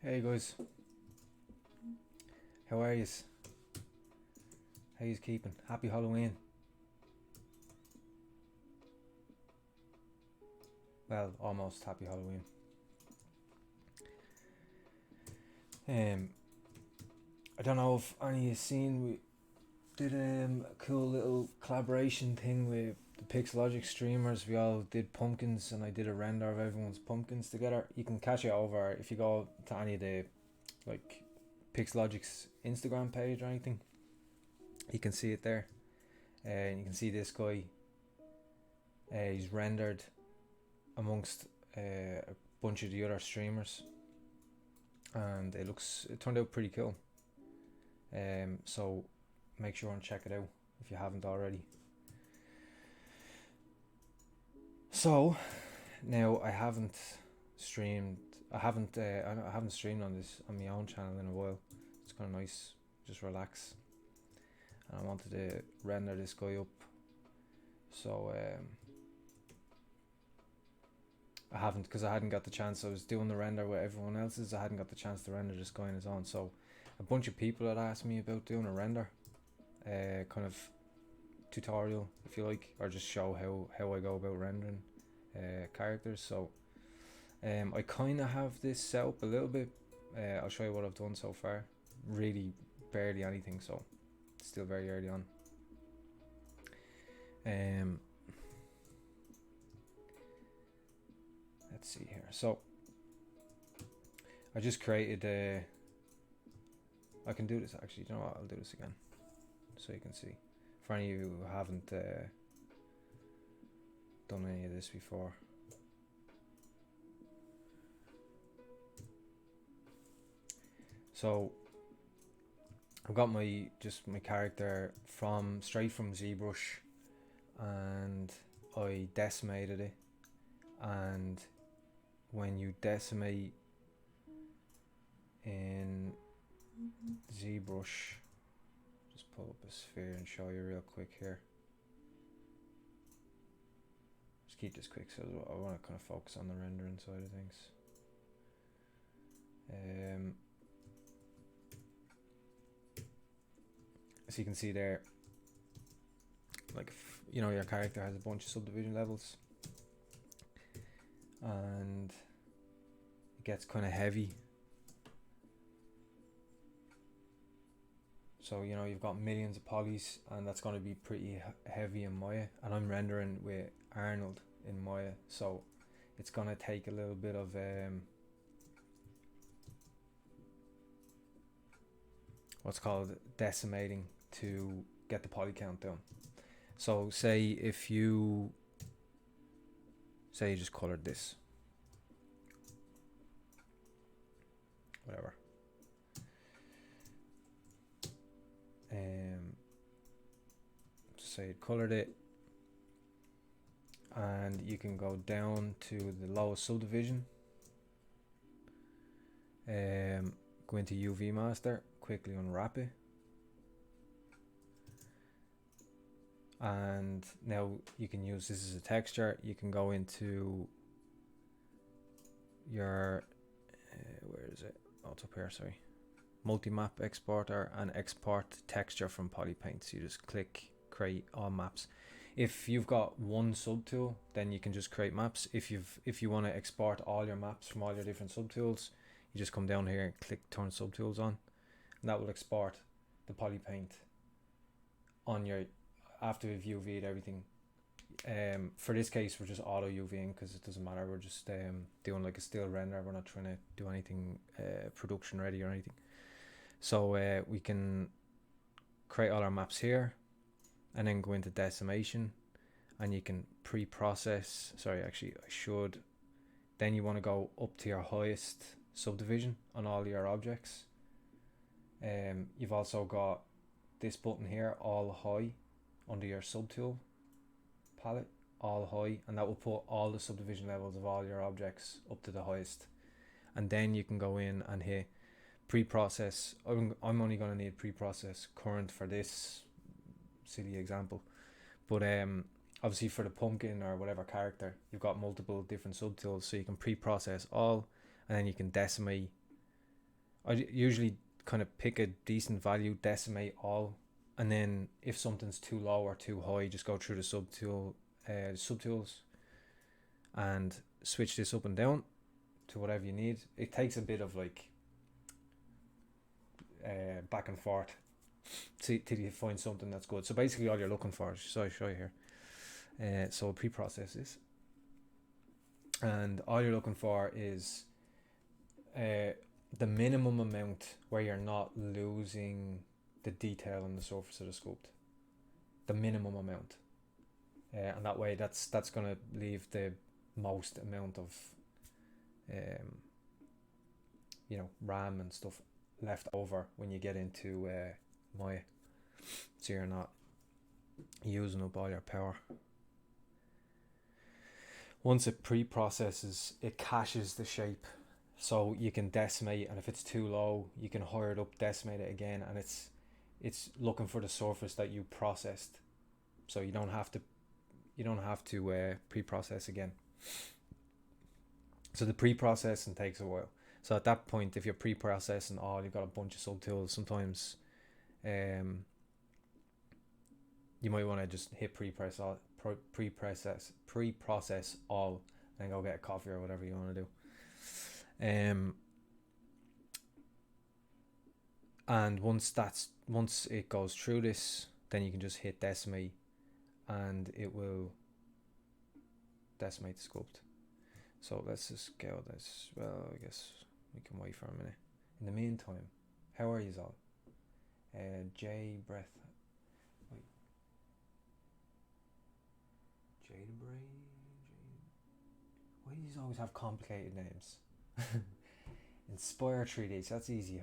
Hey guys, how are yous? How yous keeping? Happy Halloween. Well, almost happy Halloween. Um, I don't know if any of you seen, we did a cool little collaboration thing with the Pixelogic streamers. We all did pumpkins and I did a render of everyone's pumpkins together. You can catch it over if you go to any of the like Pixelogic's Instagram page or anything. You can see it there. And you can see this guy. He's rendered amongst a bunch of the other streamers, and it turned out pretty cool. So make sure and check it out if you haven't already. So now I haven't streamed. I haven't streamed on my own channel in a while. It's kind of nice, just relax. And I wanted to render this guy up. So I haven't, because I hadn't got the chance. I was doing the render with everyone else's. I hadn't got the chance to render this guy on his own. So a bunch of people had asked me about doing a render, kind of tutorial, if you like, or just show how I go about rendering characters. So I kind of have this set up a little bit. I'll show you what I've done so far. Really barely anything, so it's still very early on. Let's see here. So I just created I can do this actually. You know what? I'll do this again so you can see. For any of you who haven't done any of this before. So I've got my character straight from Zbrush, and I decimated it. And when you decimate in Zbrush, just pull up a sphere and show you real quick here. Just keep this quick, so I want to kind of focus on the rendering side of things. As you can see there, like, you know, your character has a bunch of subdivision levels, and it gets kind of heavy. So, you know, you've got millions of polys, and that's going to be pretty heavy in Maya. And I'm rendering with Arnold in Maya, so it's going to take a little bit of what's called decimating to get the poly count down. So say you just colored this, whatever. Say you colored it, and you can go down to the lowest subdivision, go into UV master, quickly unwrap it, and now you can use this as a texture. You can go into your where is it? Oh, it's up here, sorry. Multi-map exporter, and export texture from polypaint. So you just click create all maps. If you've got one subtool, then you can just create maps. If you want to export all your maps from all your different subtools, you just come down here and click turn subtools on, and that will export the polypaint on your, after we've UV'd everything. For this case, we're just auto UVing because it doesn't matter. We're just doing like a still render. We're not trying to do anything production ready or anything. So we can create all our maps here, and then go into decimation, and you can pre-process. Sorry, actually I should. Then you want to go up to your highest subdivision on all your objects. You've also got this button here, all high, under your subtool palette, all high, and that will put all the subdivision levels of all your objects up to the highest. And then you can go in and hit pre-process. I'm only going to need pre-process current for this silly example, but obviously for the pumpkin or whatever character, you've got multiple different subtools, so you can pre-process all, and then you can decimate I usually kind of pick a decent value, decimate all, and then if something's too low or too high, just go through the subtools, and switch this up and down to whatever you need. It takes a bit of like back and forth till you find something that's good. So basically all you're looking for, so I show you here, so pre-process this, and all you're looking for is the minimum amount where you're not losing the detail on the surface of the sculpt, the minimum amount, and that way that's going to leave the most amount of RAM and stuff left over when you get into Maya, so you're not using up all your power. Once it pre-processes, it caches the shape, so you can decimate, and if it's too low you can higher it up, decimate it again, and it's looking for the surface that you processed, so you don't have to pre-process again. So the pre-processing takes a while. So at that point, if you're pre-processing all, you've got a bunch of subtools, sometimes you might want to just hit pre-process all, and go get a coffee or whatever you want to do. And once it goes through this, then you can just hit decimate, and it will decimate the sculpt. So let's just go this. Well, I guess we can wait for a minute. In the meantime, how are you all? J Breath. Wait. Jade Bray. Why do you always have complicated names? Inspire 3D. So that's easy.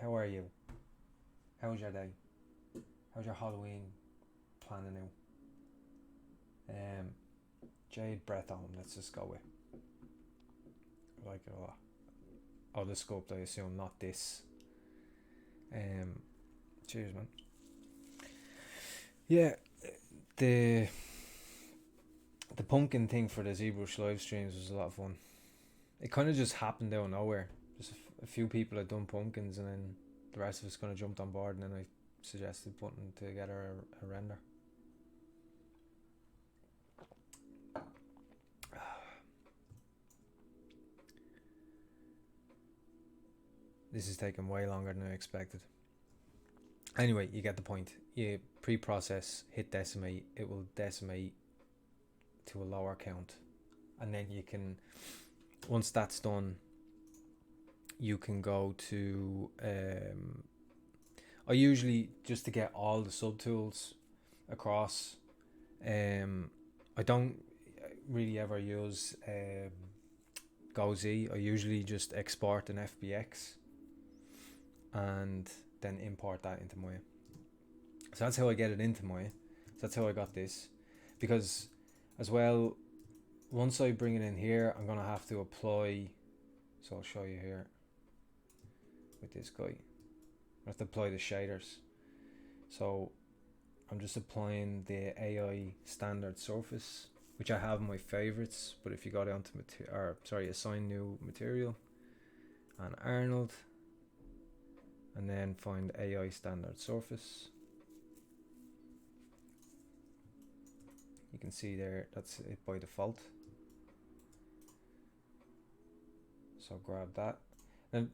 How are you? How was your day? How's your Halloween planning now? Jade Breath on. Let's just go with. I like it a lot. Oh, the sculpt, I assume, not this. Cheers, man. Yeah, the pumpkin thing for the Zbrush live streams was a lot of fun. It kind of just happened out of nowhere. Just a few people had done pumpkins, and then the rest of us kind of jumped on board, and then I suggested putting together a render. This is taking way longer than I expected. Anyway, you get the point. You pre-process, hit decimate, it will decimate to a lower count, and then you can, once that's done, you can go to I usually, just to get all the subtools across, I don't really ever use GoZ. I usually just export an FBX and then import that into Maya. So that's how I get it into Maya. So that's how I got this, because as well, once I bring it in here, I'm gonna have to apply, so I'll show you here with this guy. I have to apply the shaders. So I'm just applying the AI standard surface, which I have in my favorites, but if you go down to assign new material and Arnold, and then find AI standard surface, you can see there that's it by default. So grab that. And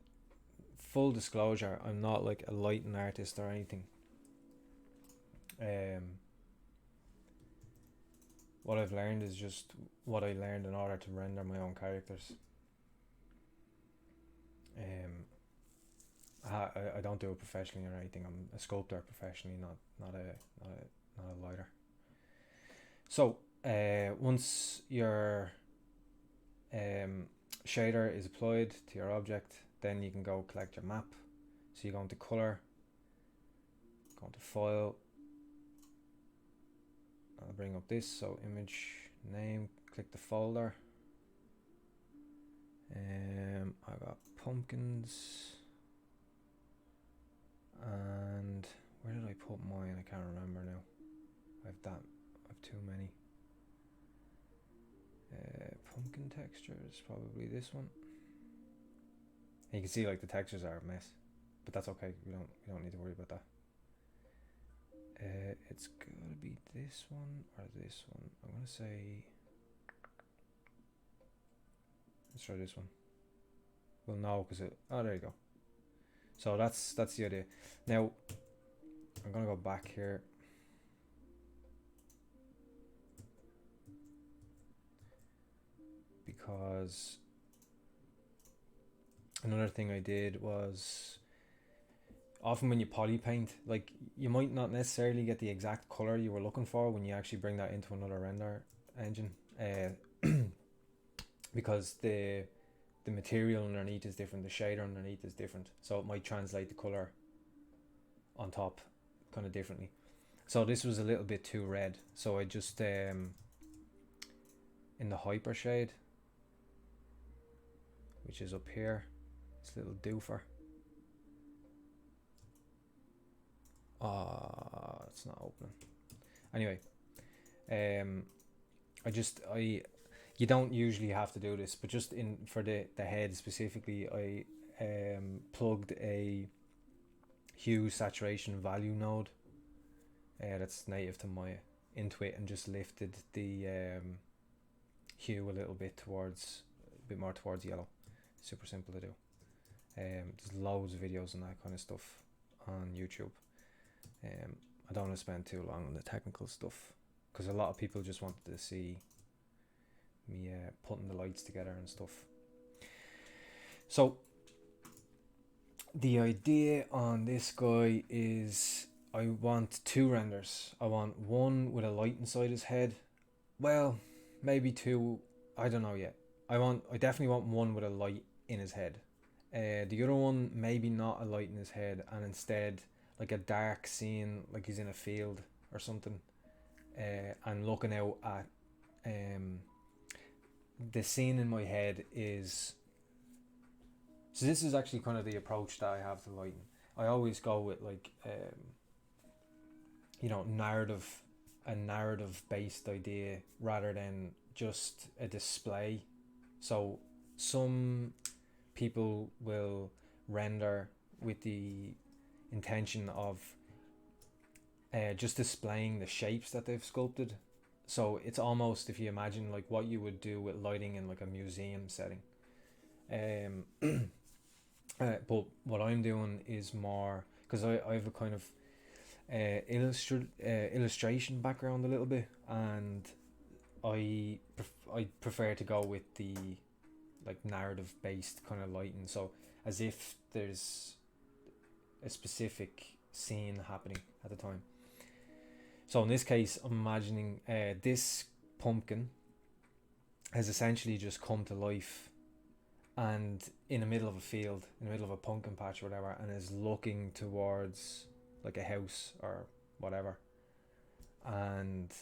full disclosure, I'm not like a lighting artist or anything. What I've learned is just what I learned in order to render my own characters. I don't do it professionally or anything. I'm a sculptor professionally, not a lighter. So once your shader is applied to your object, then you can go collect your map. So you go into color, go into file, I'll bring up this, so image name, click the folder. I got pumpkins, and where did I put mine? I can't remember now. I've too many. Pumpkin textures, probably this one. And you can see like the textures are a mess, but that's okay. We don't need to worry about that. It's gonna be this one or this one. I'm gonna say, let's try this one. Well, no, because it. Oh, there you go. So that's the idea. Now I'm gonna go back here. Because another thing I did was, often when you poly paint, like you might not necessarily get the exact color you were looking for when you actually bring that into another render engine, because the material underneath is different, the shader underneath is different, so it might translate the color on top kind of differently. So this was a little bit too red, so I just in the hyper shade, which is up here, this little doofer. It's not opening. Anyway, you don't usually have to do this, but just for the head specifically, I plugged a hue saturation value node that's native to Maya into it, and just lifted the hue a little bit more towards yellow. Super simple to do. There's loads of videos and that kind of stuff on YouTube. I don't want to spend too long on the technical stuff, because a lot of people just wanted to see me putting the lights together and stuff. So the idea on this guy is I want two renders. I want one with a light inside his head. Well, maybe two. I don't know yet. I definitely want one with a light in his head. The other one, maybe not a light in his head, and instead like a dark scene, like he's in a field or something, and looking out at the scene in my head is. So this is actually kind of the approach that I have to lighting. I always go with like a narrative based idea rather than just a display. So some people will render with the intention of just displaying the shapes that they've sculpted. So it's almost, if you imagine like what you would do with lighting in like a museum setting. But what I'm doing is more, because I have a kind of illustration background a little bit, and I prefer to go with the like narrative based kind of lighting, so as if there's a specific scene happening at the time. So in this case, I'm imagining this pumpkin has essentially just come to life and in the middle of a field, in the middle of a pumpkin patch or whatever, and is looking towards like a house or whatever, and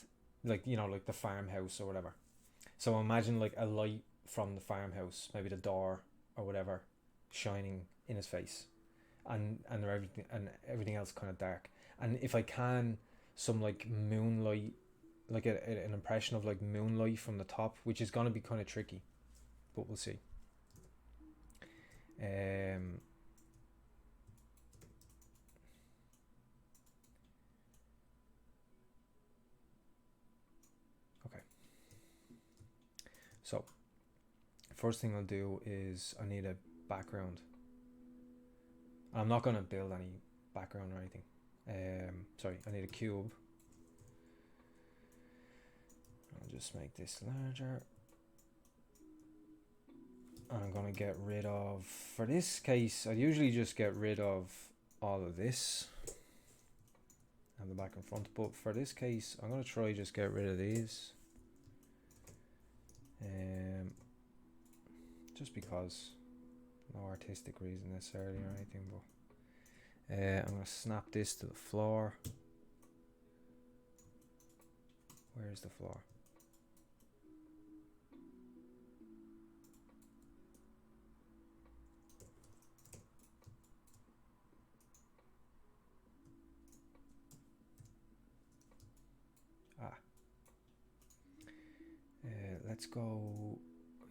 like, you know, like the farmhouse or whatever. So imagine like a light from the farmhouse, maybe the door or whatever, shining in his face, and everything else kind of dark. And if I can, some like moonlight, like an impression of like moonlight from the top, which is going to be kind of tricky, but we'll see. Okay, so first thing I'll do is I need a background. I'm not going to build any background or anything. Sorry, I need a cube. I'll just make this larger. And I'm going to get rid of, for this case, I usually just get rid of all of this and the back and front, but for this case I'm going to try just get rid of these, just because, no artistic reason necessarily or anything, but I'm going to snap this to the floor. Where's the floor? Let's go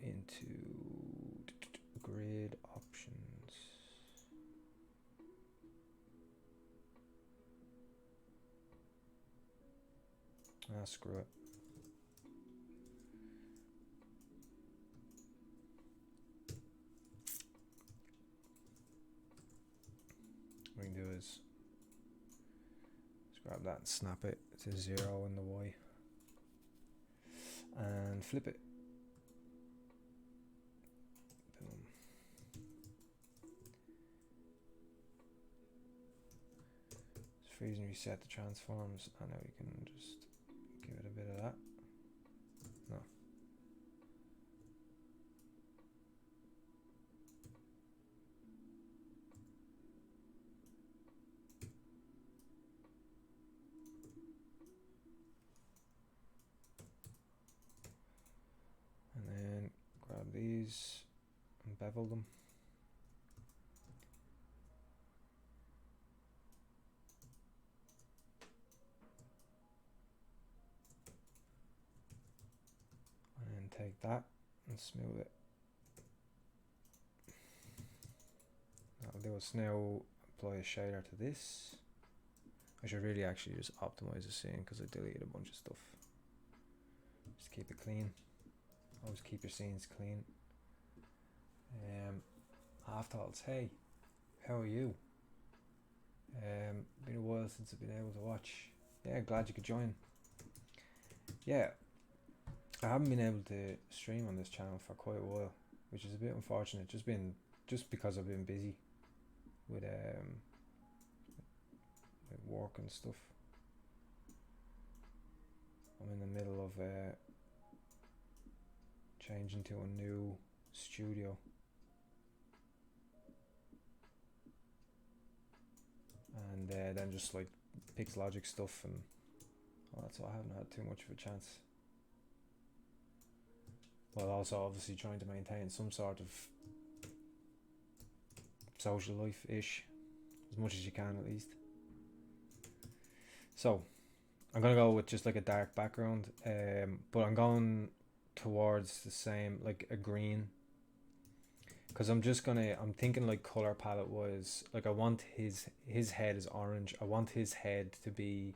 into grid options. Ah, screw it. What we can do is just grab that and snap it to 0 in the Y and flip it. Boom. Just freeze and reset the transforms, and now you can just give it a bit of that. No. And then grab these and bevel them. And then take that and smooth it. That'll do us now. Apply a shader to this. I should really actually just optimize the scene because I deleted a bunch of stuff. Just keep it clean. Always keep your scenes clean. Half-Talls, hey, how are you? Been a while since I've been able to watch. Yeah, glad you could join. Yeah, I haven't been able to stream on this channel for quite a while, which is a bit unfortunate. Just because I've been busy with work and stuff. I'm in the middle of changing to a new studio, and then just like Pixlogic stuff and all that, so I haven't had too much of a chance. While also obviously trying to maintain some sort of social life-ish, as much as you can at least. So I'm gonna go with just like a dark background, but I'm going towards the same, like a green, because I'm thinking like color palette wise, like I want his head is orange. I want his head to be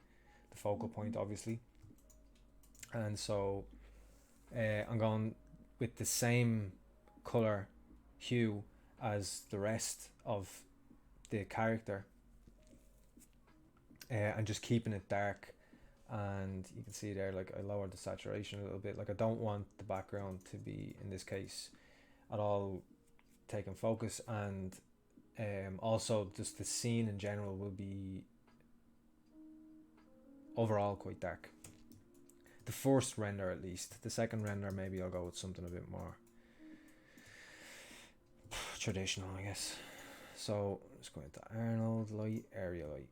the focal point, obviously, and so I'm going with the same color hue as the rest of the character, and just keeping it dark. And you can see there, like I lowered the saturation a little bit. Like I don't want the background to be, in this case, at all taking focus, and also just the scene in general will be overall quite dark. The first render at least. The second render maybe I'll go with something a bit more traditional, I guess. So let's go into Arnold light, area light.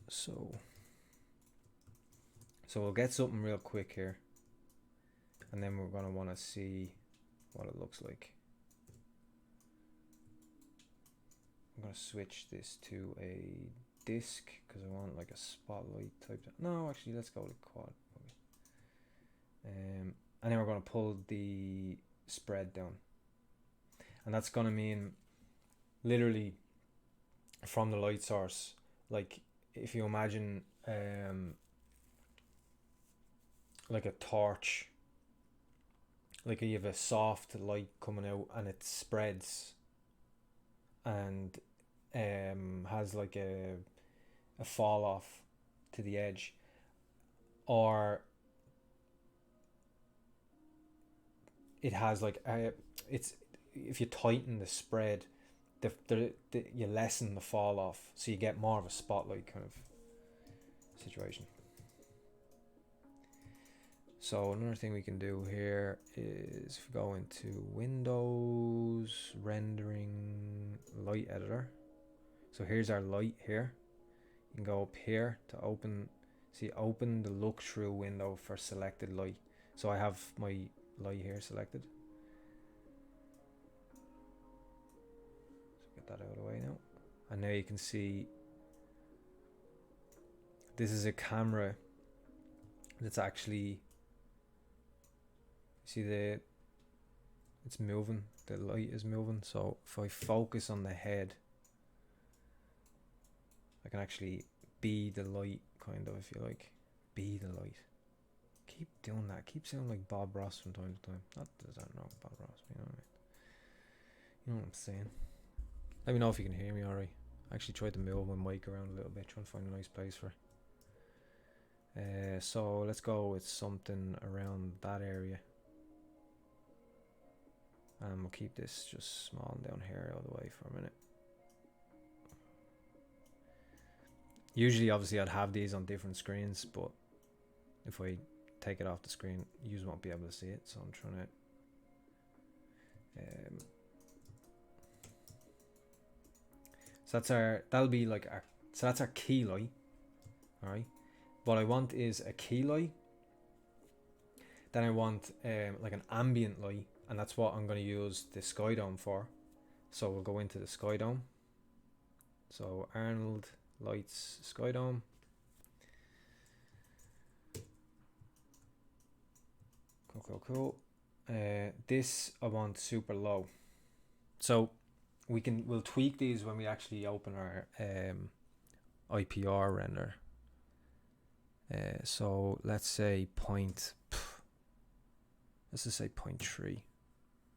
So we'll get something real quick here, and then we're going to want to see what it looks like. I'm going to switch this to a disc because I want like a spotlight type. No, actually, let's go with quad. And then we're going to pull the spread down, and that's going to mean literally from the light source, like if you imagine like a torch, like you have a soft light coming out and it spreads and has like a fall off to the edge, or it has like it's, if you tighten the spread, you lessen the fall off, so you get more of a spotlight kind of situation. So another thing we can do here is if we go into Windows, Rendering, Light Editor. So here's our light here. You can go up here to open the look through window for selected light. So I have my light here selected. So get that out of the way now. And now you can see this is a camera that's actually, see it's moving, the light is moving. So if I focus on the head, I can actually be the light, kind of, if you like. be the light. Keep doing that. Keep sounding like Bob Ross from time to time. Not that I know Bob Ross, but you know what I mean. You know what I'm saying. Let me know if you can hear me alright. I actually tried to move my mic around a little bit, trying to find a nice place for it. So let's go with something around that area. And we'll keep this just small down here all the way for a minute. Usually, obviously, I'd have these on different screens, but if I take it off the screen, you won't be able to see it. So I'm trying to. So that's our. That'll be like our. So that's our key light. All right. What I want is a key light. Then I want like an ambient light, and that's what I'm going to use the sky dome for. So we'll go into the sky dome. So Arnold lights sky dome. Cool. This I want super low. So we'll tweak these when we actually open our IPR render. So let's say let's just say 0.3,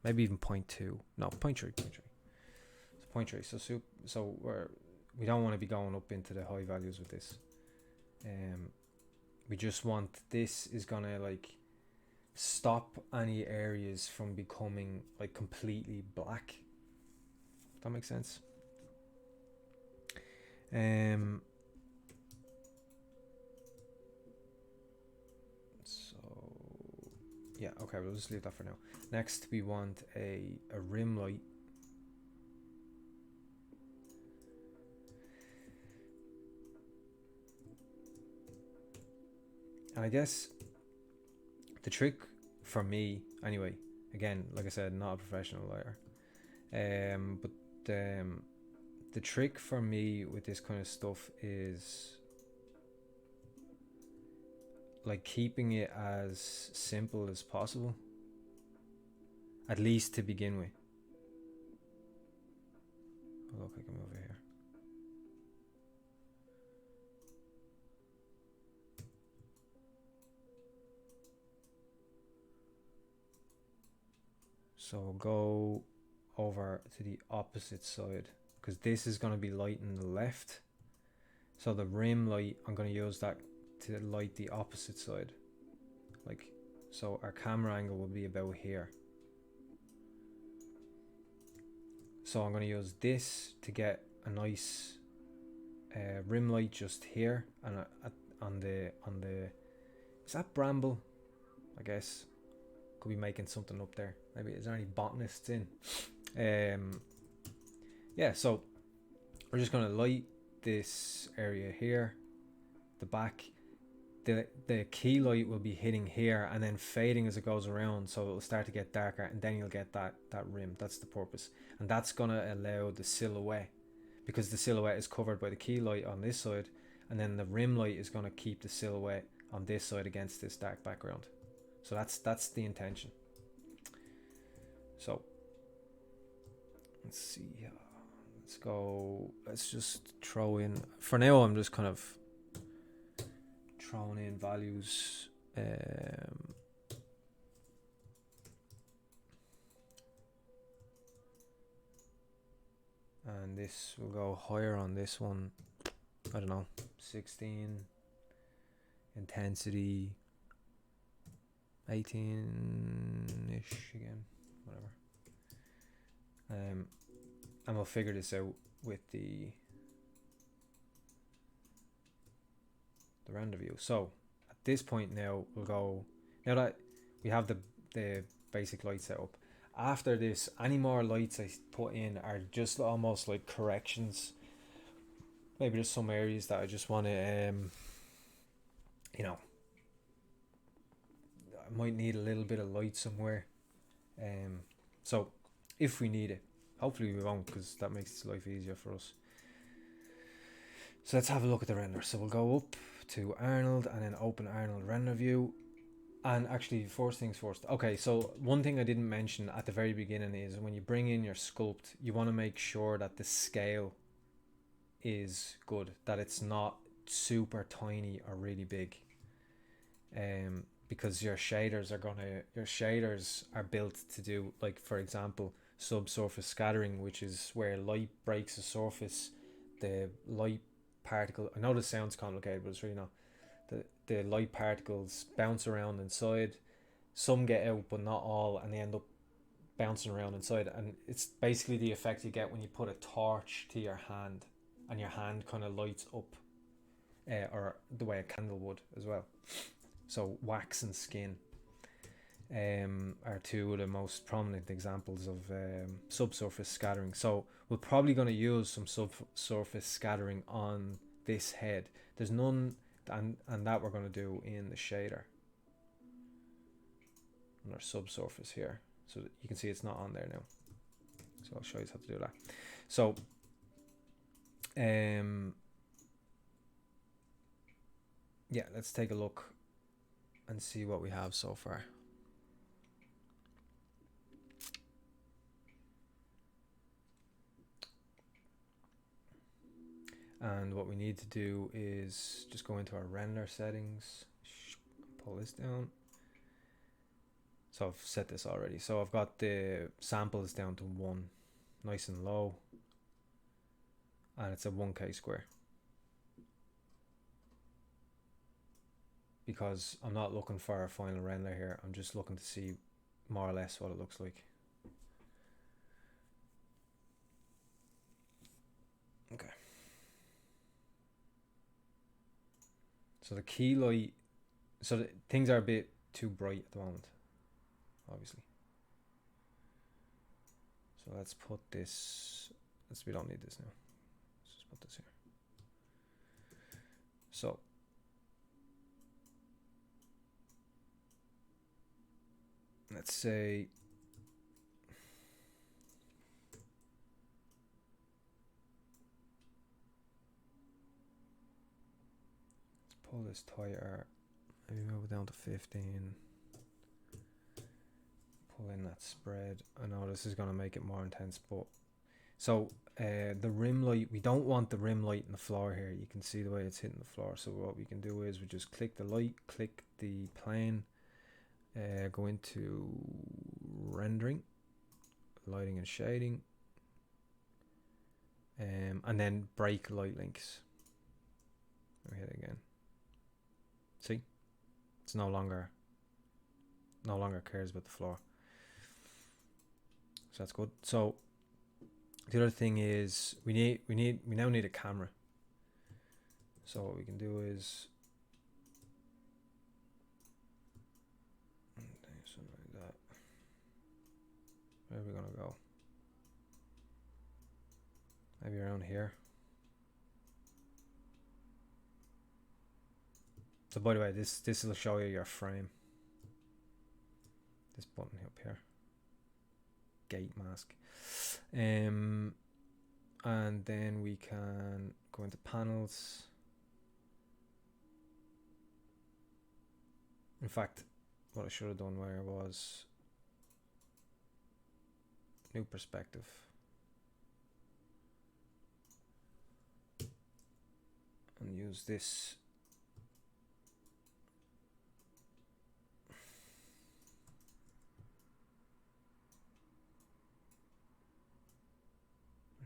maybe even 0.2. No, 0.3. It's 0.3. So we don't want to be going up into the high values with this. We just want this is gonna like stop any areas from becoming like completely black. That makes sense. Yeah, okay, we'll just leave that for now. Next, we want a rim light. And I guess the trick for me, anyway, again, like I said, not a professional lighter, but the trick for me with this kind of stuff is like keeping it as simple as possible, at least to begin with. Oh, look, I can move here. So we'll go over to the opposite side, because this is going to be lighting the left. So the rim light, I'm going to use that to light the opposite side, like so our camera angle will be about here. So I'm going to use this to get a nice rim light just here, and on the is that bramble? I guess could be making something up there. Maybe is there any botanists in? Yeah, so we're just going to light this area here, the back. The key light will be hitting here and then fading as it goes around, so it'll start to get darker, and then you'll get that rim. That's the purpose, and that's gonna allow the silhouette, because the silhouette is covered by the key light on this side, and then the rim light is gonna keep the silhouette on this side against this dark background. So that's the intention. So let's see. Let's go. Let's just throw in. For now, I'm just kind of throwing in values. And this will go higher on this one. I don't know, 16 intensity, 18-ish again, whatever. And we'll figure this out with the render view. So at this point now, we'll go, now that we have the basic light set up, after this, any more lights I put in are just almost like corrections. Maybe there's some areas that I just want to you know, I might need a little bit of light somewhere, so if we need it, hopefully we won't, because that makes life easier for us. So let's have a look at the render. So we'll go up to Arnold and then open Arnold render view. And actually, first things first. Okay, so one thing I didn't mention at the very beginning is when you bring in your sculpt, you want to make sure that the scale is good, that it's not super tiny or really big. because your shaders are built to do, like, for example, subsurface scattering, which is where light breaks a surface. The light particle, I know this sounds complicated, but it's really not. The light particles bounce around inside. Some get out, but not all, and they end up bouncing around inside. And it's basically the effect you get when you put a torch to your hand, and your hand kind of lights up, or the way a candle would as well. So wax and skin are two of the most prominent examples of subsurface scattering. So we're probably going to use some subsurface scattering on this head. There's none, and that we're going to do in the shader on our subsurface here. So that you can see it's not on there now. So I'll show you how to do that. So yeah, let's take a look and see what we have so far. And what we need to do is just go into our render settings, pull this down. So I've set this already. So I've got the samples down to 1, nice and low, and it's a 1K square, because I'm not looking for a final render here. I'm just looking to see more or less what it looks like. Okay. So the key light, so things are a bit too bright at the moment, obviously. So let's put this, we don't need this now. Let's just put this here. So let's say pull this tighter, maybe move it down to 15, pull in that spread. I know this is going to make it more intense, but so the rim light, we don't want the rim light in the floor here. You can see the way it's hitting the floor. So what we can do is we just click the light, click the plane, go into rendering, lighting and shading, and then break light links. Let me hit it again. See, it's no longer cares about the floor, so that's good. So the other thing is we now need a camera. So what we can do is something like that. Where are we gonna go? Maybe around here. So by the way, this will show you your frame. This button up here, gate mask, and then we can go into panels. In fact, what I should have done where was new perspective, and use this.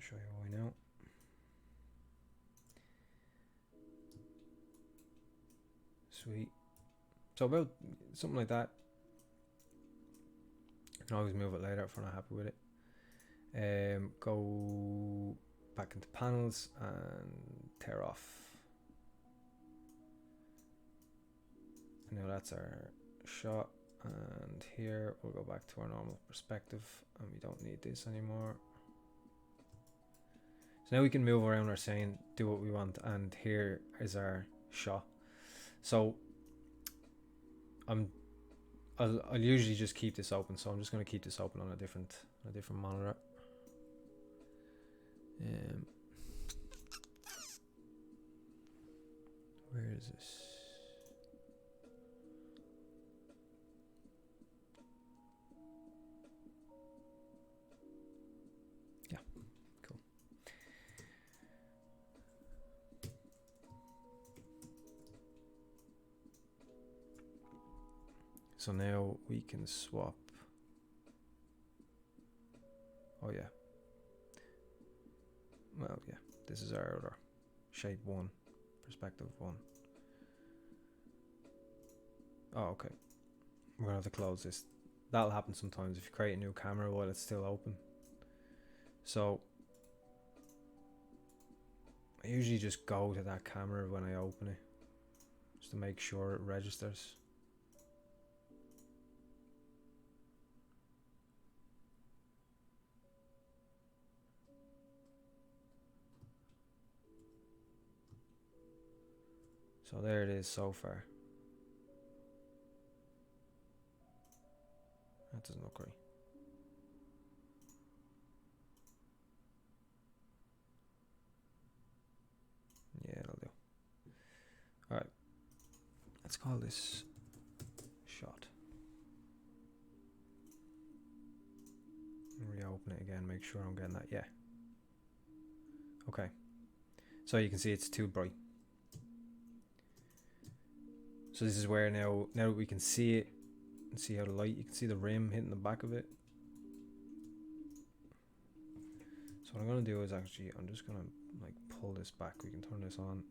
Show you why now. Sweet. So about something like that. You can always move it later if we're not happy with it. Go back into panels and tear off. Now that's our shot, and here we'll go back to our normal perspective, and we don't need this anymore. So now we can move around our scene, do what we want, and here is our shot. So I'll usually just keep this open, so I'm just going to keep this open on a different monitor. Where is this? So now we can swap. Oh yeah. Well, yeah, this is our other shape 1, perspective 1. Oh, okay. We're gonna have to close this. That'll happen sometimes if you create a new camera while it's still open. So I usually just go to that camera when I open it, just to make sure it registers. So there it is so far. That doesn't look right. Yeah, it'll do. Alright. Let's call this shot. Reopen it again, make sure I'm getting that. Yeah. Okay. So you can see it's too bright. So this is where now that we can see it, and see how the light, you can see the rim hitting the back of it. So what I'm going to do is actually, I'm just going to like pull this back. We can turn this on.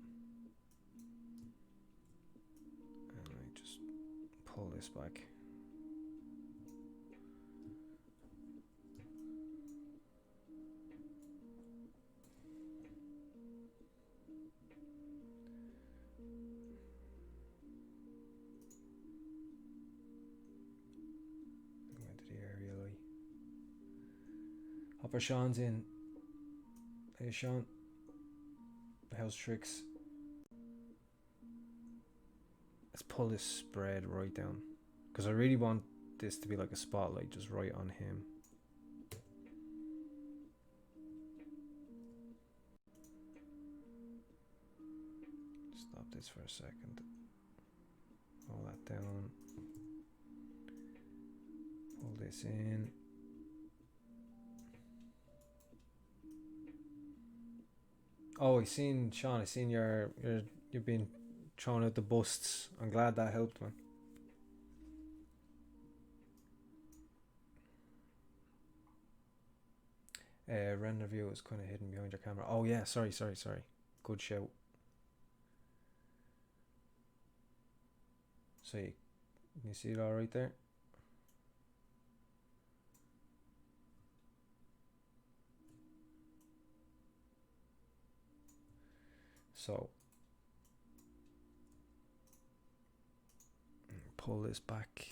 And I just pull this back. Hopper Sean's in. Hey Sean. House tricks. Let's pull this spread right down, because I really want this to be like a spotlight just right on him. Stop this for a second. Pull that down. Pull this in. Oh, I seen Sean. I seen you've been throwing out the busts. I'm glad that helped, man. Render view is kind of hidden behind your camera. Oh yeah, sorry. Good shout. So you see it all right there? So pull this back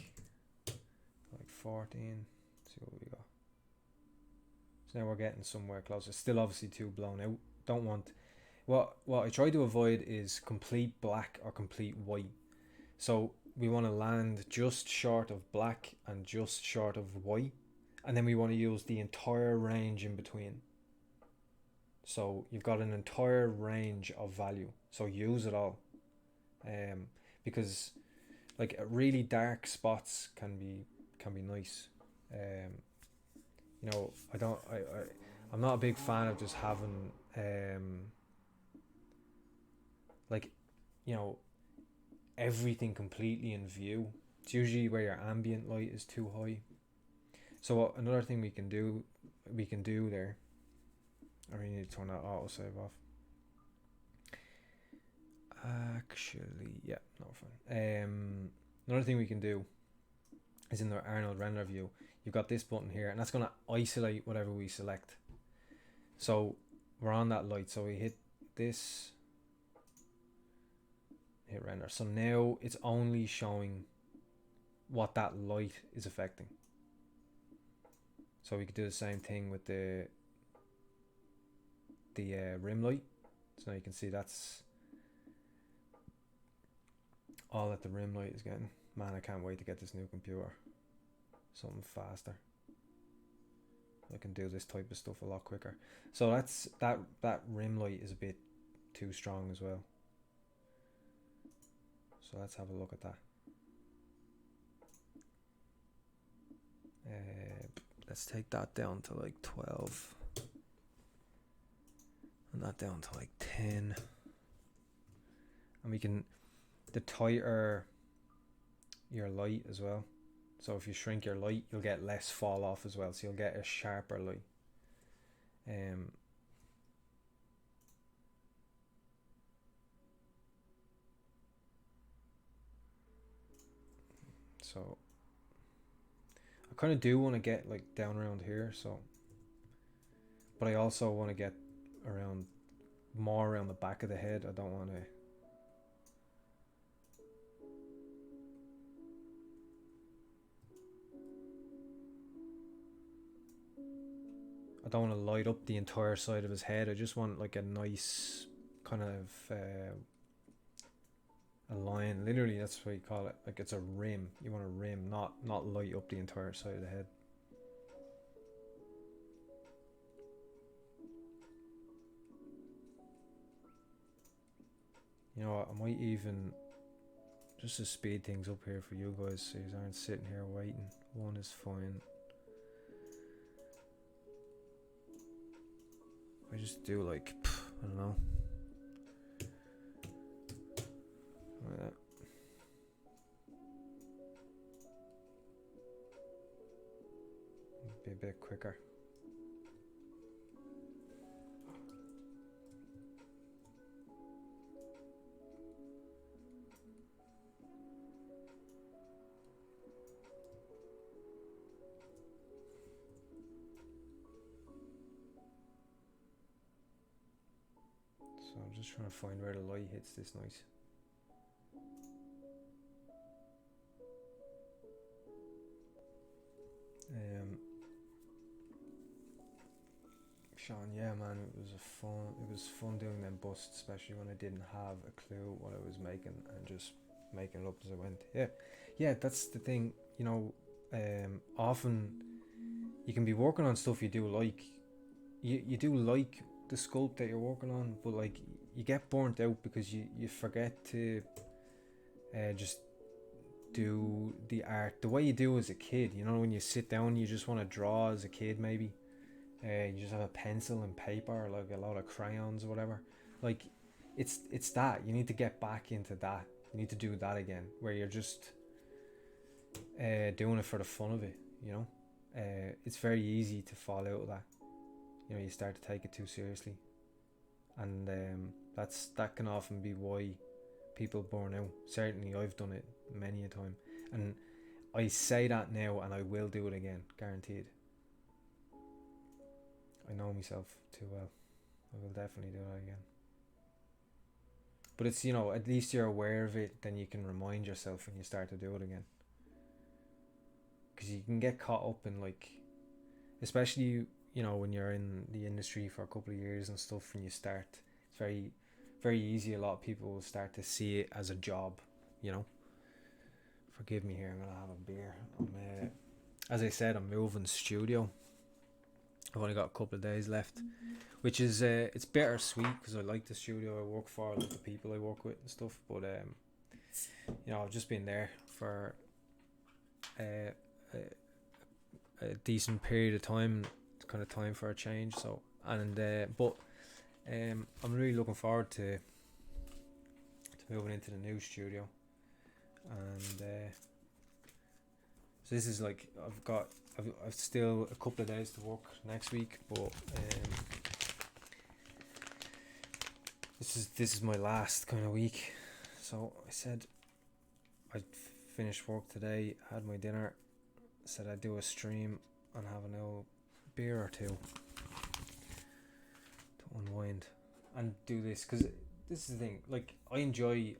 like 14. See what we got. So now we're getting somewhere closer. Still obviously too blown out. Don't want what I try to avoid is complete black or complete white. So we want to land just short of black and just short of white, and then we want to use the entire range in between. So you've got an entire range of value, so use it all, because like really dark spots can be nice. You know, I'm not a big fan of just having like, you know, everything completely in view. It's usually where your ambient light is too high. So another thing we can do there, I really need to turn that autosave off. Actually, yeah, no fine. Another thing we can do is in the Arnold render view, you've got this button here, and that's going to isolate whatever we select. So we're on that light, so we hit this, hit render. So now it's only showing what that light is affecting. So we could do the same thing with the rim light. So now you can see that's all that the rim light is getting. Man, I can't wait to get this new computer. Something faster. I can do this type of stuff a lot quicker. So that's that rim light is a bit too strong as well. So let's have a look at that. Let's take that down to like 12. And that down to like 10. And we can, the tighter your light as well. So if you shrink your light, you'll get less fall off as well. So you'll get a sharper light. So I kind of do want to get like down around here. So, but I also want to get around more around the back of the head. I don't want to. I don't want to light up the entire side of his head. I just want like a nice kind of a line. Literally, that's what you call it. Like it's a rim. You want a rim, not light up the entire side of the head. You know what? I might even just to speed things up here for you guys, so you aren't sitting here waiting. One is fine. I just do like, I don't know, like that. Be a bit quicker. So I'm just trying to find where the light hits this nice. Sean, yeah man, it was fun doing them busts, especially when I didn't have a clue what I was making and just making it up as I went. Yeah, that's the thing, you know. Often you can be working on stuff you do like, you do like the sculpt that you're working on, but like you get burnt out because you forget to just do the art the way you do as a kid. You know, when you sit down, you just want to draw as a kid, maybe. You just have a pencil and paper, or like a lot of crayons or whatever. Like, it's that you need to get back into that. You need to do that again, where you're just doing it for the fun of it. You know, it's very easy to fall out of that. You know, you start to take it too seriously, and that can often be why people burn out. Certainly, I've done it many a time, and I say that now, and I will do it again, guaranteed. I know myself too well. I will definitely do that again. But it's, you know, at least you're aware of it, then you can remind yourself when you start to do it again. Because you can get caught up in, like, especially, you know, when you're in the industry for a couple of years and stuff, and you start, it's very, very easy. A lot of people will start to see it as a job, you know. Forgive me here, I'm going to have a beer. As I said, I'm moving studio. I've only got a couple of days left, which is it's bittersweet because I like the studio I work for, I like the people I work with and stuff. But you know, I've just been there for a decent period of time. It's kind of time for a change. So but I'm really looking forward to moving into the new studio, and so this is like I've still a couple of days to work next week, but this is my last kind of week. So I said I'd finished work today, had my dinner, said I'd do a stream and have a little beer or two to unwind and do this, because this is the thing. Like I enjoy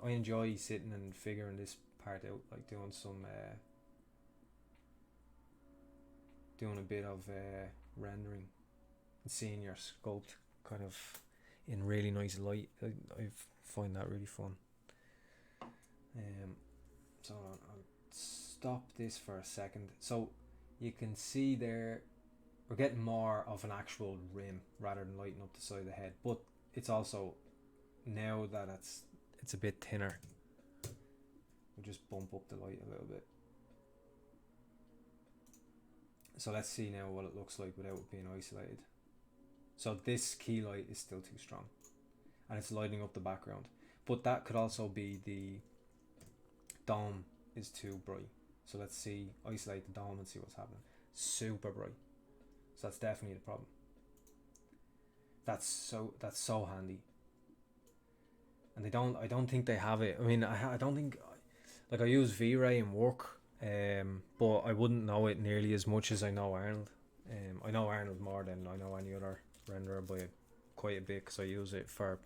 sitting and figuring this part out, like doing some. Doing a bit of rendering and seeing your sculpt kind of in really nice light. I find that really fun. So I'll stop this for a second. So you can see there we're getting more of an actual rim rather than lighting up the side of the head, but it's also, now that it's a bit thinner, we'll just bump up the light a little bit. So let's see now what it looks like without it being isolated. So this key light is still too strong and it's lighting up the background, but that could also be the dome is too bright. So let's see, isolate the dome and see what's happening. Super bright. So that's definitely the problem. That's so handy. And I don't think they have it. I mean, I don't think, like, I use V-Ray in work, but I wouldn't know it nearly as much as I know Arnold. I know Arnold more than I know any other renderer by quite a bit, because I use it for,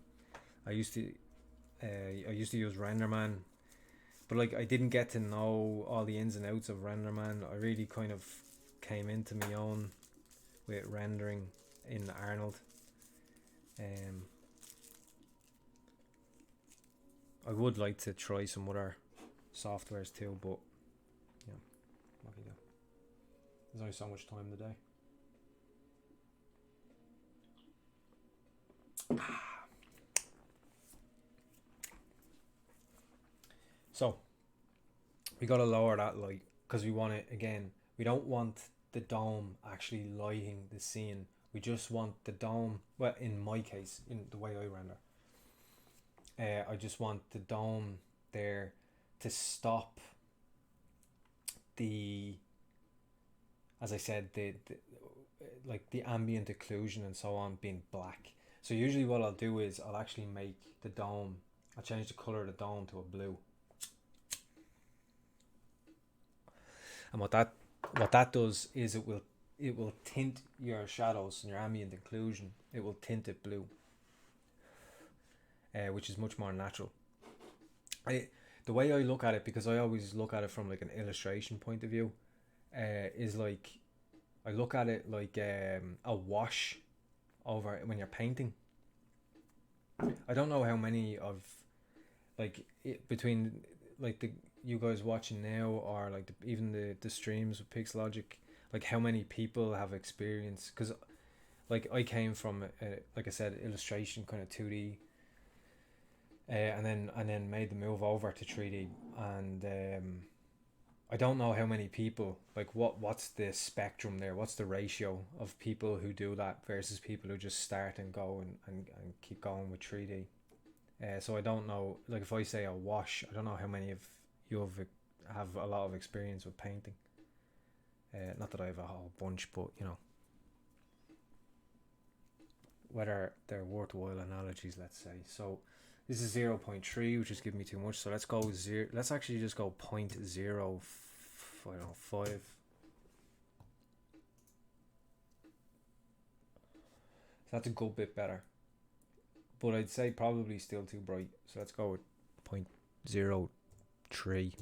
I used to use RenderMan, but like I didn't get to know all the ins and outs of RenderMan. I really kind of came into my own with rendering in Arnold. I would like to try some other softwares too, but yeah, what can you do? There's only so much time in the day. So we gotta lower that light, because we want it, again, we don't want the dome actually lighting the scene. We just want the dome, well, in my case, in the way I render, I just want the dome there to stop the, as I said, the like the ambient occlusion and so on being black. So usually what I'll do is I'll actually make the dome, I'll change the color of the dome to a blue. And what that does is it will tint your shadows and your ambient occlusion. It will tint it blue, which is much more natural. The way I look at it, because I always look at it from like an illustration point of view, is like I look at it like a wash over when you're painting. I don't know how many of, like, between like the you guys watching now, or like even the streams with Pixelogic, like how many people have experience, because like I came from like I said, illustration, kind of 2D, and then made the move over to 3D, and I don't know how many people, like what's the spectrum there, what's the ratio of people who do that versus people who just start and go and keep going with 3D. So I don't know, like if I say a wash, I don't know how many of you have a lot of experience with painting. Not that I have a whole bunch, but you know, whether they're worthwhile analogies, let's say. So this is 0.3, which is giving me too much. So let's go zero. Let's actually just go 0.05. So that's a good bit better, but I'd say probably still too bright. So let's go with 0.03.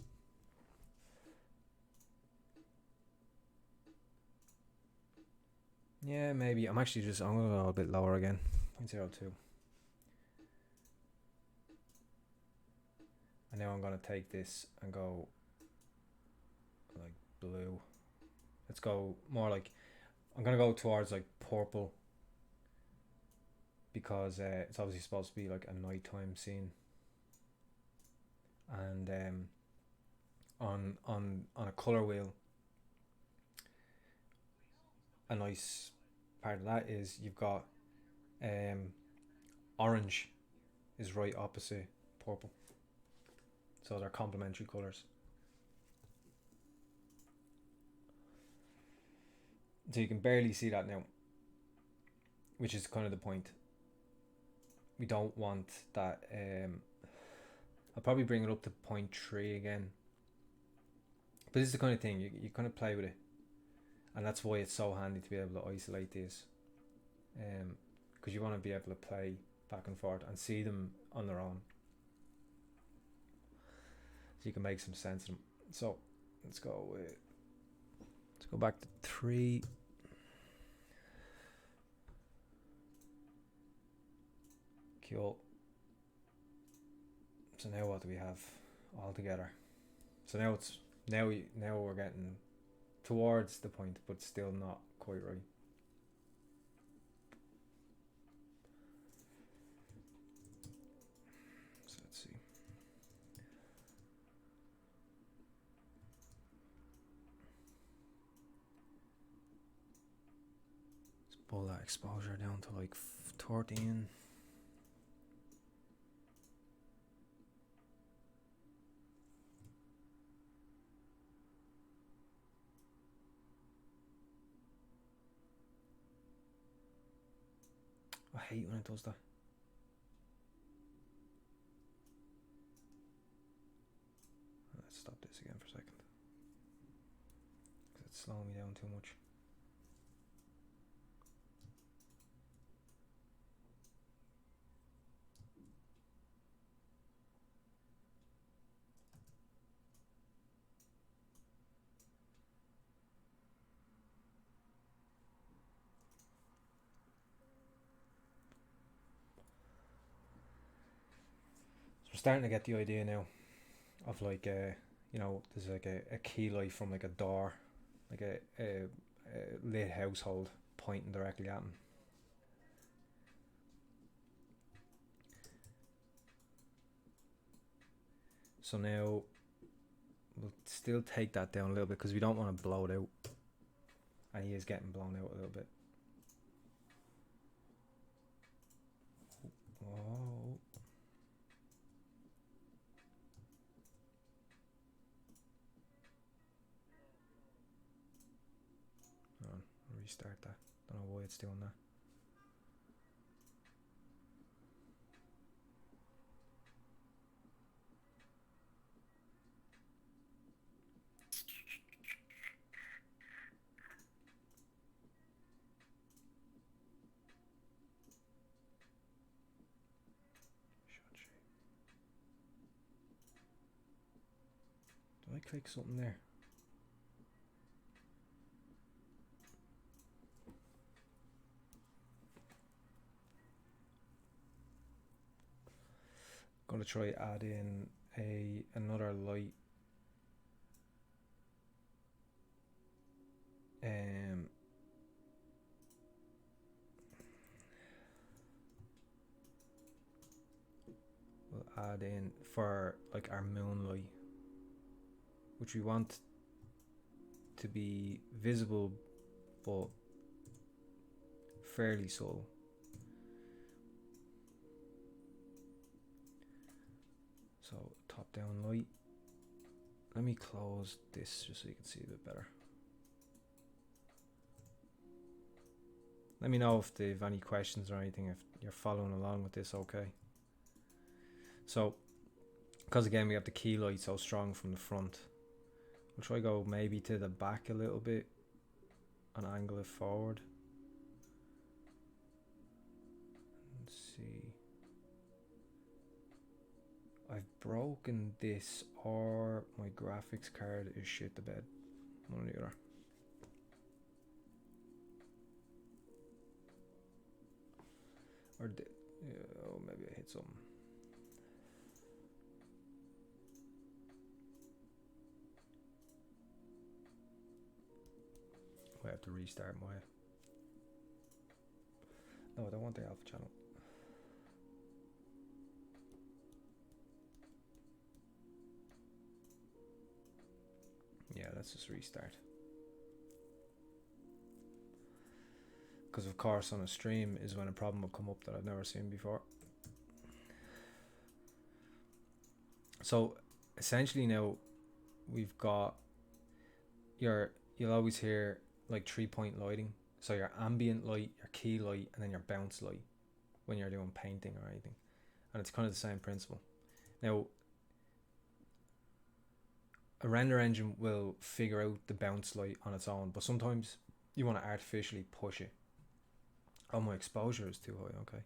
Yeah, maybe. I'm gonna go a bit lower again. 0.02. And now I'm gonna take this and go like blue. Let's go more like, I'm gonna go towards like purple, because it's obviously supposed to be like a nighttime scene. And on a color wheel, a nice part of that is you've got orange is right opposite purple, so they're complementary colors. So you can barely see that now, which is kind of the point. We don't want that. I'll probably bring it up to 0.3 again, but this is the kind of thing you kind of play with it, and that's why it's so handy to be able to isolate these, because you want to be able to play back and forth and see them on their own, so you can make some sense of them. So let's go back to 3. Cool. So now what do we have all together? So now we're getting towards the point, but still not quite right. So let's see. Let's pull that exposure down to like 13. hate when it does that. Let's stop this again for a second, because it's slowing me down too much. So we're starting to get the idea now of like you know, there's like a key light from like a door, like a lit household pointing directly at him. So now we'll still take that down a little bit because we don't want to blow it out, and he is getting blown out a little bit. Whoa. Restart that. Don't know why it's doing that. Did I click something there? Gonna try add in another light. We'll add in for like our moonlight, which we want to be visible but fairly subtle. So top down light. Let me close this just so you can see a bit better. Let me know if they have any questions or anything, if you're following along with this okay. So, because again we have the key light so strong from the front, we'll try go maybe to the back a little bit and angle it forward. Let's see. I've broken this, or my graphics card is shit the bed. One or the other. Or oh, maybe I hit something. I have to restart my. No, I don't want the alpha channel. Yeah, let's just restart. Because of course on a stream is when a problem will come up that I've never seen before. So essentially now we've got you'll always hear like 3-point lighting. So your ambient light, your key light, and then your bounce light when you're doing painting or anything. And it's kind of the same principle. Now a render engine will figure out the bounce light on its own, but sometimes you want to artificially push it. Oh, my exposure is too high, okay.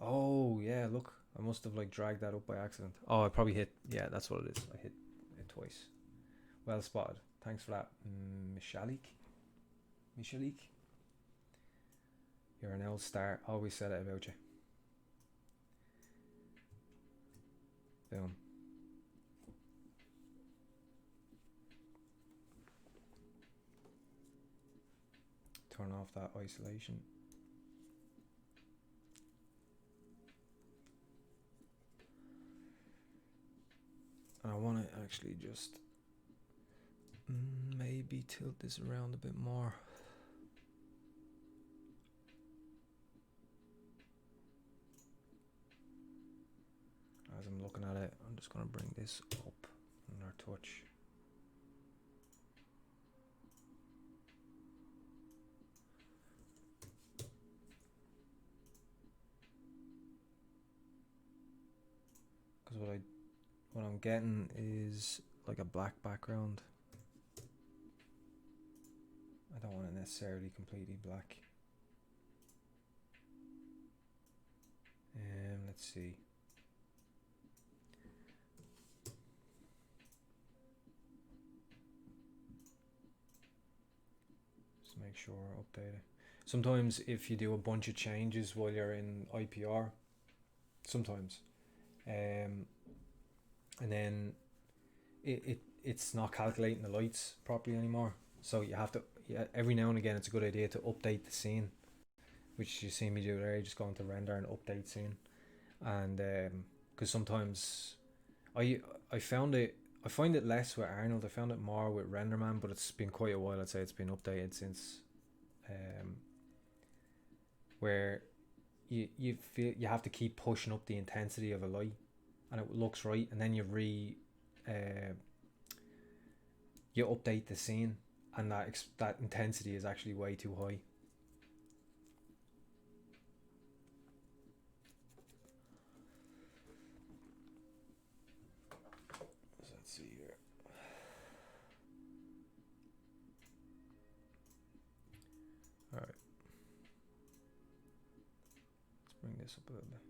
Oh, yeah, look. I must have like dragged that up by accident. Oh, I probably hit, yeah, that's what it is. I hit it twice. Well spotted. Thanks for that, Michalik. You're an old star. Always said it about you. Boom. Turn off that isolation. And I want to actually just maybe tilt this around a bit more. As I'm looking at it, I'm just going to bring this up and our touch. Because what I'm getting is like a black background. I don't want it necessarily completely black. Let's see. Just make sure I update it. Sometimes if you do a bunch of changes while you're in IPR, sometimes, and then it's not calculating the lights properly anymore. So you have to, every now and again, it's a good idea to update the scene, which you see me do there. You just go into render and update scene, and because sometimes I find it less with Arnold. I found it more with RenderMan, but it's been quite a while. I'd say it's been updated since, where you feel you have to keep pushing up the intensity of a light, and it looks right, and then you update the scene, and that intensity is actually way too high. So let's see here. All right, let's bring this up a little bit.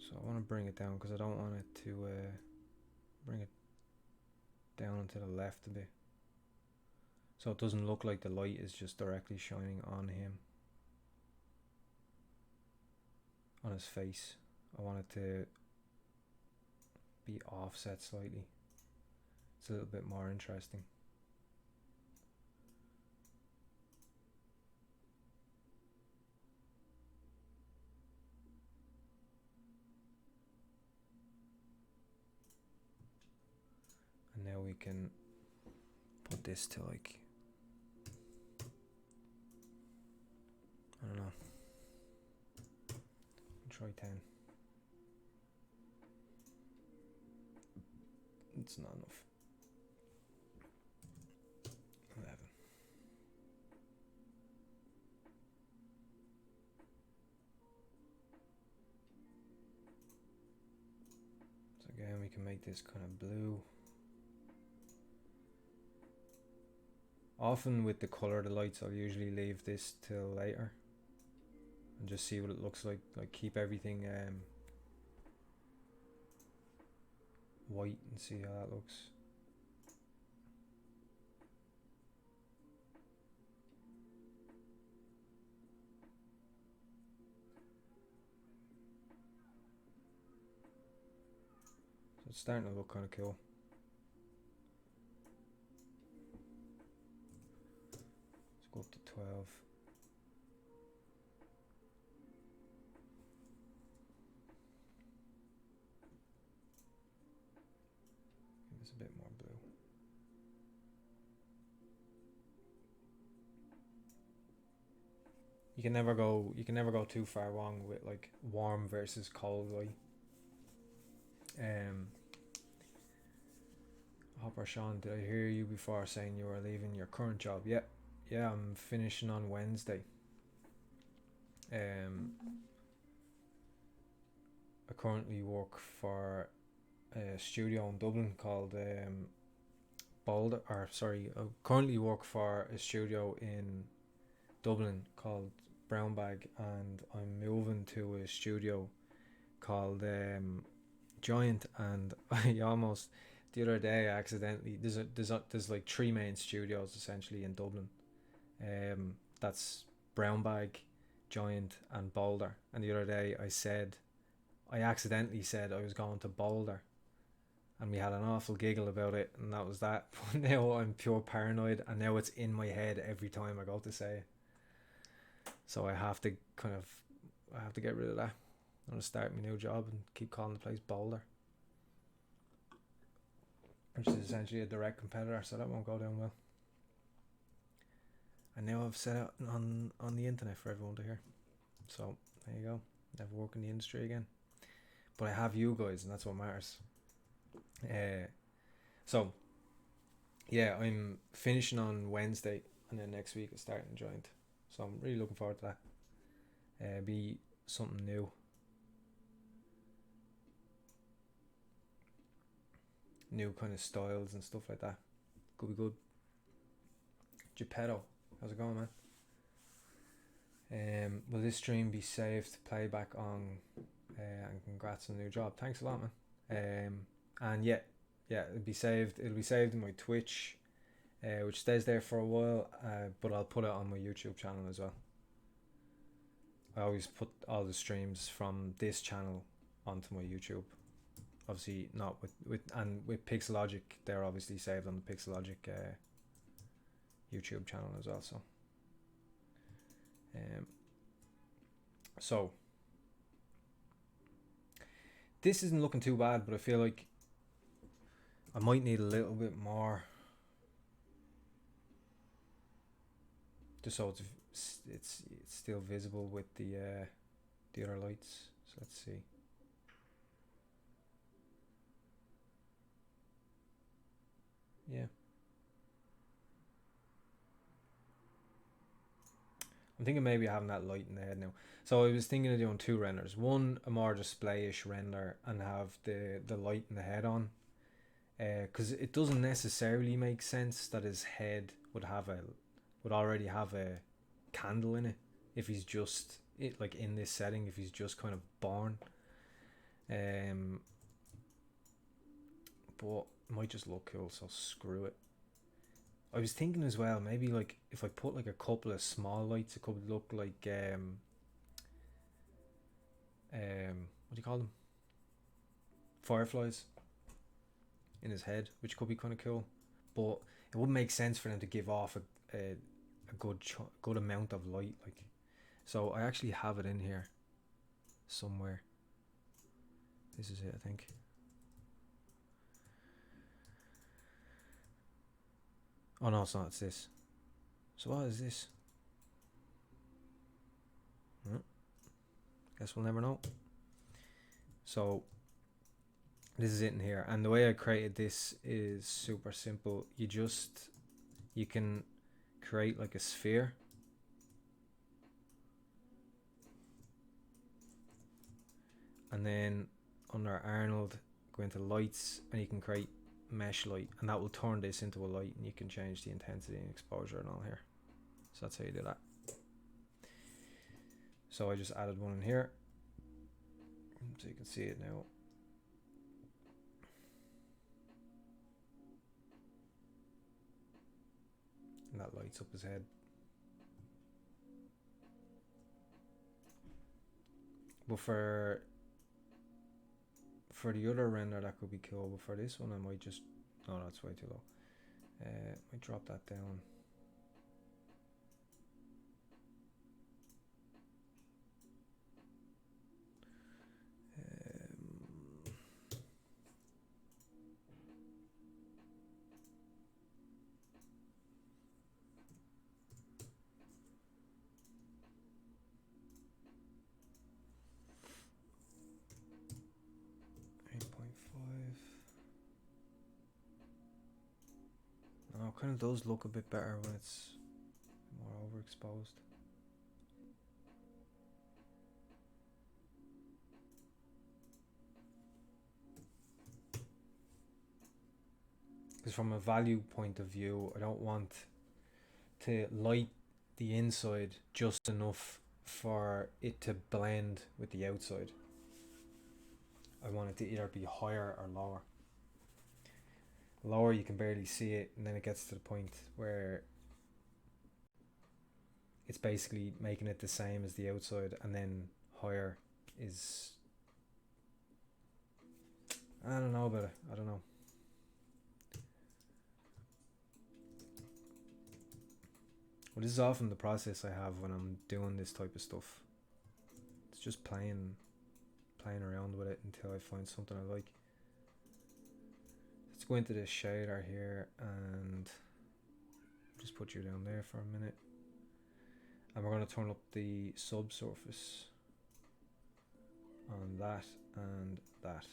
So I want to bring it down because I don't want it to bring it down to the left a bit, so it doesn't look like the light is just directly shining on him, on his face. I want it to be offset slightly. It's a little bit more interesting. And now we can put this to like, I don't know, try 10. It's not enough. 11. So again, we can make this kind of blue. Often with the color of the lights, I'll usually leave this till later and just see what it looks like keep everything white and see how that looks. So it's starting to look kind of cool. Let's go up to 12. Give this a bit more blue. You can never go too far wrong with like warm versus cold light. Hopper Sean, did I hear you before saying you were leaving your current job? Yeah, I'm finishing on Wednesday. I currently work for a studio in Dublin called Boulder. I currently work for a studio in Dublin called Brown Bag, and I'm moving to a studio called Giant, and I almost the other day accidentally there's like 3 main studios essentially in Dublin. That's Brown Bag, Giant, and Boulder. And the other day I accidentally said I was going to Boulder, and we had an awful giggle about it, and that was that. But now I'm pure paranoid, and now it's in my head every time I go to say it. So I have to get rid of that. I'm gonna start my new job and keep calling the place Boulder, which is essentially a direct competitor, so that won't go down well. And now I've set it on the internet for everyone to hear. So there you go. Never work in the industry again. But I have you guys, and that's what matters. So yeah, I'm finishing on Wednesday, and then next week I'm starting a joint. So I'm really looking forward to that. Be something new. New kind of styles and stuff like that. Could be good. Geppetto, how's it going, man? Will this stream be saved to playback on? And congrats on the new job. Thanks a lot, man. And yeah, it'll be saved. It'll be saved in my Twitch, which stays there for a while. But I'll put it on my YouTube channel as well. I always put all the streams from this channel onto my YouTube. Obviously not with Pixelogic. They're obviously saved on the Pixelogic YouTube channel as well. So this isn't looking too bad, but I feel like I might need a little bit more, just so it's still visible with the other lights. So let's see. Yeah. I'm thinking maybe having that light in the head now. So I was thinking of doing two renders. One, a more display-ish render, and have the light in the head on. Because it doesn't necessarily make sense that his head would already have a candle in it if he's just like in this setting, if he's just kind of born. But it might just look cool, so screw it. I was thinking as well, maybe like if I put like a couple of small lights, it could look like what do you call them? Fireflies in his head, which could be kind of cool. But it wouldn't make sense for them to give off a good amount of light, like. So I actually have it in here somewhere. This is it, I think. Oh no, it's not. It's this. So what is this? Guess we'll never know. So this is it in here, and the way I created this is super simple. You can create like a sphere, and then under Arnold go into lights, and you can create mesh light, and that will turn this into a light, and you can change the intensity and exposure and all here. So that's how you do that. So I just added one in here so you can see it now. And that lights up his head. But for the other render that could be cool, but for this one I might just, oh, that's way too low. Might drop that down. Kind of does look a bit better when it's more overexposed. Because from a value point of view, I don't want to light the inside just enough for it to blend with the outside. I want it to either be higher or lower. Lower, you can barely see it, and then it gets to the point where it's basically making it the same as the outside, and then higher is, I don't know about it. I don't know. But this is often the process I have when I'm doing this type of stuff. It's just playing around with it until I find something I like. Let's go into this shader here and just put you down there for a minute. And we're going to turn up the subsurface on that and that.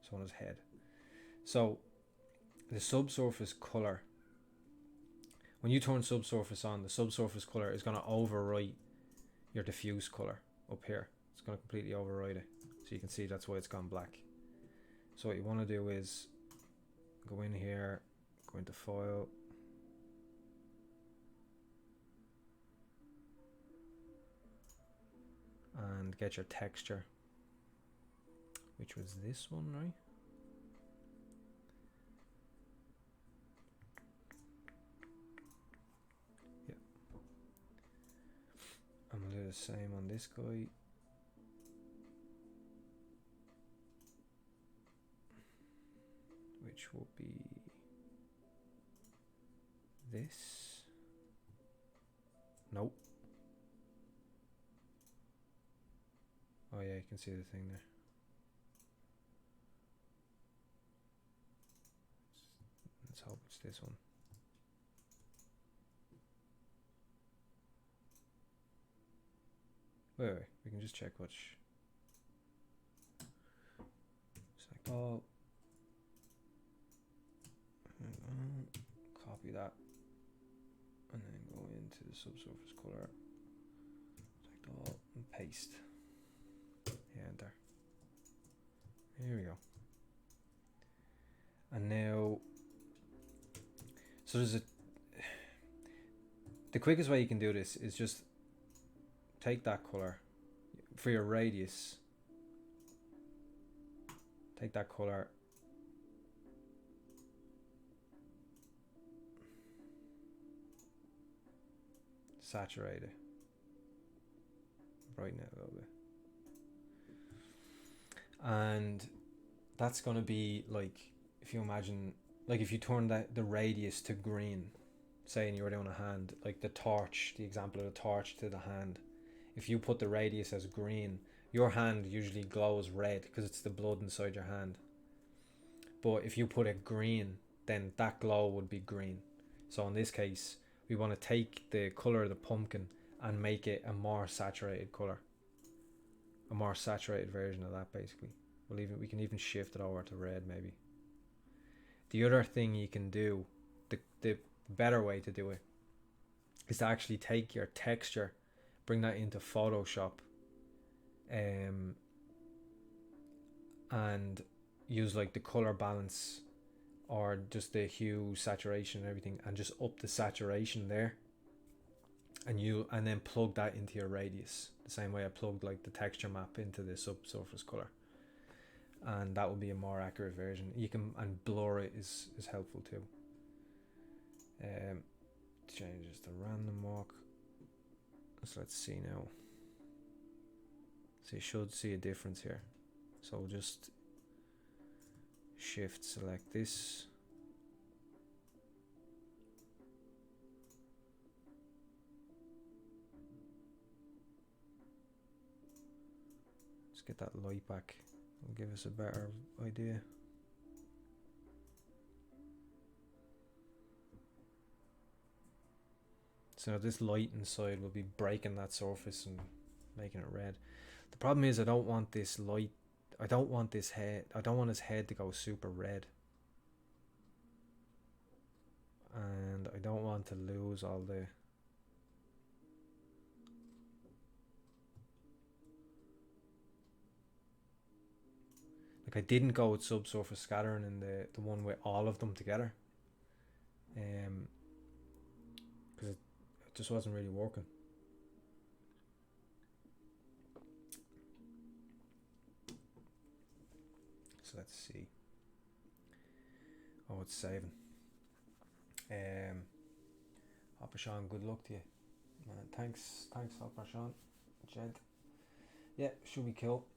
So on his head. So the subsurface color, when you turn subsurface on, the subsurface color is going to overwrite your diffuse color up here. It's going to completely override it. So you can see that's why it's gone black. So what you want to do is go in here, go into file, and get your texture, which was this one, right? Yeah. I'm gonna do the same on this guy. Which will be this. Nope. Oh yeah, you can see the thing there. Let's hope it's this one. Wait, we can just check which. Select all. Copy that. And then go into the subsurface color. Select all and paste. Yeah, enter. Here we go. And now, so there's the quickest way you can do this is just take that color for your radius. Take that color. Saturate it. Brighten it a little bit. And that's going to be like, if you imagine, like if you turn the radius to green, saying you were doing a hand, like the torch, the example of the torch to the hand, if you put the radius as green, your hand usually glows red because it's the blood inside your hand. But if you put it green, then that glow would be green. So in this case, we want to take the color of the pumpkin and make it a more saturated color. A more saturated version of that, basically. We can even shift it over to red, maybe. The other thing you can do, the better way to do it, is to actually take your texture, bring that into Photoshop, and use like the color balance or just the hue, saturation, and everything, and just up the saturation there, and then plug that into your radius the same way I plugged like the texture map into the subsurface color, and that will be a more accurate version. You can, and blur it is helpful too. Changes the random walk. So let's see now. So you should see a difference here. So we'll just shift select this. Let's get that light back. It'll give us a better idea. So this light inside will be breaking that surface and making it red. The problem is I don't want this light, I don't want this head, I don't want his head to go super red. And I don't want to lose all the... Like I didn't go with subsurface scattering in the one with all of them together. Because it just wasn't really working. So let's see. Oh, it's saving. Hopper Sean, good luck to you. Man, thanks Hopper Sean. Gent. Yeah, should be cool.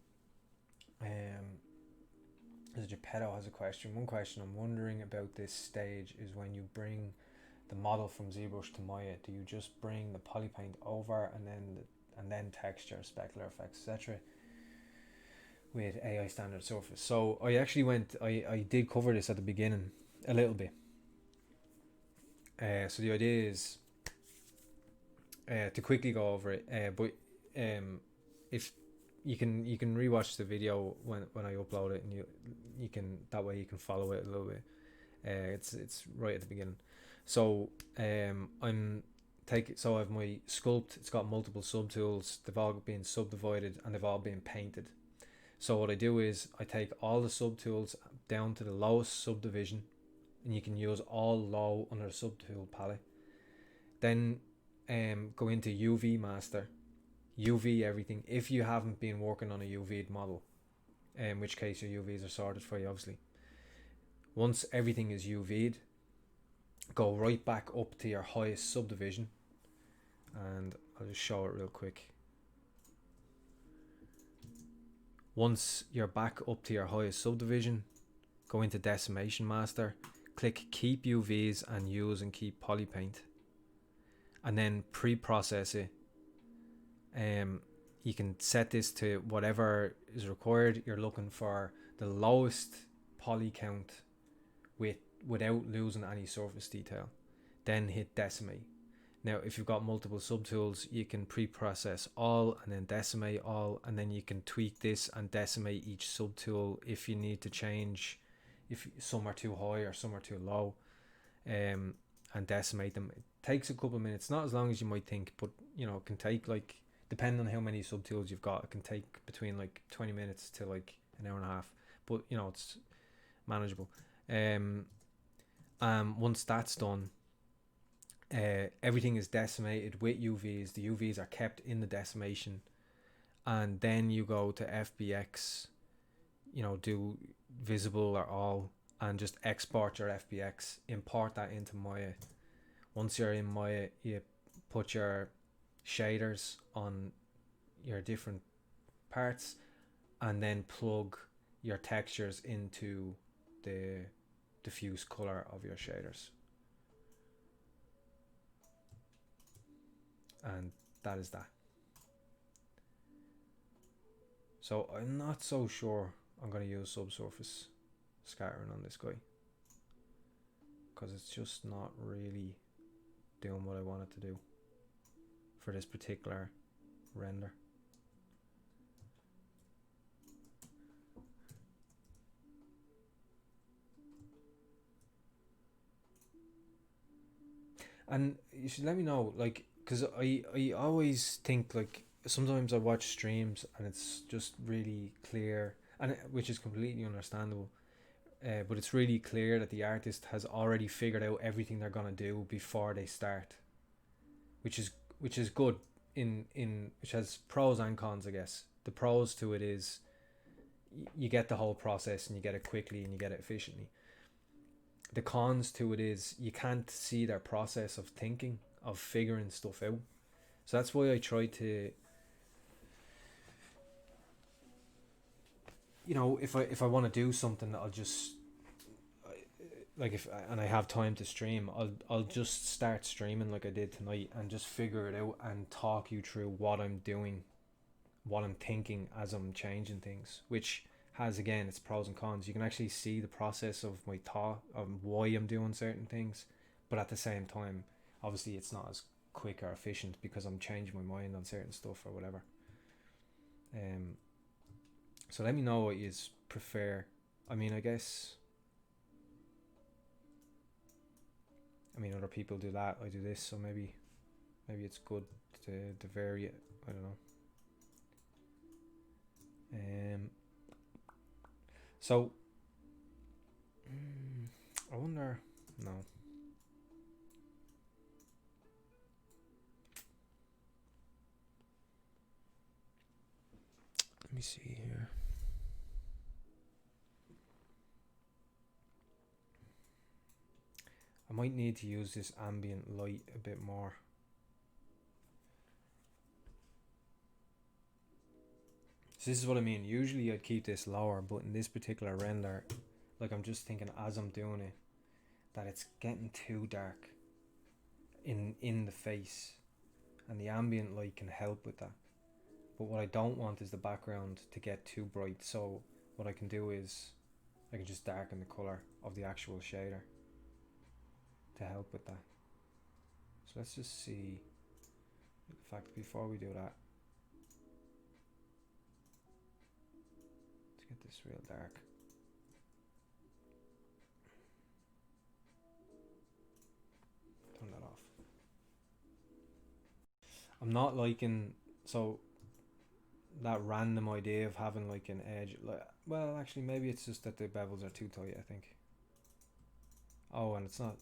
Geppetto has a question. One question I'm wondering about this stage is when you bring the model from ZBrush to Maya? Do you just bring the polypaint over and then texture, specular effects, etc. with AI standard surface? So I actually I did cover this at the beginning a little bit. So the idea is to quickly go over it, but if you can rewatch the video when I upload it, and you can, that way you can follow it a little bit. It's right at the beginning. So so I have my sculpt. It's got multiple subtools. They've all been subdivided and they've all been painted. So what I do is I take all the subtools down to the lowest subdivision, and you can use all low under the subtool palette. Then go into UV master, UV everything if you haven't been working on a UV'd model, in which case your UVs are sorted for you, obviously. Once everything is UV'd, go right back up to your highest subdivision, and I'll just show it real quick. Once you're back up to your highest subdivision, go into decimation master, click keep UVs and use and keep polypaint, and then pre-process it. You can set this to whatever is required. You're looking for the lowest poly count without losing any surface detail. Then hit decimate. Now if you've got multiple subtools, you can pre-process all and then decimate all, and then you can tweak this and decimate each subtool if you need to change, if some are too high or some are too low, and decimate them. It takes a couple of minutes, not as long as you might think, but you know, it can take, like, depending on how many subtools you've got, it can take between like 20 minutes to like an hour and a half, but you know, it's manageable. Once that's done, everything is decimated with UVs. The UVs are kept in the decimation, and then you go to FBX, you know, do visible or all, and just export your FBX, import that into Maya. Once you're in Maya, you put your shaders on your different parts, and then plug your textures into the diffuse color of your shaders, and that is that. So I'm not so sure I'm going to use subsurface scattering on this guy, because it's just not really doing what I want it to do for this particular render. And you should let me know, like, because I always think, like, sometimes I watch streams and it's just really clear, and which is completely understandable, but it's really clear that the artist has already figured out everything they're gonna do before they start, which is good, which has pros and cons, I guess. The pros to it is you get the whole process and you get it quickly and you get it efficiently. The cons to it is you can't see their process of thinking, of figuring stuff out. So that's why I try to, you know, if I want to do something, I'll just, like, and I have time to stream, I'll just start streaming like I did tonight and just figure it out and talk you through what I'm doing, what I'm thinking as I'm changing things, which has, again, its pros and cons. You can actually see the process of my thought, of why I'm doing certain things, but at the same time, obviously it's not as quick or efficient because I'm changing my mind on certain stuff or whatever. So let me know what you prefer. I mean, I guess, other people do that, I do this, so maybe it's good to vary it. I don't know. So I wonder, no. Let me see here. I might need to use this ambient light a bit more. So this is what I mean. Usually I'd keep this lower, but in this particular render, like, I'm just thinking as I'm doing it that it's getting too dark. in the face, and the ambient light can help with that. But what I don't want is the background to get too bright, so what I can do is I can just darken the colour of the actual shader to help with that. So let's just see. In fact, before we do that, let's get this real dark. Turn that off. I'm not liking, so that random idea of having like an edge, like, well, actually maybe it's just that the bevels are too tight, I think. Oh, and it's not,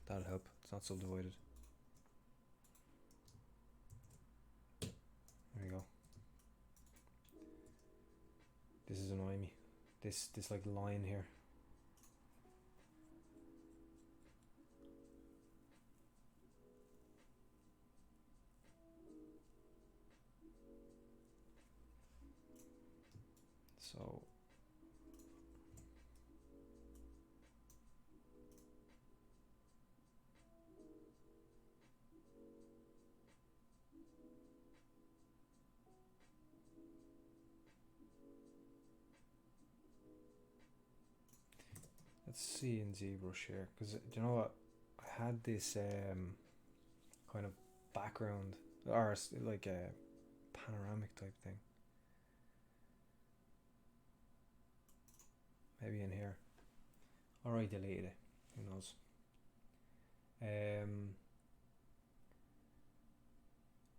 that'll help, it's not subdivided. There you go. This is annoying me, this like line here. So let's see in ZBrush here, because do you know what, I had this kind of background, or like a panoramic type thing. Maybe in here. Or I deleted it. Who knows?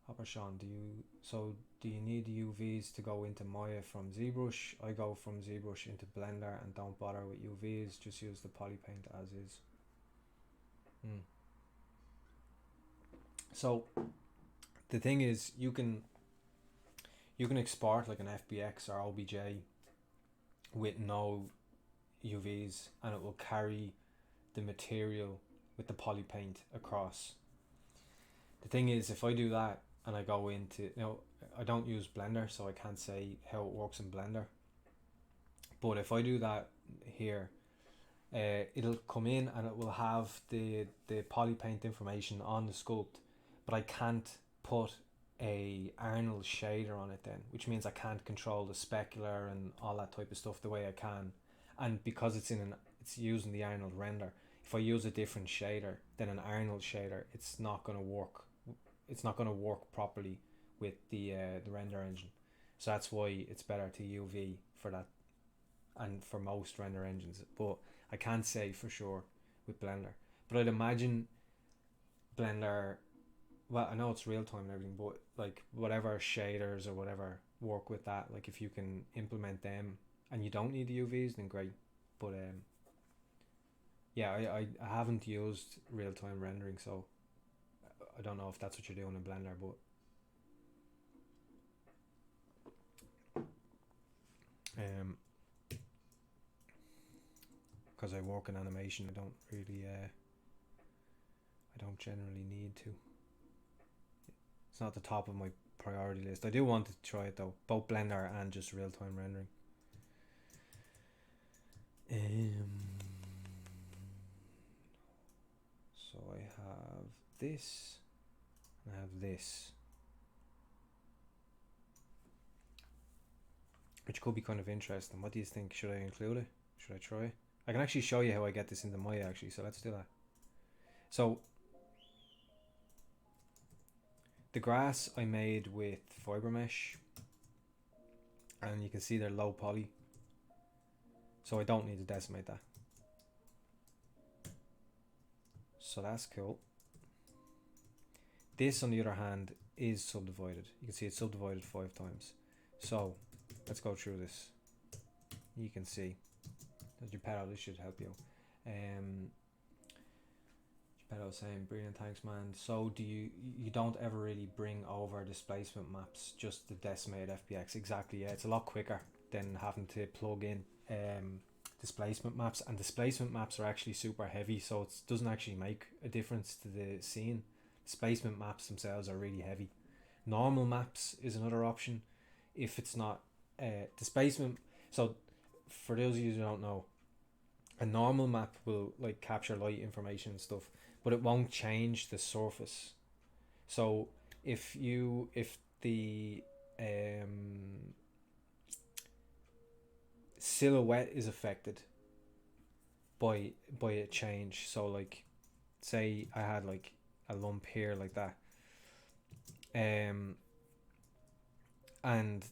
Hopper Sean, do you need UVs to go into Maya from ZBrush? I go from ZBrush into Blender and don't bother with UVs, just use the polypaint as is. So the thing is, you can export like an FBX or OBJ with no UVs, and it will carry the material with the polypaint across. The thing is, if I do that and I go into, I don't use Blender, so I can't say how it works in Blender, but if I do that here, it'll come in and it will have the polypaint information on the sculpt, but I can't put a Arnold shader on it then, which means I can't control the specular and all that type of stuff the way I can. And because it's using the Arnold render, if I use a different shader than an Arnold shader, it's not going to work. It's not going to work properly with the render engine. So that's why it's better to UV for that, and for most render engines. But I can't say for sure with Blender. But I'd imagine Blender, well, I know it's real time and everything, but like whatever shaders or whatever work with that, like if you can implement them and you don't need the UVs, then great. But yeah, I haven't used real time rendering, so I don't know if that's what you're doing in Blender, but because I work in animation, I don't really I don't generally need to. It's not the top of my priority list. I do want to try it though, both Blender and just real time rendering. So I have this, and I have this, which could be kind of interesting. What do you think? Should I include it? Should I try? I can actually show you how I get this into Maya actually, so let's do that. So the grass I made with fiber mesh, and you can see they're low poly, so I don't need to decimate that. So that's cool. This on the other hand is subdivided. You can see it's subdivided 5 times. So let's go through this. You can see Geppetto, this should help you. Geppetto was saying, brilliant, thanks man. So do you don't ever really bring over displacement maps, just the decimated FBX? Exactly, yeah, it's a lot quicker than having to plug in displacement maps, and displacement maps are actually super heavy, so it doesn't actually make a difference to the scene. Displacement maps themselves are really heavy. Normal maps is another option if it's not displacement. So for those of you who don't know, a normal map will like capture light information and stuff, but it won't change the surface. So if the silhouette is affected by a change, so like say I had like a lump here like that, and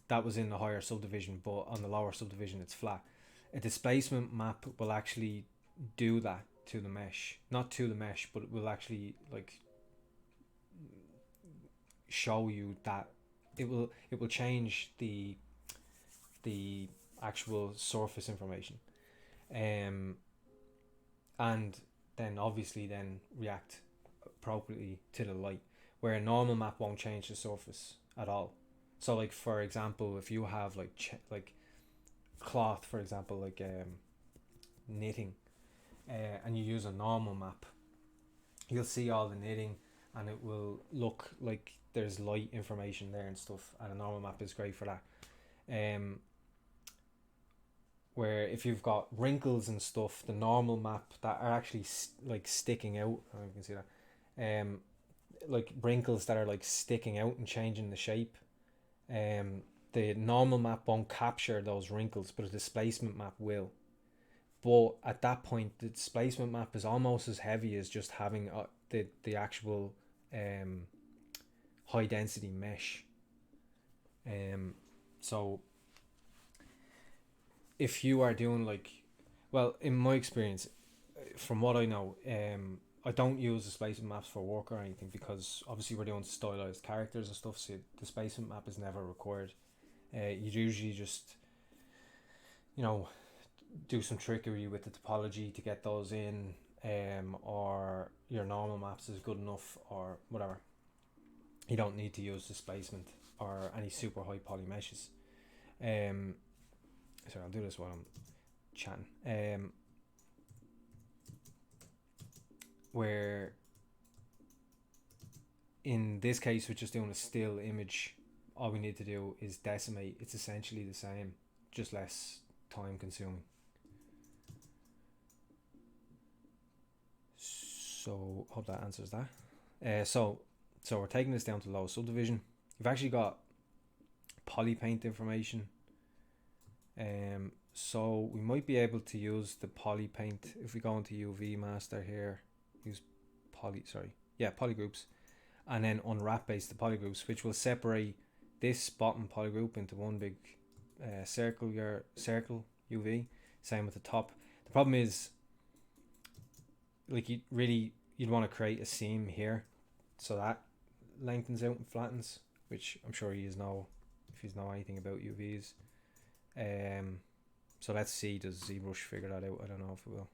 that was in the higher subdivision, but on the lower subdivision it's flat. A displacement map will actually do that to the mesh, not to the mesh, but it will actually like show you that it will change the actual surface information, and then obviously then react appropriately to the light, where a normal map won't change the surface at all. So like for example, if you have like cloth, for example, like knitting, and you use a normal map, you'll see all the knitting and it will look like there's light information there and stuff, and a normal map is great for that. Where if you've got wrinkles and stuff, the normal map that are actually like sticking out, oh, you can see that, like wrinkles that are like sticking out and changing the shape, the normal map won't capture those wrinkles, but a displacement map will. But at that point, the displacement map is almost as heavy as just having the actual high density mesh. So if you are doing like, well, in my experience, from what I know, I don't use displacement maps for work or anything, because obviously we're doing stylized characters and stuff, so the displacement map is never required. You'd usually just, you know, do some trickery with the topology to get those in, or your normal maps is good enough, or whatever. You don't need to use displacement or any super high poly meshes. Sorry, I'll do this while I'm chatting. Where in this case we're just doing a still image, all we need to do is decimate. It's essentially the same, just less time consuming. So hope that answers that. So we're taking this down to low subdivision. We've actually got polypaint information, so we might be able to use the polypaint if we go into UV master here, use polygroups, and then unwrap base the polygroups, which will separate this bottom polygroup into one big circle UV. Same with the top. The problem is, like, you'd want to create a seam here so that lengthens out and flattens, which I'm sure you know if you know anything about UVs. So let's see, does Zbrush figure that out? I don't know if it will.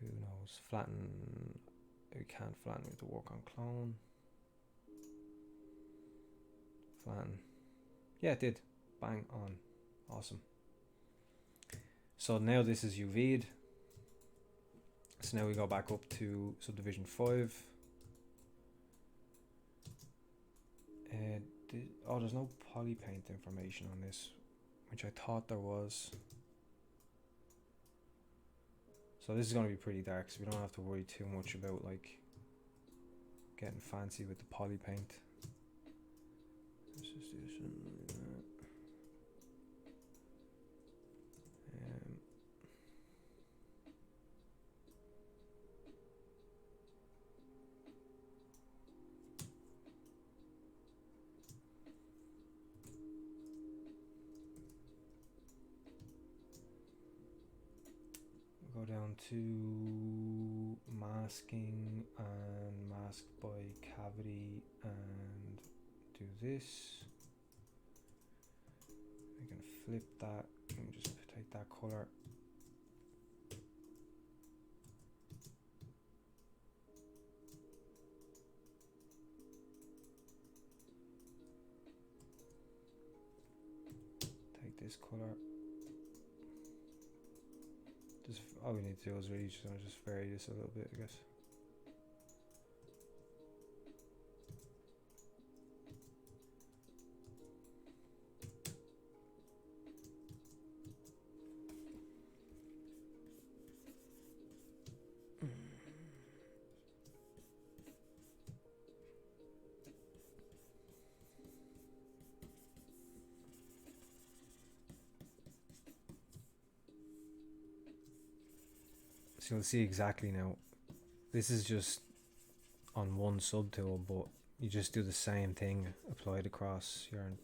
Who knows? Flatten. We can't flatten. We have to work on clone. Flatten. Yeah, it did. Bang on. Awesome. So now this is UV'd. So now we go back up to subdivision 5. There's no polypaint information on this, which I thought there was. So this is going to be pretty dark, so we don't have to worry too much about like getting fancy with the polypaint. Let's just do something like that. Go down to masking and mask by cavity and do this. We can flip that and just take that color. Take this color. Just all we need to do is really just vary this a little bit, I guess. So you'll see exactly now. This is just on one subtool, but you just do the same thing applied across your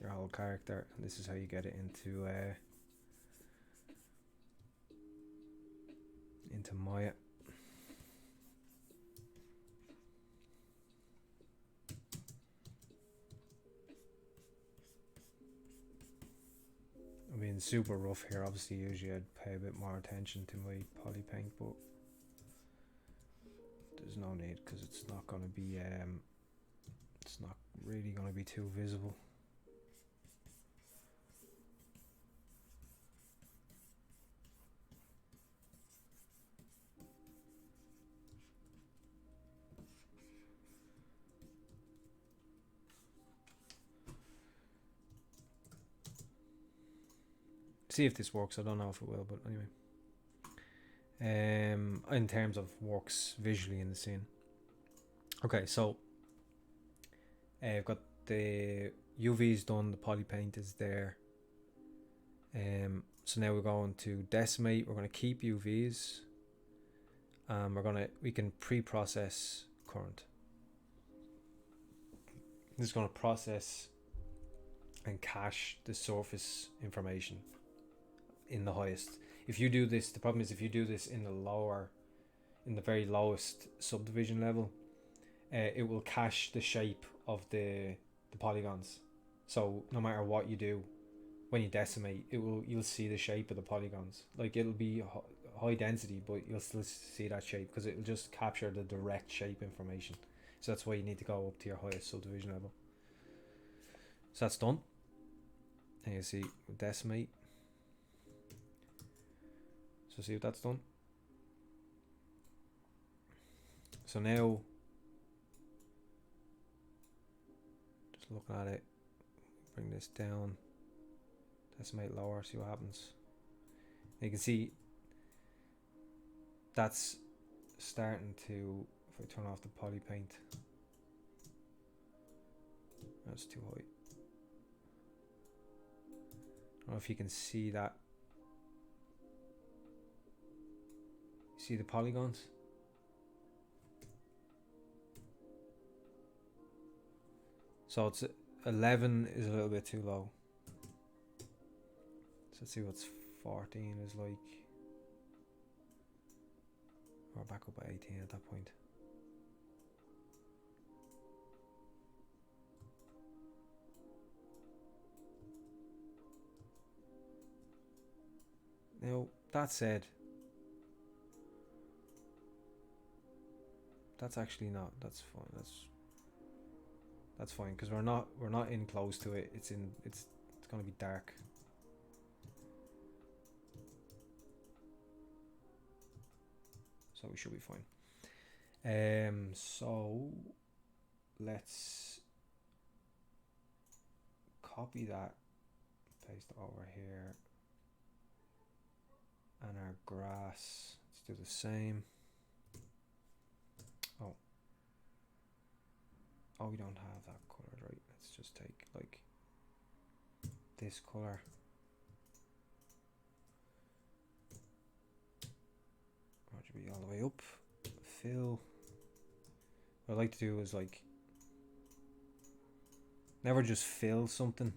whole character, and this is how you get it into Maya. I mean, super rough here. Obviously, usually I'd pay a bit more attention to my poly paint, but there's no need because it's not going to be it's not really going to be too visible. See if this works. I don't know if it will, but anyway. In terms of works visually in the scene. Okay, so I've got the UVs done, the poly paint is there. So now we're going to decimate. We're going to keep UVs. We can pre-process current. This is going to process and cache the surface information in the highest. If you do this, the problem is if you do this in the very lowest subdivision level, it will cache the shape of the polygons. So no matter what you do, when you decimate, you'll see the shape of the polygons. Like it'll be high density, but you'll still see that shape because it'll just capture the direct shape information. So that's why you need to go up to your highest subdivision level. So that's done. And you see decimate. So see if that's done. So now, just looking at it, bring this down, decimate lower, see what happens. And you can see that's starting to, if I turn off the poly paint, that's too high. I don't know if you can see that. See the polygons? So it's 11 is a little bit too low. So let's see what's 14 is like. Or back up at 18 at that point. Now that said, that's actually not. That's fine. That's fine because we're not in close to it. It's gonna be dark. So we should be fine. So let's copy that, paste it over here, and our grass. Let's do the same. Oh, we don't have that color, right? Let's just take like this color. RGB all the way up. Fill. What I like to do is like never just fill something.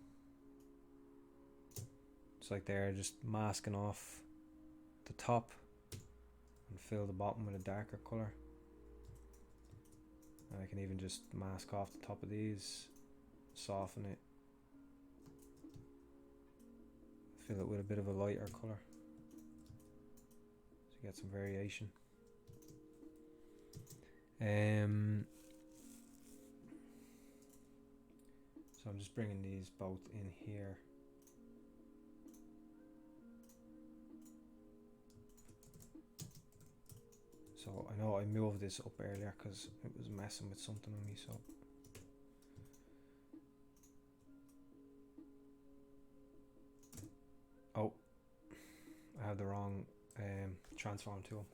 It's like they're just masking off the top and fill the bottom with a darker color. And I can even just mask off the top of these, soften it, fill it with a bit of a lighter color so you get some variation. So I'm just bringing these both in here. So I know I moved this up earlier because it was messing with something on me. So oh, I have the wrong transform tool.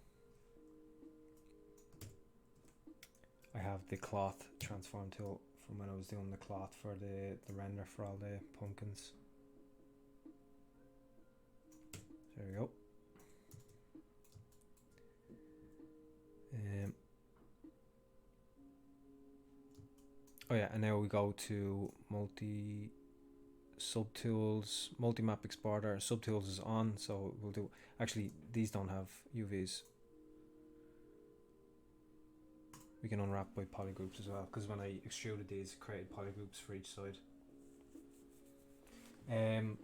I have the cloth transform tool from when I was doing the cloth for the render for all the pumpkins. So there we go. Um, oh yeah, and now we go to subtools, multi-map exporter. Subtools is on, so we'll do. Actually, these don't have UVs. We can unwrap by polygroups as well, because when I extruded these, it created polygroups for each side. Am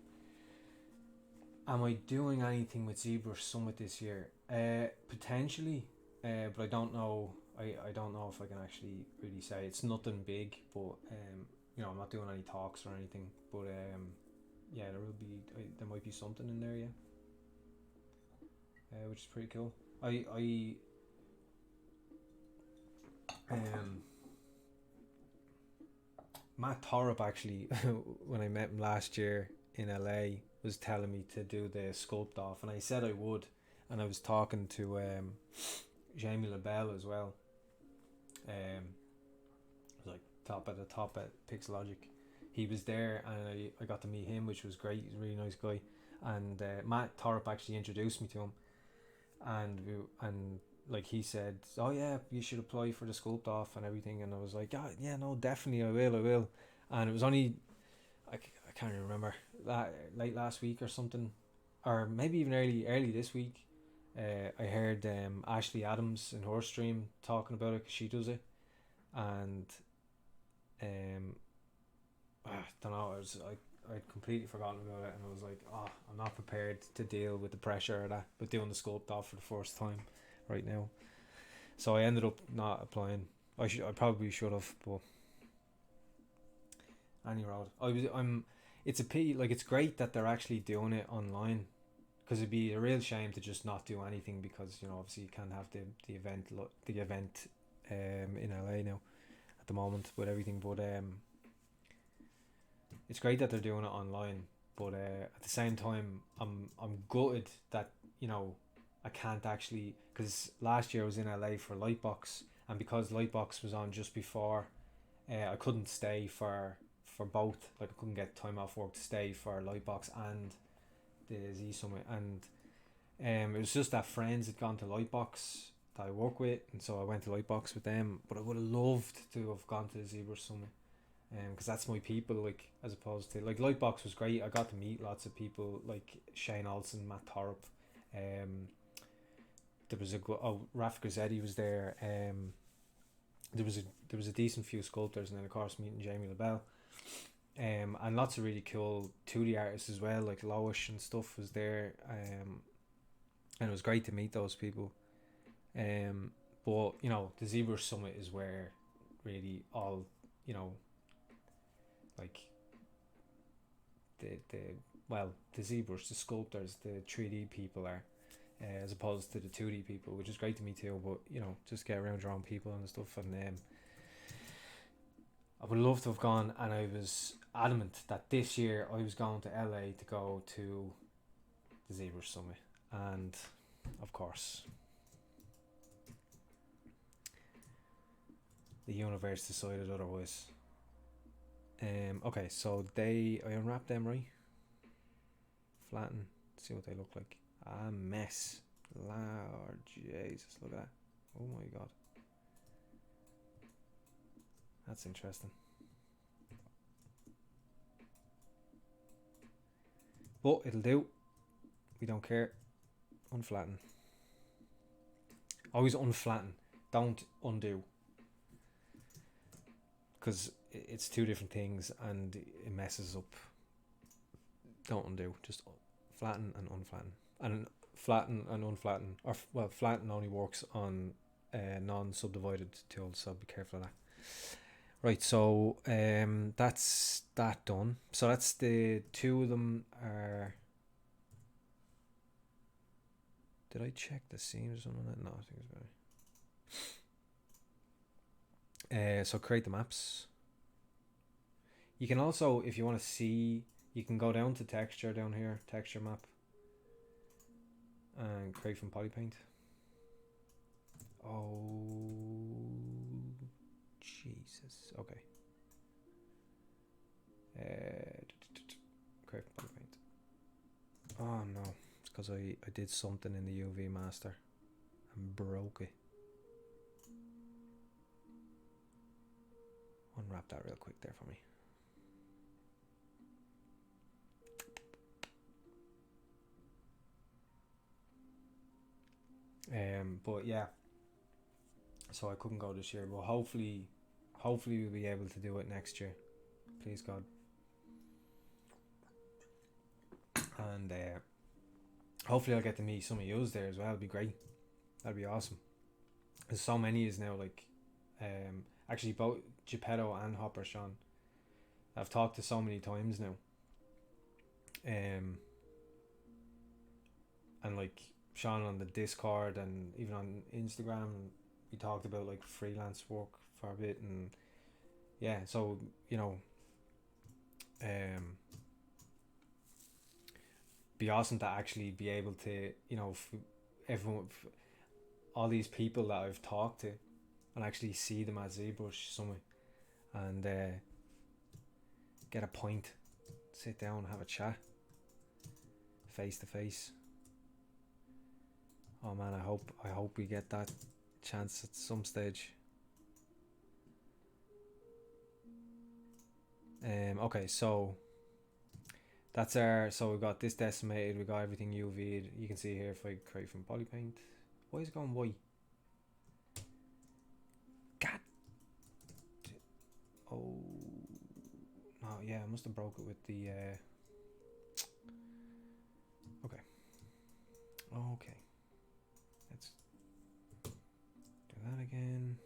I doing anything with ZBrush Summit this year? Potentially, but I don't know. I don't know if I can actually really say. It's nothing big, but I'm not doing any talks or anything. But yeah, there might be something in there, yeah. Which is pretty cool. Matt Torrup actually, when I met him last year in LA, was telling me to do the sculpt off, and I said I would, and I was talking to Jamie LaBelle as well. Like top at Pixelogic. He was there, and I got to meet him, which was great. He's a really nice guy, and Matt Torrup actually introduced me to him, and like he said, oh yeah, you should apply for the sculpt off and everything, and I was like, yeah, no, definitely I will, and it was only I can't even remember late last week or something, or maybe even early this week. I heard Ashley Adams in her stream talking about it, because she does it, and I don't know, I'd completely forgotten about it, and I was like, I'm not prepared to deal with the pressure of that, but doing the sculpt off for the first time right now. So I ended up not applying. I probably should have, but any road. It's a pity. Like, it's great that they're actually doing it online, because it'd be a real shame to just not do anything, because obviously you can't have the event in LA now at the moment with everything. But it's great that they're doing it online. But at the same time, I'm gutted that I can't actually, because last year I was in LA for Lightbox, and because Lightbox was on just before, I couldn't stay for both. Like, I couldn't get time off work to stay for Lightbox and the Z Summit, and it was just that friends had gone to Lightbox that I work with, and so I went to Lightbox with them. But I would have loved to have gone to the Zbrush Summit, because that's my people. Like, as opposed to, like, Lightbox was great. I got to meet lots of people like Shane Olsen, Matt Torrup. There was Raf Gazzetti was there. There was a decent few sculptors, and then of course meeting Jamie LaBelle. And lots of really cool 2D artists as well, like Loish and stuff was there. And it was great to meet those people. But the Zbrush Summit is where really all like the ZBrush, the sculptors, the 3D people are, as opposed to the 2D people, which is great to me too. But just get around your own people and stuff. And I would love to have gone, and I was adamant that this year I was going to LA to go to the ZBrush Summit, and of course the universe decided otherwise. Okay, so I unwrapped them, right? Flatten, see what they look like. A mess. Lord Jesus, look at that. Oh my god. That's interesting. But it'll do. We don't care. Unflatten. Always unflatten. Don't undo. Because it's two different things and it messes up. Don't undo. Just flatten and unflatten. And flatten and unflatten. Or, flatten only works on non-subdivided tools, so be careful of that. Right, so that's that done. So that's the two of them are. Did I check the seams or something? No, I think it's better. So create the maps. You can also, if you want to see, you can go down to texture down here, texture map, and create from polypaint. Oh, Jesus. Okay. Create from polypaint. Oh no, it's because I did something in the UV master and broke it. unwrap that real quick there for me. But yeah, so I couldn't go this year, but hopefully we'll be able to do it next year, please God. And hopefully I'll get to meet some of yous there as well. It'd be great. That'd be awesome. There's so many is now, like actually both Geppetto and Hopper Sean I've talked to so many times now, and like Sean on the Discord and even on Instagram, we talked about like freelance work for a bit, and yeah, so you know, be awesome to actually be able to, you know, everyone, all these people that I've talked to, and actually see them at Zbrush somewhere, and get a pint, sit down, have a chat, face to face. Oh man, I hope we get that chance at some stage. Okay, so that's our, so we got this decimated, we got everything UV'd. You can see here if I create from polypaint. Why is it going white? God. Oh no, yeah, I must have broke it with the okay. Let's do that again.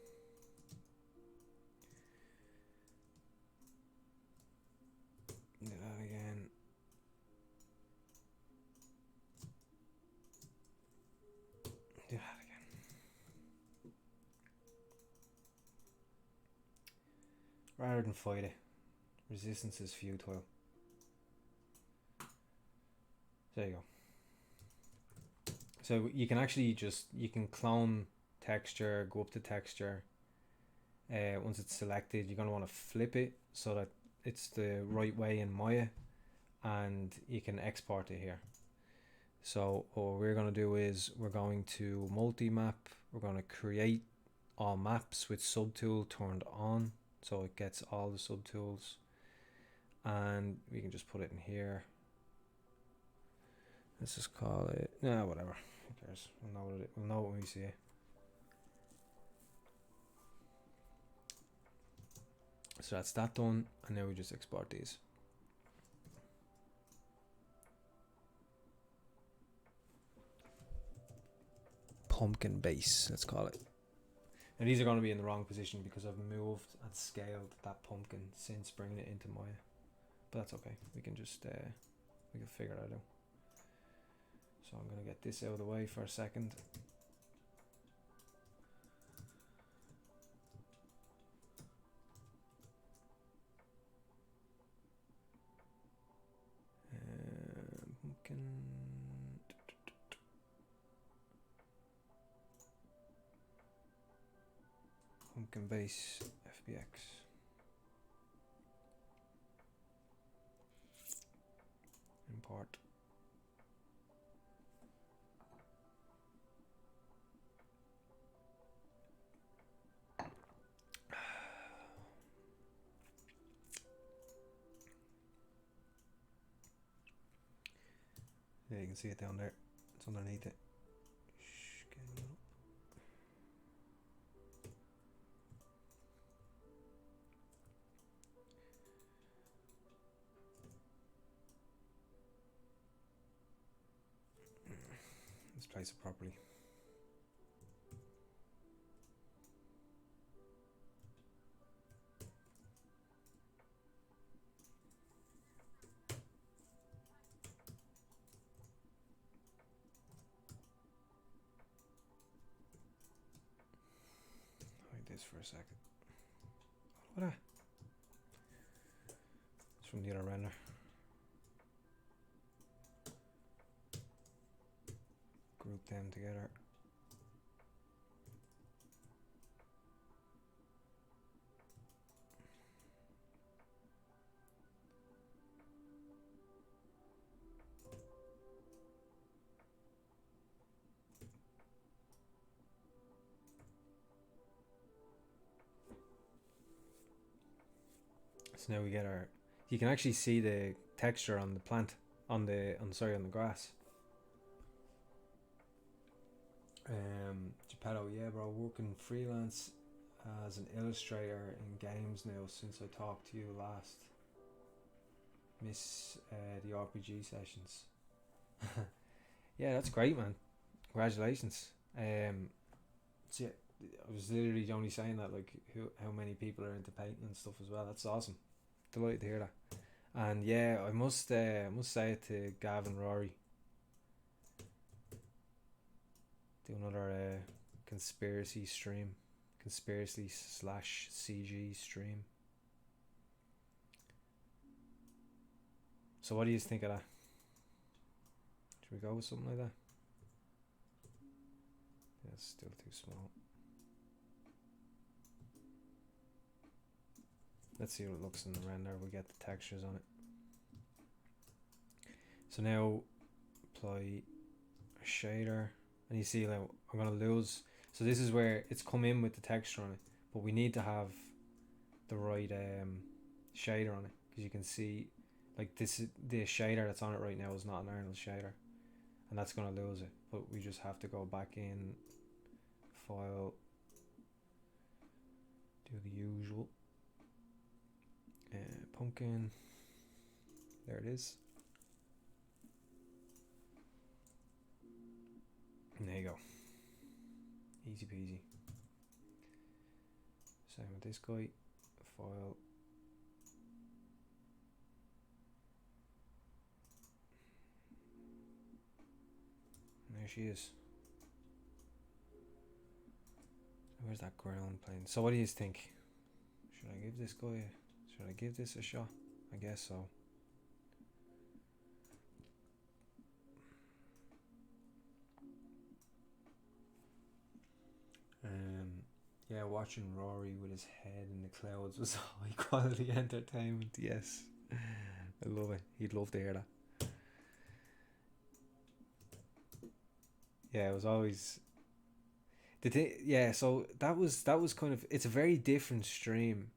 Do that again. Do that again. Rather than fight it, resistance is futile. There you go. So you can actually you can clone texture, go up to texture. Once it's selected, you're going to want to flip it so that it's the right way in Maya, and you can export it here. So what we're going to do is we're going to multi-map. We're going to create all maps with subtool turned on, so it gets all the subtools, and we can just put it in here. Let's just call it, whatever, who cares, we'll know when we see it. So that's that done, and now we just export these. Pumpkin base, let's call it. Now these are going to be in the wrong position because I've moved and scaled that pumpkin since bringing it into Maya, but that's okay. We can just we can figure that out. So I'm going to get this out of the way for a second. Pumpkin base FBX. Import. Yeah, you can see it down there. It's underneath it. Let's place it properly. For a second. What? It's from the other render. Group them together. So now we get our. You can actually see the texture on the plant, on the grass. Geppetto, yeah, bro, working freelance as an illustrator in games now since I talked to you last. Miss the RPG sessions. Yeah, that's great, man. Congratulations. So yeah, I was literally only saying that, like, how many people are into painting and stuff as well. That's awesome. Delighted to hear that. And yeah, I must say it to Gav and Rory. Do another conspiracy stream, conspiracy/CG stream. So what do you think of that? Should we go with something like that? Yeah, it's still too small. Let's see what it looks in the render. We get the textures on it. So now apply a shader, and you see, like, I'm gonna lose. So this is where it's come in with the texture on it, but we need to have the right shader on it, because you can see, like, this is the shader that's on it right now is not an Arnold shader, and that's gonna lose it. But we just have to go back in, file, do the usual. Pumpkin. There it is. And there you go. Easy peasy. Same with this guy. File. And there she is. Where's that ground plane? So what do you think? Should I give this guy? Should I give this a shot? I guess so. Yeah, watching Rory with his head in the clouds was high quality entertainment. Yes, I love it. He'd love to hear that. Yeah, it was always the thing. Yeah, so that was kind of, it's a very different stream.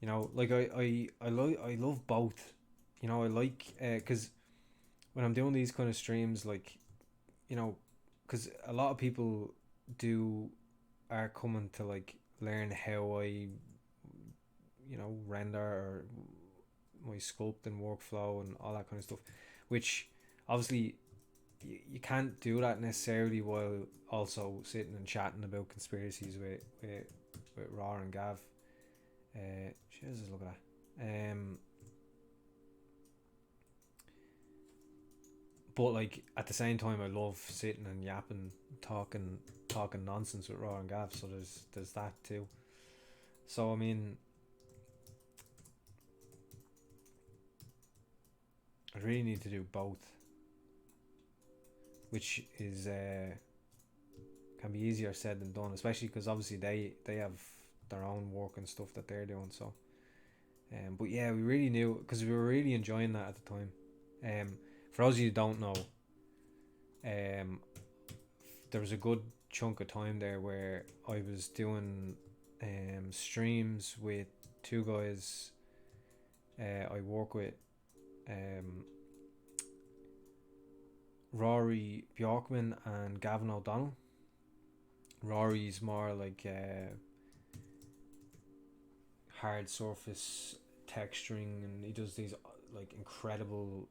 You know, like I love both. You know, I like, because when I'm doing these kind of streams, like, you know, because a lot of people are coming to, like, learn how I, you know, render, or my sculpting workflow and all that kind of stuff, which obviously you can't do that necessarily while also sitting and chatting about conspiracies with Raw and Gav. Jesus, look at that. But, like, at the same time, I love sitting and yapping, talking nonsense with Raw and Gav. So there's that too. So I mean, I really need to do both, which is can be easier said than done, especially because obviously they have their own work and stuff that they're doing. So, but yeah, we really knew, because we were really enjoying that at the time. For those of you who don't know, there was a good chunk of time there where I was doing streams with two guys I work with, Rory Bjorkman and Gavin O'Donnell. Rory's more like hard surface texturing, and he does these, like, incredible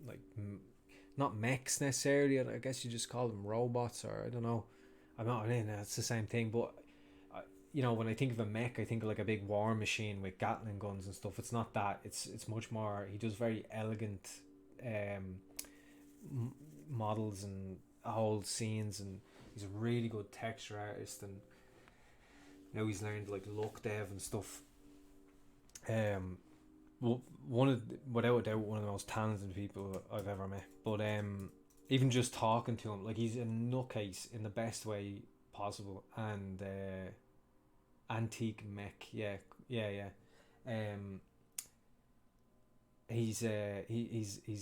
like not mechs necessarily, I guess you just call them robots, or I don't know, I'm not in it, it's the same thing, but you know, when I think of a mech, I think of like a big war machine with Gatling guns and stuff. It's not that. It's much more. He does very elegant models and whole scenes, and he's a really good texture artist, and now he's learned, like, look dev and stuff. Without a doubt, one of the most talented people I've ever met. But even just talking to him, like, he's a nutcase in the best way possible, and antique mech, yeah. He's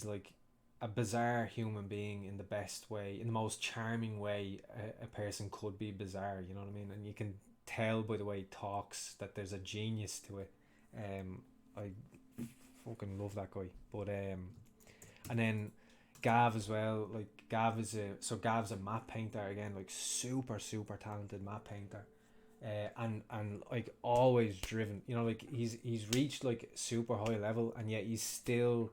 like a bizarre human being in the best way, in the most charming way a person could be bizarre. You know what I mean? And you can tell by the way he talks that there's a genius to it. I fucking love that guy. But and then Gav as well. Like Gav's a matte painter again, like super talented matte painter. And like always driven, you know, like he's reached like super high level, and yet he still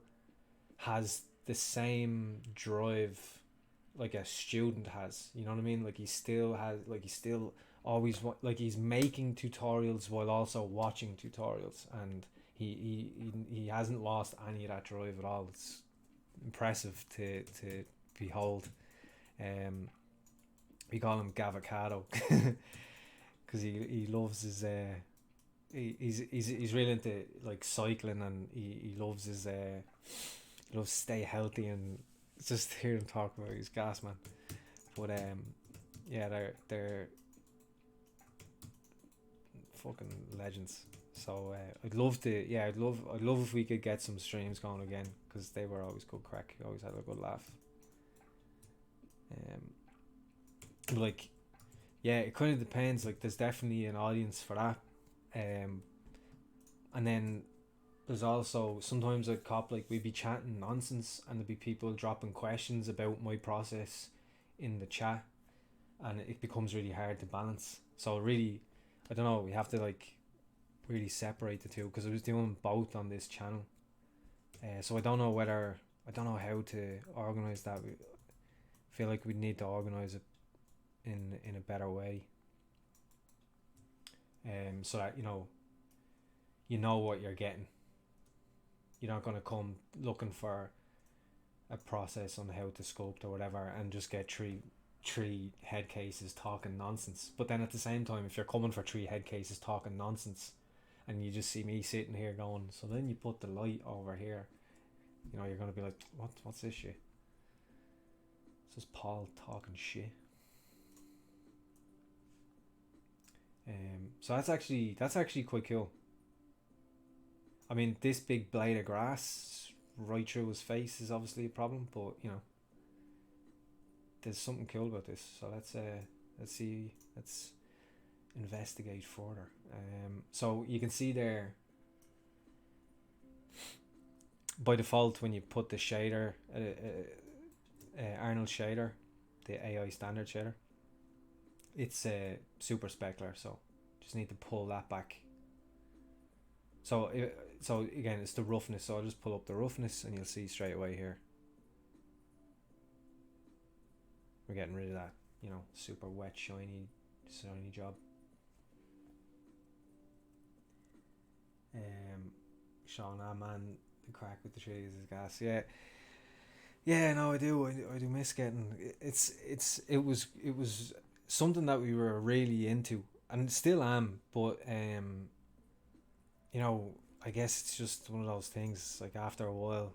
has the same drive like a student has, you know what I mean? Like he still always like he's making tutorials while also watching tutorials, and he hasn't lost any of that drive at all. It's impressive to behold. We call him Gavocado because he loves his he's really into like cycling, and he loves his he loves stay healthy, and just hear him talk about his gas, man. But yeah, they're fucking legends. So I'd love if we could get some streams going again, because they were always good crack. Always had a good laugh. Like, yeah, it kind of depends. Like, there's definitely an audience for that. And then there's also sometimes I'd cop like we'd be chatting nonsense, and there'd be people dropping questions about my process in the chat, and it becomes really hard to balance. So really, I don't know, we have to like really separate the two, because I was doing both on this channel. So I don't know how to organize that. I feel like we need to organize it in a better way. So that you know what you're getting. You're not going to come looking for a process on how to sculpt or whatever and just get three head cases talking nonsense. But then at the same time, if you're coming for 3 head cases talking nonsense, and you just see me sitting here going, so then you put the light over here, you're going to be like, what's this shit? It's just Paul talking shit. So that's actually quite cool. I mean, this big blade of grass right through his face is obviously a problem, but there's something cool about this. So let's investigate further. So you can see there, by default, when you put the shader, Arnold shader, the AI standard shader, it's super specular. So just need to pull that back. So again, it's the roughness. So I'll just pull up the roughness, and you'll see straight away here we're getting rid of that, super wet, shiny job. Sean, man, the crack with the trees is gas. Yeah. No, I do miss getting. It was something that we were really into, and still am. But I guess it's just one of those things. Like after a while,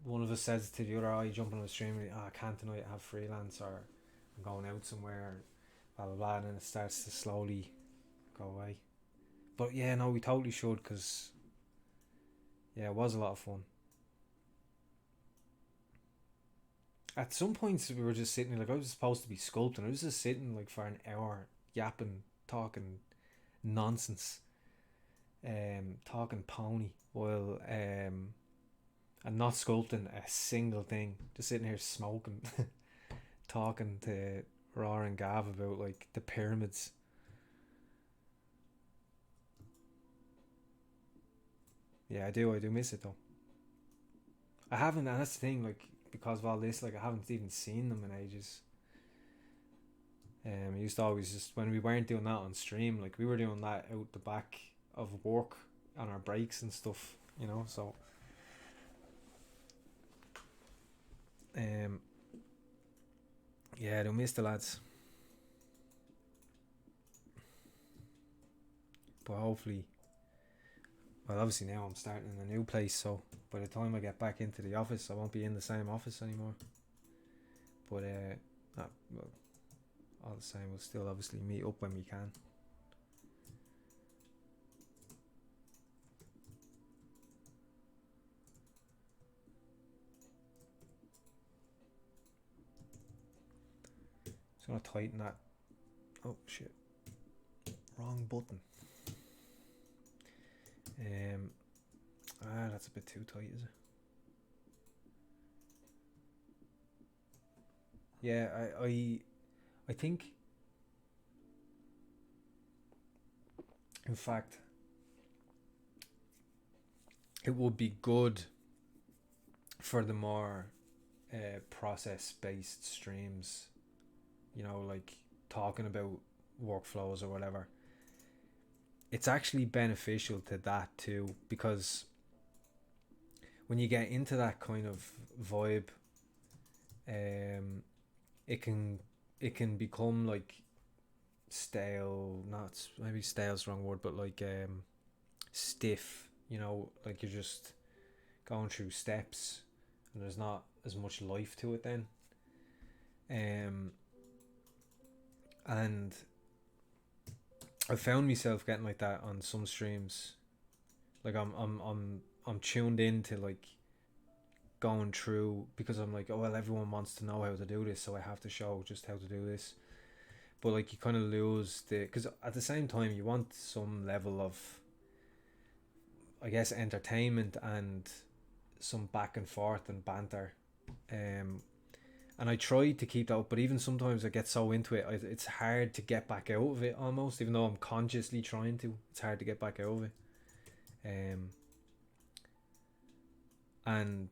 one of us says to the other, "Oh, you jump on the stream? I can't tonight. I have freelance, or I'm going out somewhere." Blah blah blah, and then it starts to slowly go away. But yeah, no, we totally should, because it was a lot of fun. At some points we were just sitting, like I was supposed to be sculpting. I was just sitting like for an hour yapping, talking nonsense, talking pony, while and not sculpting a single thing. Just sitting here smoking, talking to Raw and Gav about like the pyramids. Yeah, I do miss it though. I haven't, and that's the thing, like, because of all this, like I haven't even seen them in ages. I used to always, just when we weren't doing that on stream, like we were doing that out the back of work on our breaks and stuff, so yeah, I don't miss the lads. But hopefully, well, obviously now I'm starting in a new place, so by the time I get back into the office, I won't be in the same office anymore. But well, all the same, we'll still obviously meet up when we can. Just gonna tighten that. Oh shit, wrong button. That's a bit too tight, is it? Yeah, I think, in fact, it would be good for the more process-based streams, you know, like talking about workflows or whatever. It's actually beneficial to that too, because when you get into that kind of vibe, it can become like stale. Not maybe stale's the wrong word, but like stiff. You know, like you're just going through steps, and there's not as much life to it then. And I found myself getting like that on some streams. Like I'm tuned in to like going through, because I'm like, oh well, everyone wants to know how to do this, so I have to show just how to do this. But like you kind of lose the, because at the same time you want some level of, I guess, entertainment and some back and forth and banter. And I try to keep that up, but even sometimes I get so into it, it's hard to get back out of it almost, even though I'm consciously trying to. It's hard to get back out of it. And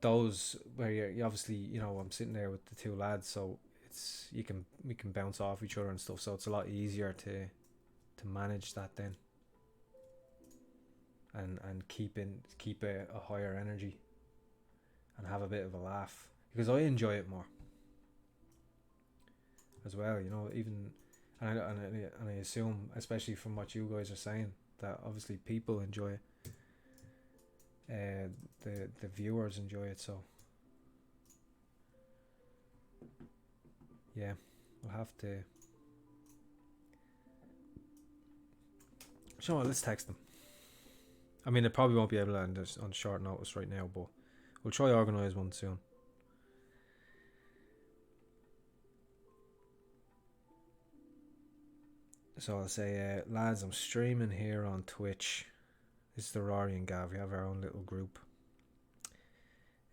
those where you obviously, you know, I'm sitting there with the two lads, so it's we can bounce off each other and stuff, so it's a lot easier to manage that then, and keep a higher energy and have a bit of a laugh, because I enjoy it more as well, you know. Even and I assume, especially from what you guys are saying, that obviously people enjoy it. The viewers enjoy it, so yeah, we'll have to. So let's text them. I mean, they probably won't be able to on short notice right now, but we'll try organise one soon. So I'll say, lads, I'm streaming here on Twitch. This is the Rory and Gav. We have our own little group.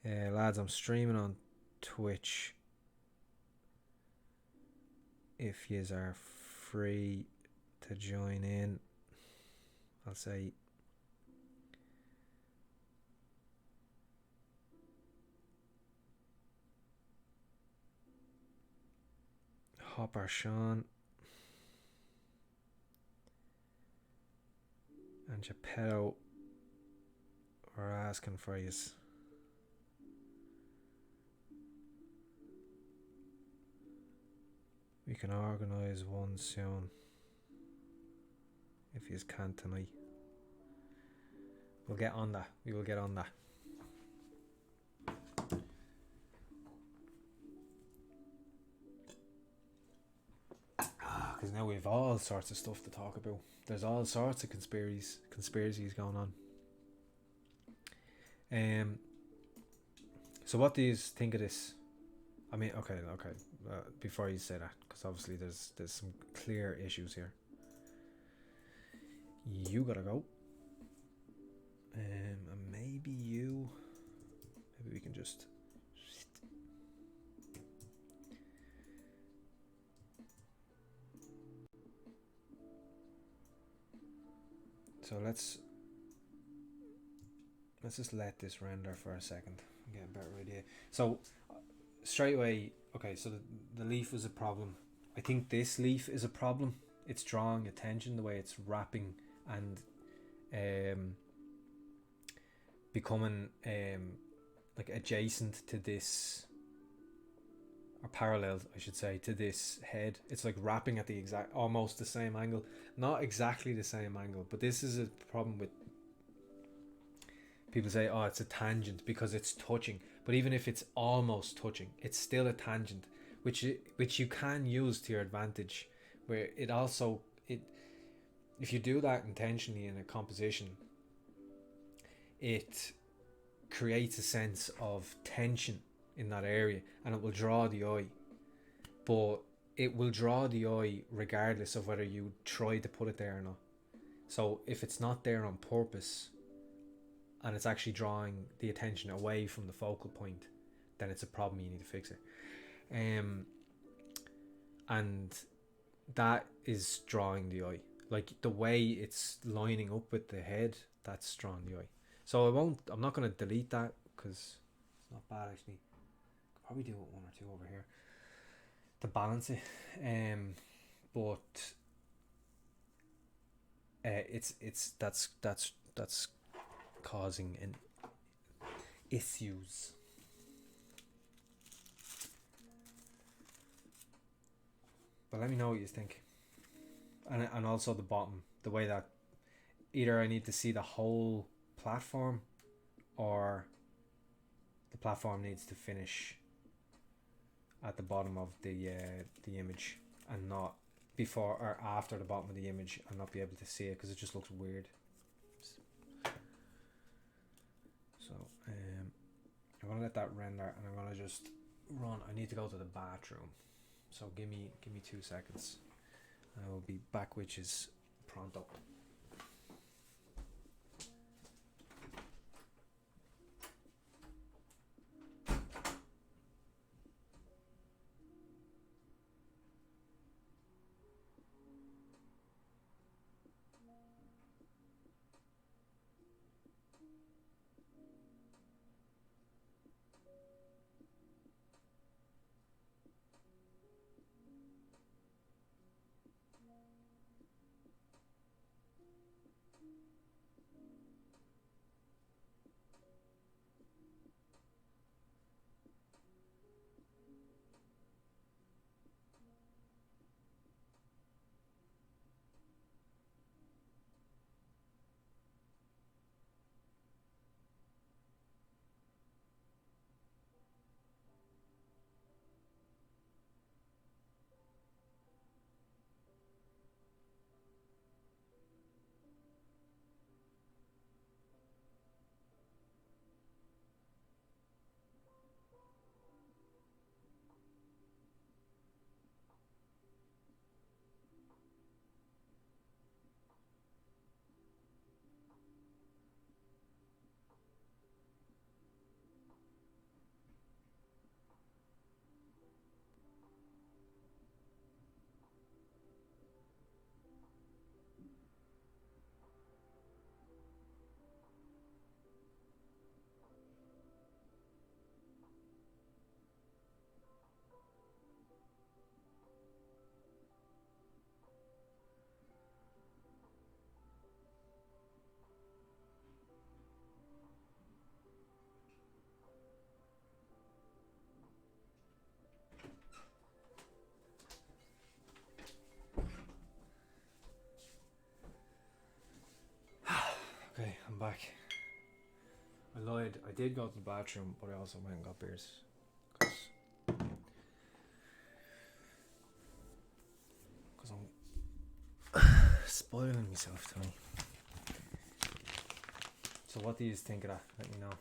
Lads, I'm streaming on Twitch. If yous are free to join in, I'll say Hopper Sean and Geppetto are asking for yous. We can organise one soon if yous can tonight. We'll get on that. We will get on that. Because now we've all sorts of stuff to talk about. There's all sorts of conspiracies going on. So what do you think of this? I mean, okay. Before you say that, because obviously there's some clear issues here. You gotta go. And maybe we can just. So let's just let this render for a second and get a better idea. So straight away, okay, so the leaf is a problem. I think this leaf is a problem. It's drawing attention, the way it's wrapping and becoming like adjacent to this, or parallel, I should say, to this head. It's like wrapping at the exact, almost the same angle. Not exactly the same angle, but this is a problem with people say, oh, it's a tangent because it's touching. But even if it's almost touching, it's still a tangent, which you can use to your advantage. Where it also, if you do that intentionally in a composition, it creates a sense of tension in that area, and it will draw the eye. but it will draw the eye regardless of whether you try to put it there or not. So if it's not there on purpose and it's actually drawing the attention away from the focal point, then it's a problem, you need to fix it. And that is drawing the eye. Like the way it's lining up with the head, that's drawing the eye. So I'm not going to delete that because it's not bad actually. Could probably do it one or two over here to balance it. But that's causing an issues. But let me know what you think. And also the bottom, the way that either I need to see the whole platform or the platform needs to finish at the bottom of the image and not before or after the bottom of the image and not be able to see it because it just looks weird. So I'm gonna let that render and I'm gonna just run. I need to go to the bathroom, so give me 2 seconds. I will be back, which is pronto. Okay, I'm back. I lied. I did go to the bathroom, but I also went and got beers. Because I'm spoiling myself, Tony. So what do you think of that? Let me know.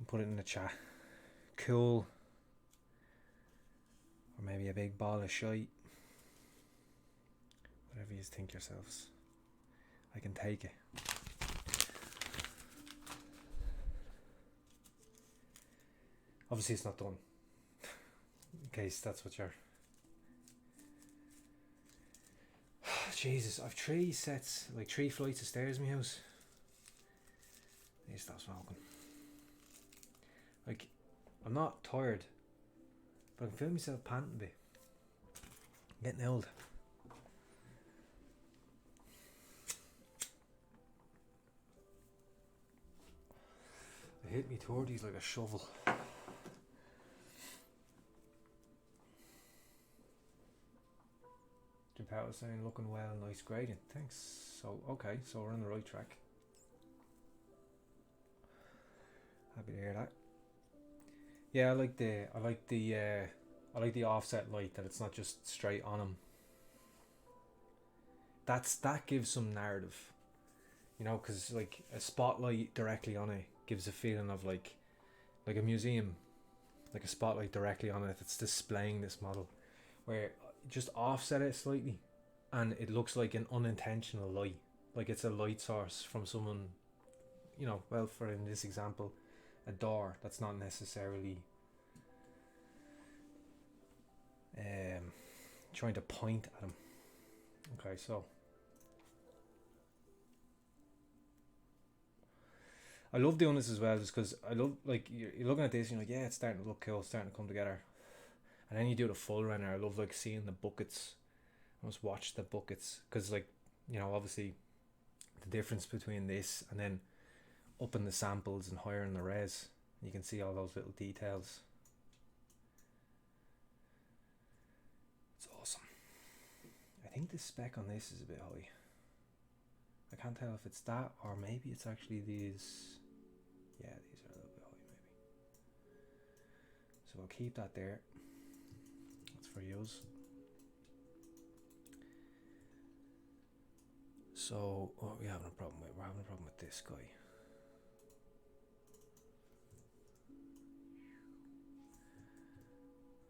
Put it in the chat. Cool. Or maybe a big ball of shite. Whatever you think yourselves. I can take it. Obviously it's not done. In case that's what you're... Jesus, I've 3 sets, like 3 flights of stairs in my house. I need to stop smoking. Like, I'm not tired, but I can feel myself panting a bit. I'm getting old. I hit me 30s like a shovel. Jim Powell was saying, looking well, nice gradient. Thanks. So, okay, so we're on the right track. Happy to hear that. Yeah, I like the offset light, that it's not just straight on him. That gives some narrative, you know, because like a spotlight directly on it gives a feeling of like a museum like a spotlight directly on it that's displaying this model, where just offset it slightly and it looks like an unintentional light, like it's a light source from someone, you know, well, for in this example, a door that's not necessarily trying to point at him. Okay, so I love doing this as well, just because I love, like, you're looking at this, you're like, yeah, it's starting to look cool, it's starting to come together. And then you do the full render. I love, like, seeing the buckets. I must watch the buckets, because, like, you know, obviously the difference between this and then upping the samples and higher in the res, you can see all those little details. It's awesome. I think the spec on this is a bit high. I can't tell if it's that or maybe it's actually these. Yeah, these are a little bit high maybe. So I'll keep that there. That's for use. So what are we having a problem with? We're having a problem with this guy.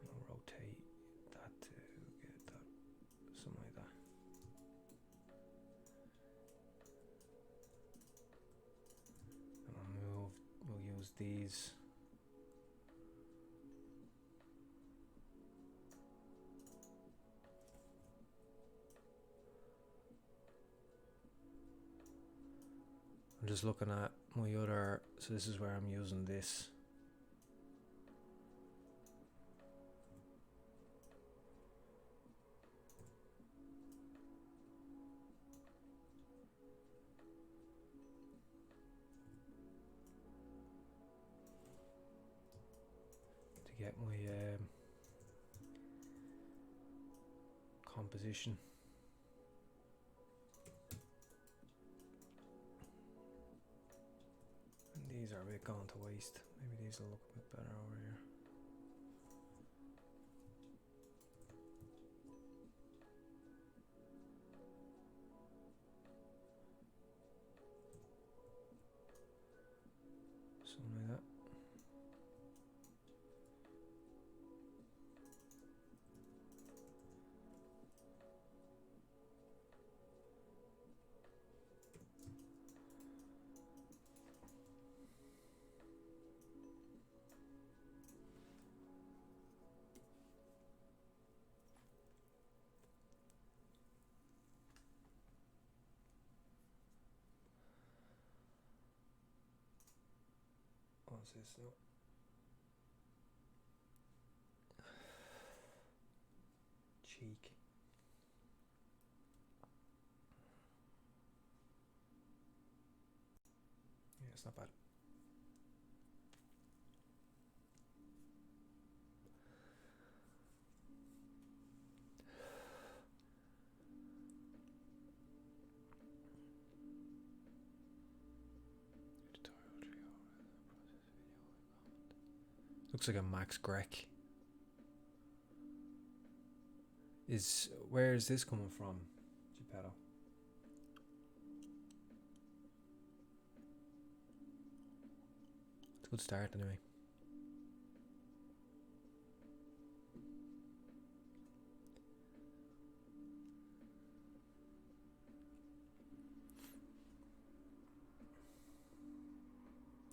I'll rotate that to get that, something like that. And we'll use these. I'm just looking at my other, so this is where I'm using this. To get my composition. These are a bit gone to waste. Maybe these will look a bit better over here. Something like that. What's this now? Cheek. Yeah, it's not bad. Looks like a Max Grec. Where is this coming from, Geppetto? It's a good start anyway.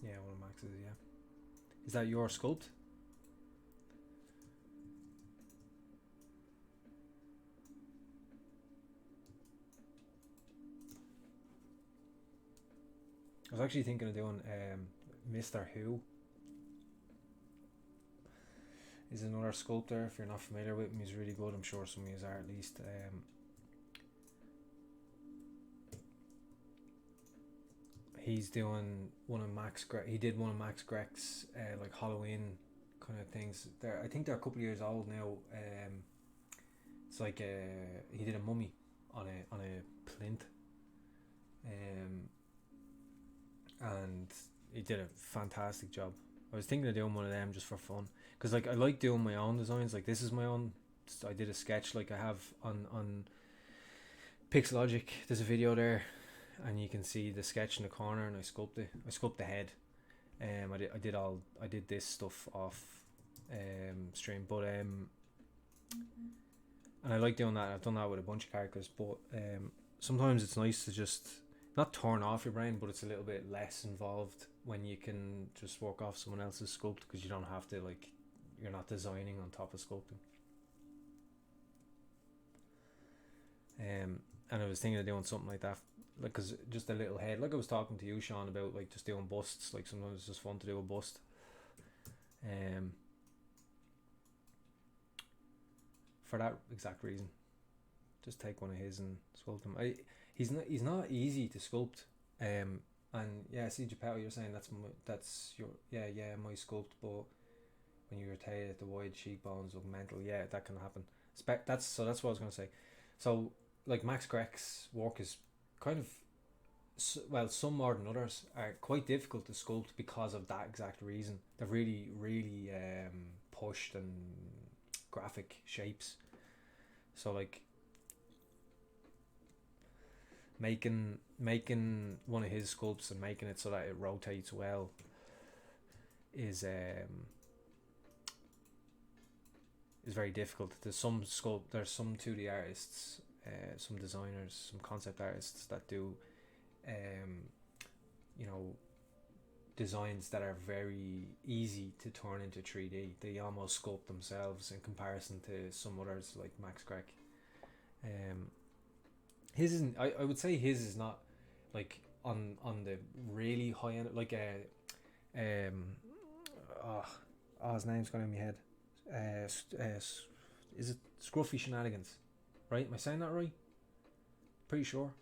Yeah, one of Max's, yeah. Is that your sculpt? I was actually thinking of doing Mr. Who. He's another sculptor. If you're not familiar with him, he's really good. I'm sure some of you are at least. He's doing one of Max Grec. He did one of Max Grec's like Halloween kind of things. I think they're a couple of years old now. It's like he did a mummy on a plinth. And he did a fantastic job. I was thinking of doing one of them just for fun, because like I like doing my own designs. Like this is my own. I did a sketch like I have on Pixelogic. There's a video there, and you can see the sketch in the corner, and I sculpt the head. I did this stuff off stream, but and I like doing that. I've done that with a bunch of characters, but sometimes it's nice to just not turn off your brain, but it's a little bit less involved when you can just work off someone else's sculpt, because you don't have to, like, you're not designing on top of sculpting. And I was thinking of doing something like that, like, cause just a little head, like I was talking to you, Sean, about like just doing busts. Like sometimes it's just fun to do a bust. For that exact reason, just take one of his and sculpt him. He's not easy to sculpt. And yeah, see, Geppetto, you're saying that's your my sculpt, but when you rotate it, the wide cheekbones look mental. Yeah, that can happen. That's what I was gonna say. So like Max Greg's work is kind of, well, some more than others are quite difficult to sculpt because of that exact reason. They're really pushed and graphic shapes. So like making one of his sculpts and making it so that it rotates well is very difficult. There's some 2D artists, some designers, some concept artists that do designs that are very easy to turn into 3D. They almost sculpt themselves in comparison to some others like Max Greg. His isn't. I would say his is not like on the really high end. Like his name's gone in my head. Is it Scruffy Shenanigans? Right? Am I saying that right? Pretty sure.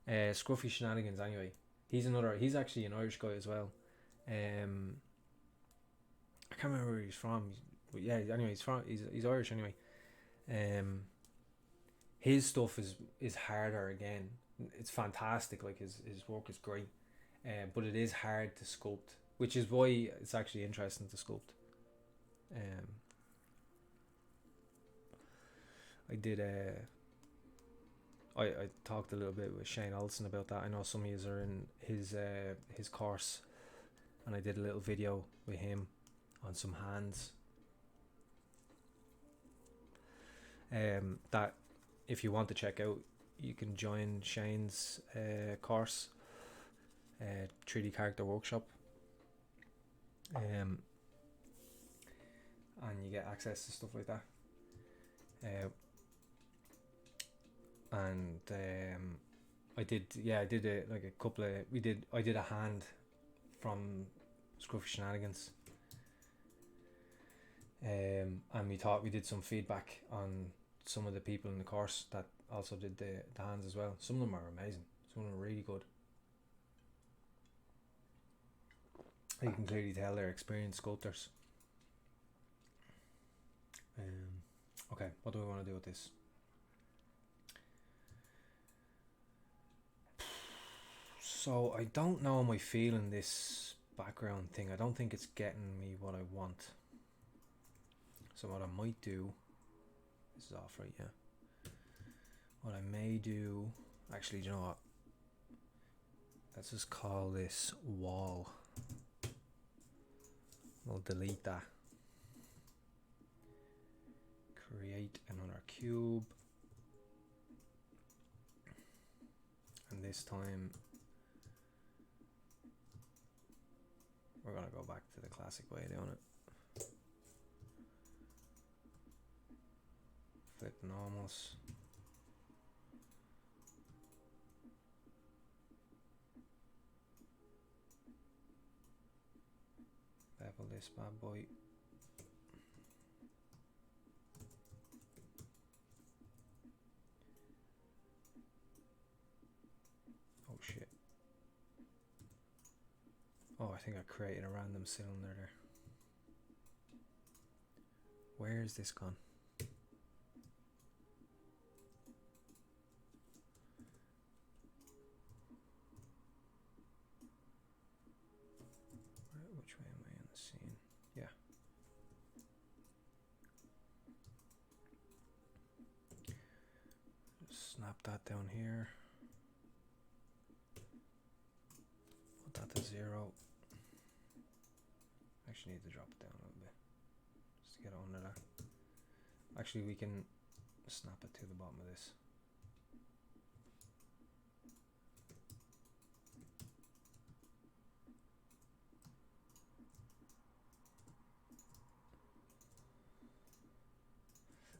Scruffy Shenanigans. Anyway, he's actually an Irish guy as well. I can't remember where he's from, but yeah. Anyway, he's Irish anyway. His stuff is harder again. It's fantastic. Like his work is great, but it is hard to sculpt, which is why it's actually interesting to sculpt. I did I talked a little bit with Shane Olsen about that. I know some of you are in his course, and I did a little video with him on some hands. That if you want to check out, you can join Shane's course, 3D Character Workshop, and you get access to stuff like that. And I did a couple of I did a hand from Scruffy Shenanigans, and we did some feedback on some of the people in the course that also did the hands as well. Some of them are amazing, some of them are really good. You can clearly tell they're experienced sculptors. Okay, what do we want to do with this? So I don't know, am I feeling this background thing? I don't think it's getting me what I want. So what I might do, this is off right, yeah. What I may do, actually, do you know what? Let's just call this wall. We'll delete that. Create another cube. And this time we're gonna go back to the classic way of doing it. Flip the normals. Level this bad boy. Oh shit. Oh, I think I created a random cylinder there. Where is this gone? Which way am I in the scene? Yeah. Just snap that down here. Put that to 0. Actually need to drop it down a little bit. just to get under there. Actually, we can snap it to the bottom of this.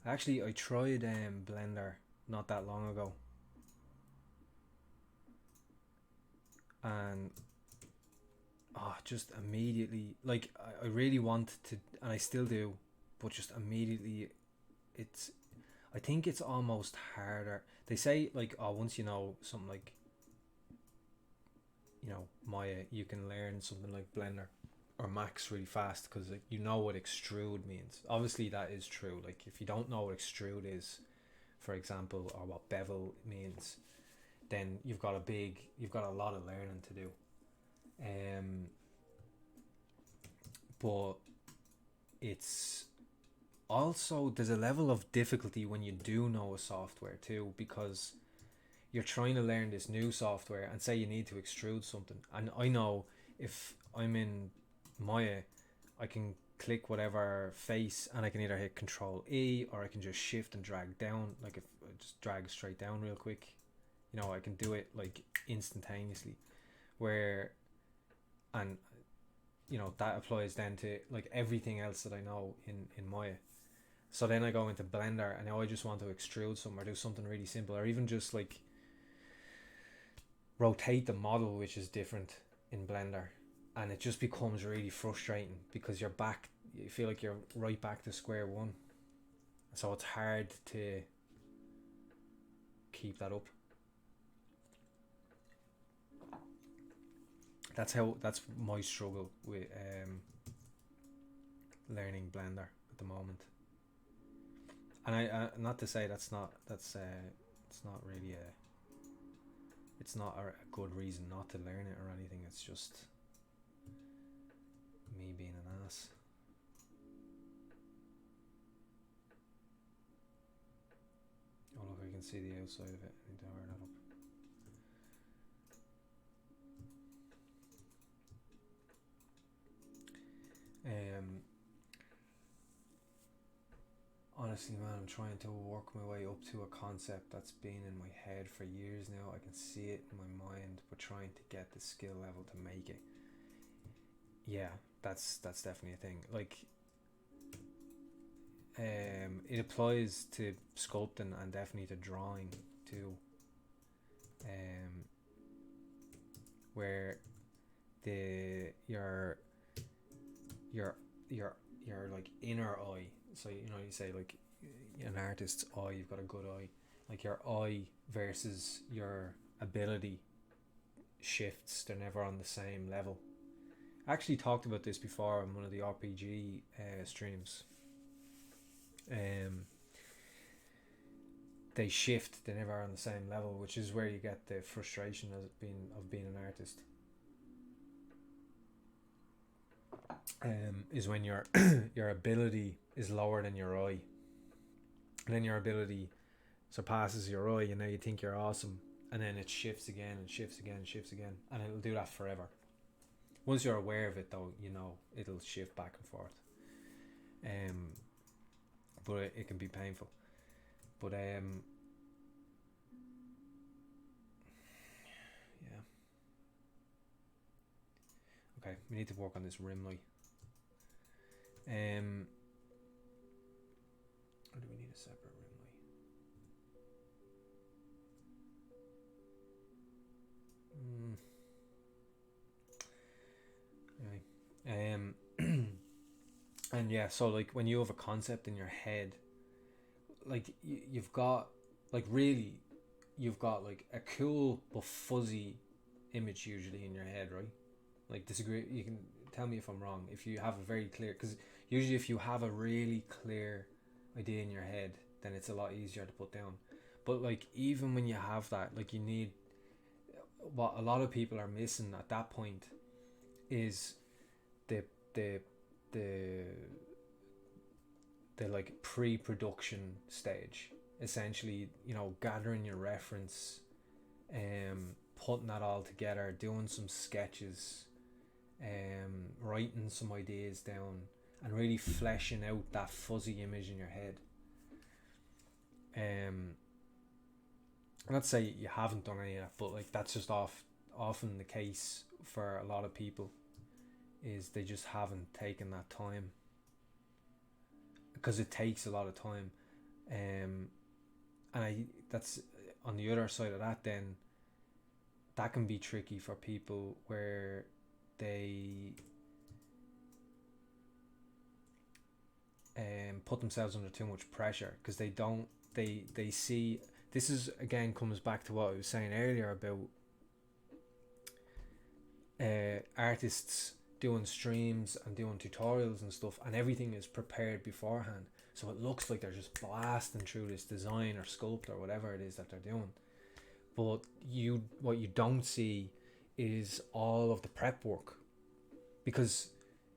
Actually, I tried Blender not that long ago, and just immediately, like, I really want to, and I still do, but just immediately, it's, I think it's almost harder. They say, like, once you know something like, Maya, you can learn something like Blender or Max really fast, because, like, you know what extrude means. Obviously that is true. Like, if you don't know what extrude is, for example, or what bevel means, then you've got a lot of learning to do. But it's also, there's a level of difficulty when you do know a software too, because you're trying to learn this new software, and say you need to extrude something, and I know if I'm in Maya, I can click whatever face, and I can either hit Control E, or I can just shift and drag down. Like, if I just drag straight down real quick, I can do it like instantaneously. Where, and that applies then to like everything else that I know in Maya. So then I go into Blender, and now I just want to extrude something, or do something really simple, or even just like rotate the model, which is different in Blender, and it just becomes really frustrating, because you feel like you're right back to square one. So it's hard to keep that up. That's my struggle with learning Blender at the moment. And I not to say it's not really it's not a good reason not to learn it or anything. It's just me being an ass. Oh look, I can see the outside of it. I need to hurry that up. Honestly, man, I'm trying to work my way up to a concept that's been in my head for years now. I can see it in my mind, but trying to get the skill level to make it. Yeah, that's definitely a thing. Like, it applies to sculpting and definitely to drawing too. Where your like inner eye. So you say like an artist's eye, you've got a good eye. Like your eye versus your ability shifts. They're never on the same level. I actually talked about this before on one of the RPG streams. They shift. They never are on the same level, which is where you get the frustration of being an artist. Is when your your ability is lower than your eye, and then your ability surpasses your eye, and now you think you're awesome, and then it shifts again and shifts again and shifts again, and it'll do that forever. Once you're aware of it, though, it'll shift back and forth. But it can be painful. But yeah. Okay, we need to work on this rim light. Or do we need a separate rim light? Anyway. And yeah, so like when you have a concept in your head, like you've got like a cool but fuzzy image usually in your head, right? Like, disagree, you can tell me if I'm wrong. If you have a very clear, because usually if you have a really clear idea in your head, then it's a lot easier to put down. But like, even when you have that, like, you need, what a lot of people are missing at that point is the like pre-production stage, essentially, gathering your reference, putting that all together, doing some sketches, writing some ideas down, and really fleshing out that fuzzy image in your head. Not say you haven't done any of that, but like that's just often the case for a lot of people, is they just haven't taken that time, because it takes a lot of time. And that's on the other side of that, then that can be tricky for people where they put themselves under too much pressure, because they see, this is again comes back to what I was saying earlier about artists doing streams and doing tutorials and stuff, and everything is prepared beforehand, so it looks like they're just blasting through this design or sculpt or whatever it is that they're doing. But what you don't see is all of the prep work, because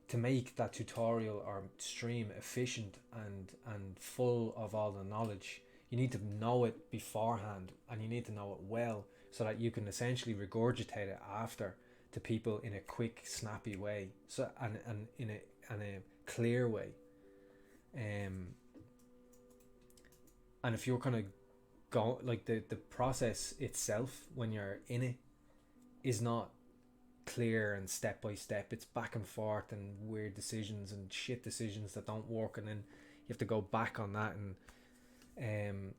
to make that tutorial or stream efficient and full of all the knowledge, you need to know it beforehand, and you need to know it well, so that you can essentially regurgitate it after to people in a quick, snappy way, so and in a clear way. And if you're kind of go like the process itself when you're in it is not clear and step by step, it's back and forth and weird decisions and shit decisions that don't work, and then you have to go back on that. And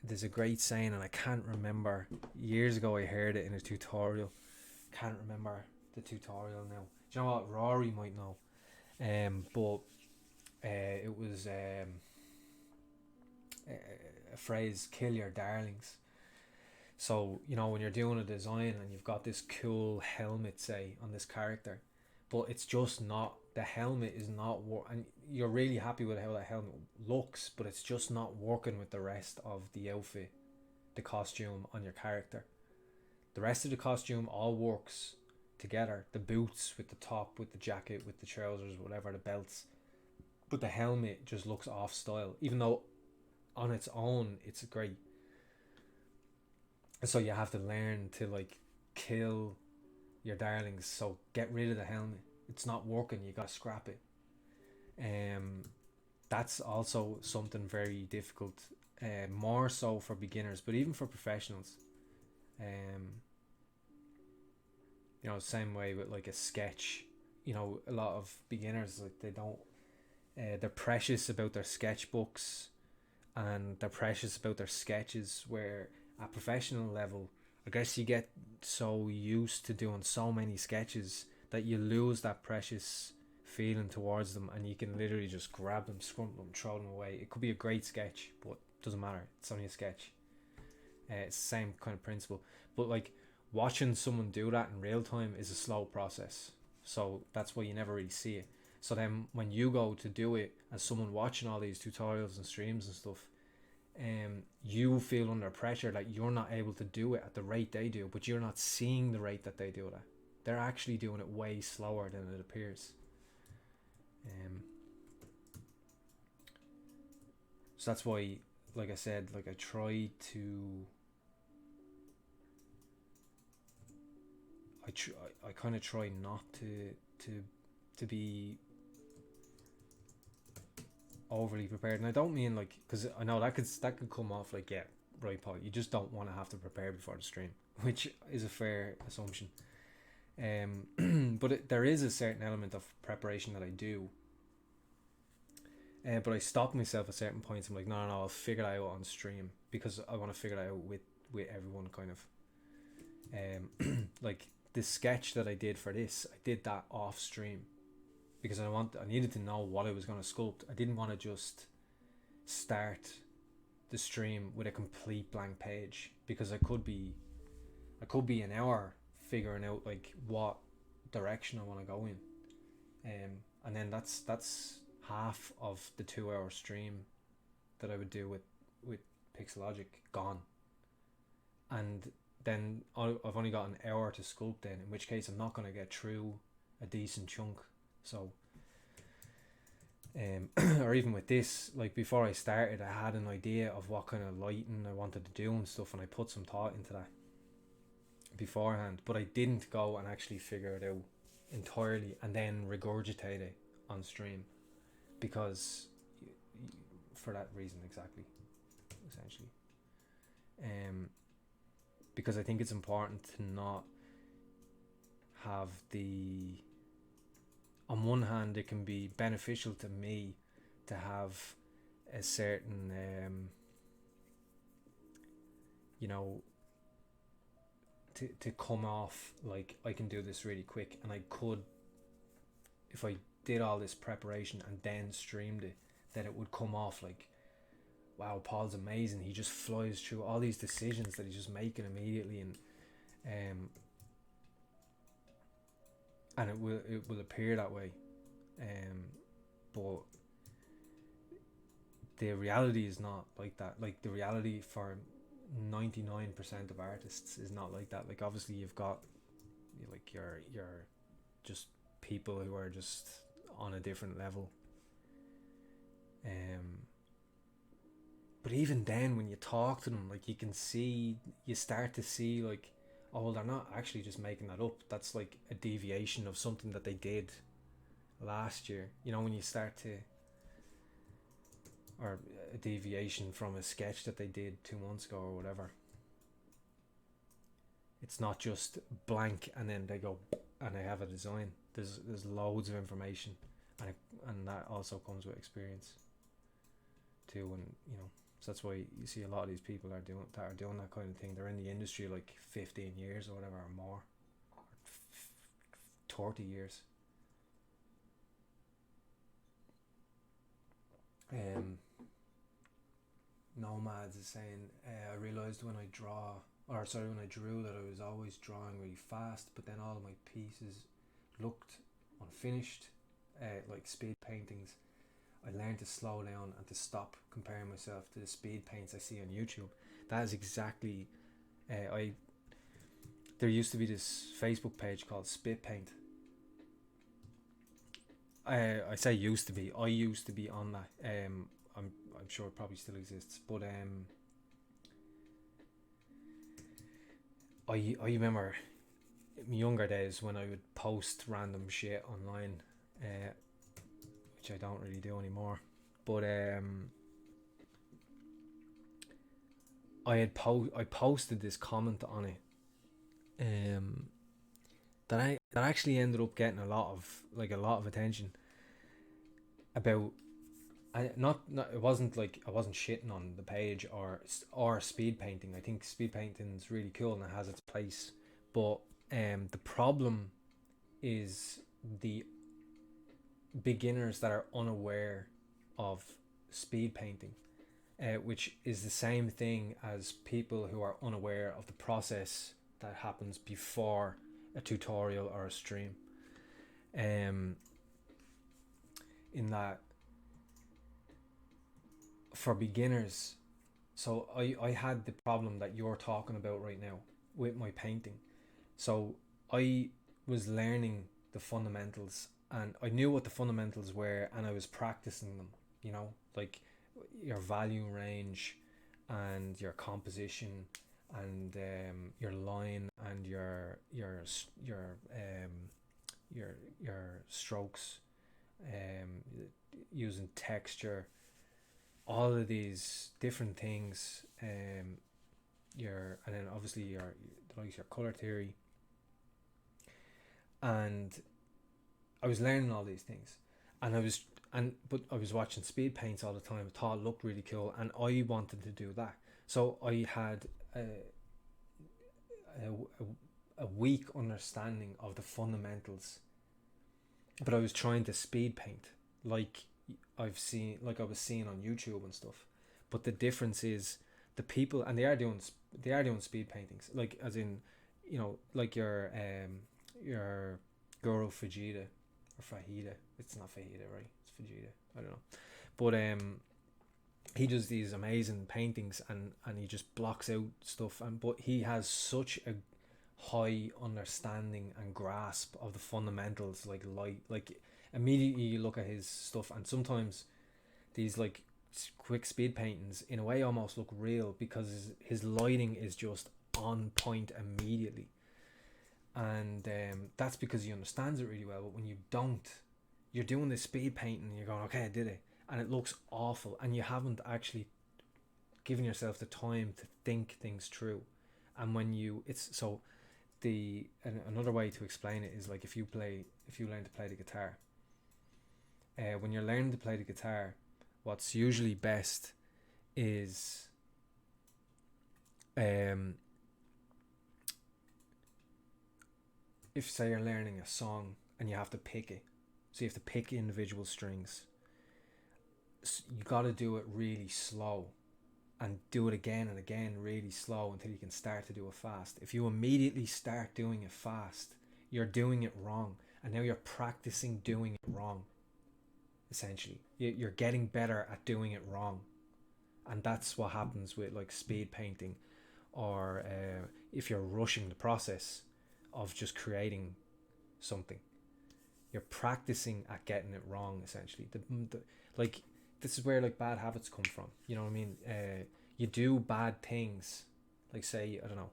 there's a great saying, and I can't remember, years ago I heard it in a tutorial, can't remember the tutorial now. Do you know what? Rory might know. But it was a phrase, kill your darlings. So, you know, when you're doing a design and you've got this cool helmet, say, on this character, but it's just not, the helmet is not and you're really happy with how that helmet looks, but it's just not working with the rest of the outfit, the costume on your character. The rest of the costume all works together, the boots with the top, with the jacket, with the trousers, whatever, the belts, but the helmet just looks off style, even though on its own it's great. So you have to learn to like kill your darlings, so get rid of the helmet, it's not working, you gotta scrap it. That's also something very difficult, more so for beginners, but even for professionals. You know, same way with like a sketch, you know, a lot of beginners, like they don't they're precious about their sketchbooks, and they're precious about their sketches, where at professional level, I guess you get so used to doing so many sketches that you lose that precious feeling towards them, and you can literally just grab them, scrump them, throw them away. It could be a great sketch, but it doesn't matter, it's only a sketch. It's the same kind of principle, but like watching someone do that in real time is a slow process, so that's why you never really see it. So then when you go to do it as someone watching all these tutorials and streams and stuff, you feel under pressure that you're not able to do it at the rate they do, but you're not seeing the rate that they do it at. They're actually doing it way slower than it appears. So that's why, like I said, like I kind of try not to be overly prepared, and I don't mean like, because I know that could come off like, yeah, right, Paul, you just don't want to have to prepare before the stream, which is a fair assumption. But there is a certain element of preparation that I do, but I stop myself at certain points. I'm like, no, I'll figure that out on stream, because I want to figure that out with everyone, kind of. Like the sketch that I did for this, I did that off stream, because I needed to know what I was going to sculpt. I didn't want to just start the stream with a complete blank page, because I could be an hour figuring out like what direction I want to go in, and then that's half of the 2-hour stream that I would do with Pixelogic gone, and then I've only got an hour to sculpt then, in which case I'm not going to get through a decent chunk. So or even with this, like before I started, I had an idea of what kind of lighting I wanted to do and stuff, and I put some thought into that beforehand, but I didn't go and actually figure it out entirely and then regurgitate it on stream. because for that reason exactly, essentially. Because I think it's important to not have the, on one hand it can be beneficial to me to have a certain you know, to come off like I can do this really quick, and I could, if I did all this preparation and then streamed it, then it would come off like, wow, Paul's amazing, he just flies through all these decisions that he's just making immediately, and it will appear that way, but the reality is not like that. Like the reality for 99% of artists is not like that. Like obviously you've got like your just people who are just on a different level, but even then when you talk to them, like you start to see like, oh well, they're not actually just making that up, that's like a deviation of something that they did last year, you know, when you start to, or a deviation from a sketch that they did 2 months ago or whatever. It's not just blank and then they go and they have a design. There's loads of information, and that also comes with experience too. And you know, so that's why you see a lot of these people are doing that kind of thing. They're in the industry like 15 years or whatever, or more, or 30 years. Nomads is saying, I realised when I drew that I was always drawing really fast, but then all my pieces looked unfinished, like speed paintings. I learned to slow down and to stop comparing myself to the speed paints I see on YouTube. That is exactly, there used to be this Facebook page called Spit Paint. I say used to be. I used to be on that. I'm sure it probably still exists, but I remember in younger days when I would post random shit online, which I don't really do anymore. But I posted this comment on it, that actually ended up getting a lot of attention about. It wasn't like I wasn't shitting on the page or speed painting. I think speed painting is really cool and it has its place, but the problem is the beginners that are unaware of speed painting, which is the same thing as people who are unaware of the process that happens before a tutorial or a stream. In that, for beginners, so I had the problem that you're talking about right now with my painting. So I was learning the fundamentals and I knew what the fundamentals were and I was practicing them, you know, like your volume range and your composition and your line and your strokes, using texture, all of these different things, and then obviously your color theory, and I was learning all these things, and but I was watching speed paints all the time. I thought it looked really cool and I wanted to do that, so I had a weak understanding of the fundamentals, but I was trying to speed paint like I was seeing on YouTube and stuff. But the difference is the people, and they are doing speed paintings, like as in, you know, like your Guru Fajita or Fajita. It's not Fajita, right? It's Fajita. I don't know. But he does these amazing paintings and he just blocks out stuff, but he has such a high understanding and grasp of the fundamentals, like light, like immediately you look at his stuff, and sometimes these like quick speed paintings in a way almost look real because his lighting is just on point immediately, and that's because he understands it really well. But when you don't, you're doing this speed painting and you're going, okay, I did it, and it looks awful, and you haven't actually given yourself the time to think things through. And when you, it's so another way to explain it is like if you learn to play the guitar, when you're learning to play the guitar, what's usually best is if say you're learning a song and you have to pick it, so you have to pick individual strings, you got to do it really slow and do it again and again really slow until you can start to do it fast. If you immediately start doing it fast, you're doing it wrong, and now you're practicing doing it wrong. Essentially, you're getting better at doing it wrong, and that's what happens with like speed painting, or if you're rushing the process of just creating something, you're practicing at getting it wrong. Essentially, like this is where like bad habits come from. You know what I mean? You do bad things, like say, I don't know,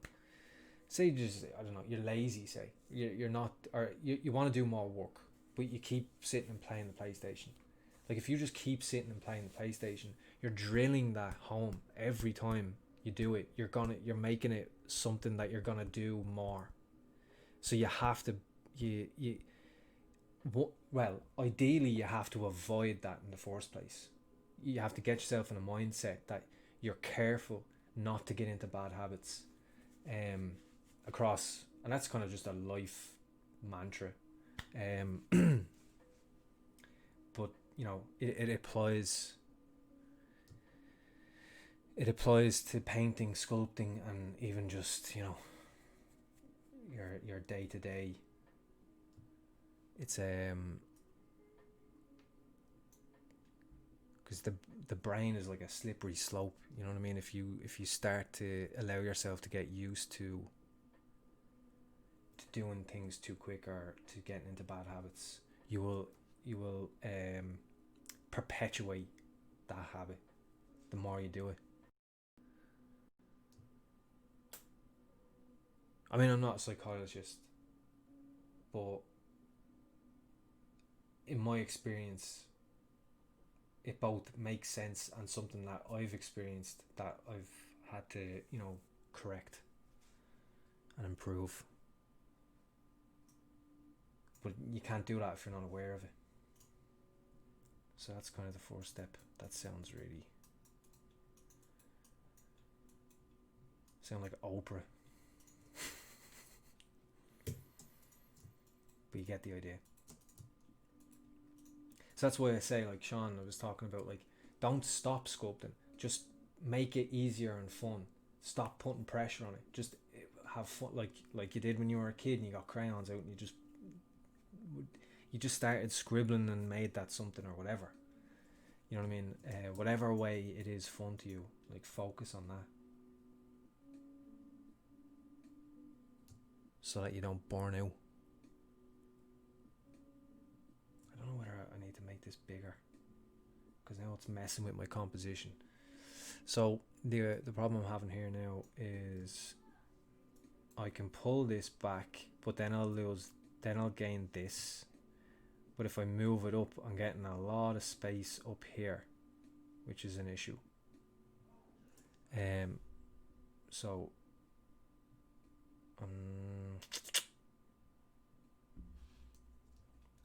say just, I don't know, you're lazy, say you're not, or you want to do more work, but you keep sitting and playing the PlayStation. Like if you just keep sitting and playing the PlayStation, you're drilling that home every time you do it. You're making it something that you're gonna do more. So you have to, well, ideally you have to avoid that in the first place. You have to get yourself in a mindset that you're careful not to get into bad habits, across, and that's kind of just a life mantra. But you know, it applies to painting, sculpting, and even just, you know, your day to day. It's because the brain is like a slippery slope. You know what I mean? If you start to allow yourself to get used to doing things too quick or to getting into bad habits, you will perpetuate that habit the more you do it. I mean, I'm not a psychologist, but in my experience, it both makes sense and something that I've experienced that I've had to, you know, correct and improve. But you can't do that if you're not aware of it. So that's kind of the first step. That sound like Oprah. But you get the idea. So that's why I say, like Sean, I was talking about, like, don't stop sculpting. Just make it easier and fun. Stop putting pressure on it. Just have fun, like you did when you were a kid and you got crayons out and you just started scribbling and made that something or whatever. You know what I mean? Whatever way it is fun to you, like, focus on that, so that you don't burn out. I don't know whether I need to make this bigger, because now it's messing with my composition. So the problem I'm having here now is I can pull this back, but then I'll gain this. But if I move it up, I'm getting a lot of space up here, which is an issue. So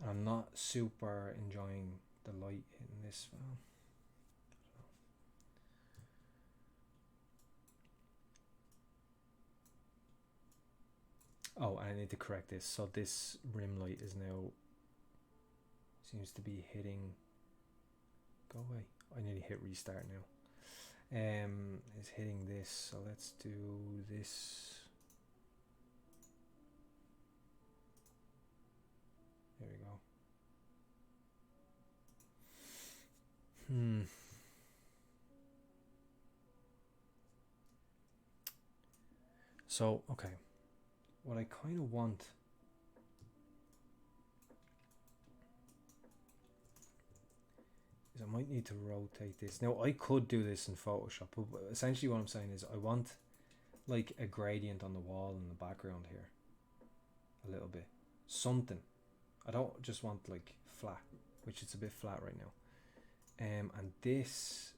I'm not super enjoying the light in this. Oh, and I need to correct this. So this rim light is now, seems to be hitting. Go away. I need to hit restart now. Is hitting this. So let's do this. There we go. So, okay. What I kind of want is I might need to rotate this. Now, I could do this in Photoshop, but essentially what I'm saying is I want like a gradient on the wall in the background here. A little bit. Something. I don't just want like flat. which it's a bit flat right now. And this,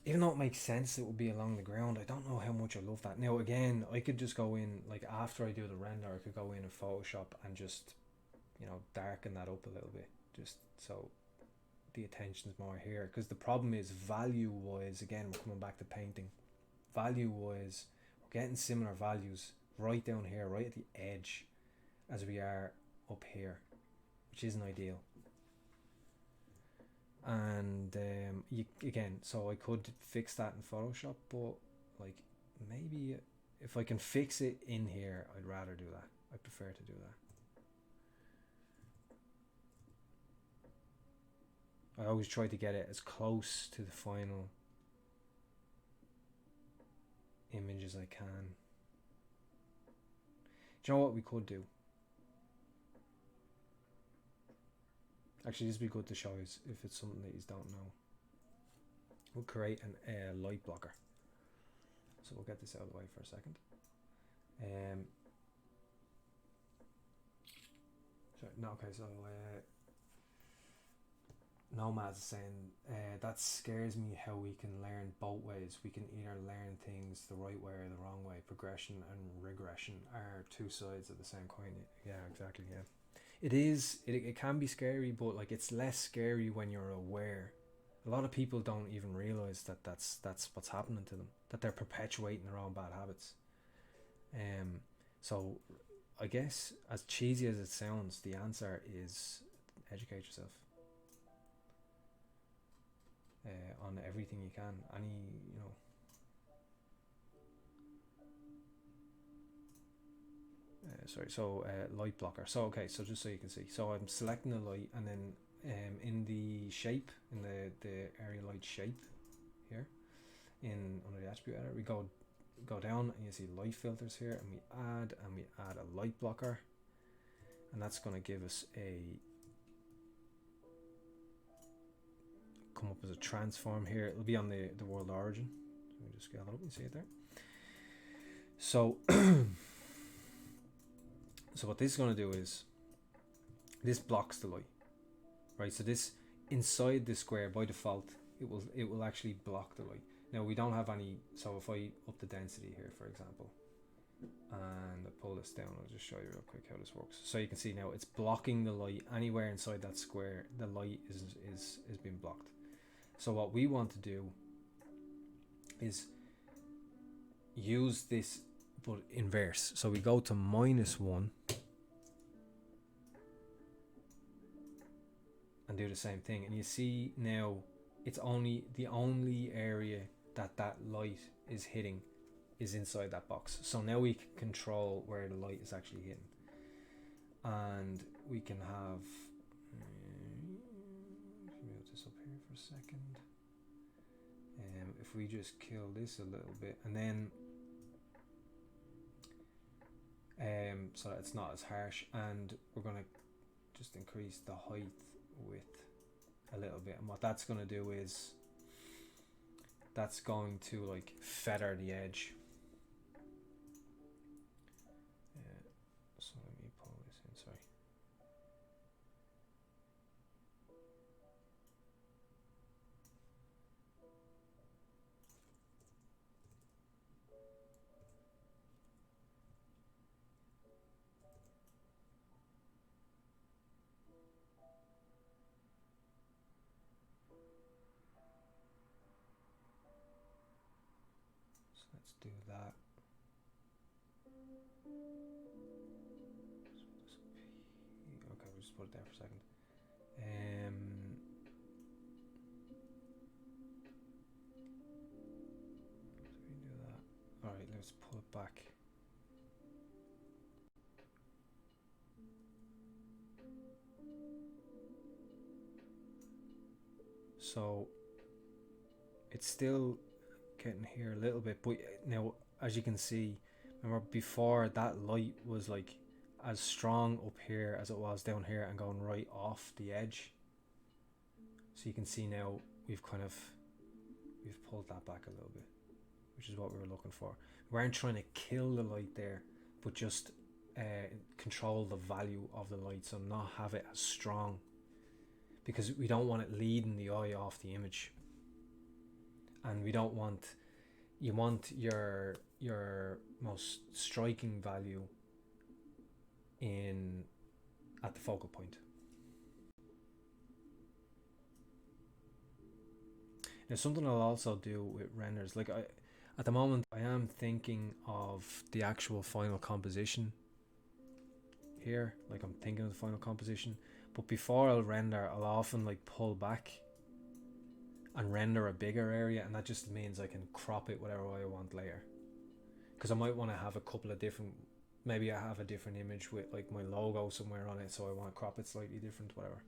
even though it makes sense it would be along the ground, I don't know how much I love that. Now again, I could just go in, like after I do the render, I could go in Photoshop and just, you know, darken that up a little bit, just so the attention's more here. Because the problem is, value wise, again we're coming back to painting, value wise we're getting similar values right down here, right at the edge, as we are up here, which isn't ideal. And again, so I could fix that in Photoshop, but like maybe if I can fix it in here, I'd rather do that. I prefer to do that. I always try to get it as close to the final image as I can. Do you know what we could do? Actually, this would be good to show you if it's something that you don't know. We'll create a light blocker. So we'll get this out of the way for a second. Nomad's saying that scares me how we can learn both ways. We can either learn things the right way or the wrong way. Progression and regression are two sides of the same coin. Yeah, exactly. Yeah. It is. It can be scary, but like it's less scary when you're aware. A lot of people don't even realize that that's what's happening to them. That they're perpetuating their own bad habits. So I guess, as cheesy as it sounds, the answer is educate yourself on everything you can. Light blocker. So okay, so just so you can see, so I'm selecting the light, and then in the shape, in the area light shape here, in under the attribute editor, we go down and you see light filters here, and we add a light blocker, and that's going to give us come up as a transform here. It'll be on the world origin. So let me just scale it up and see it there. So so what this is going to do is, this blocks the light, right? So this, inside the square by default, it will actually block the light. Now we don't have any, so if I up the density here, for example, and I pull this down, I'll just show you real quick how this works. So you can see now it's blocking the light anywhere inside that square. The light is being blocked. So what we want to do is use this, but inverse. So we go to -1 and do the same thing, and you see now it's only the only area that light is hitting is inside that box. So now we can control where the light is actually hitting, and we can have move this up here for a second. If we just kill this a little bit, and then so that it's not as harsh, and we're going to just increase the height width a little bit, and what that's going to do is that's going to like feather the edge. So let me pull this in, sorry. Let's do that. Okay, we'll just put it there for a second. So we do that. All right, let's pull it back. So it's still getting here a little bit, but now as you can see, remember before, that light was like as strong up here as it was down here and going right off the edge. So you can see now we've pulled that back a little bit, which is what we were looking for. We weren't trying to kill the light there, but just control the value of the light, so not have it as strong, because we don't want it leading the eye off the image, and we don't want, you want your most striking value in at the focal point. Now something I'll also do with renders, like at the moment I am thinking of the actual final composition here, like I'm thinking of the final composition, but before I'll render, I'll often like pull back and render a bigger area, and that just means I can crop it whatever way I want later, because I might want to have a couple of different, maybe I have a different image with like my logo somewhere on it, so I want to crop it slightly different, whatever,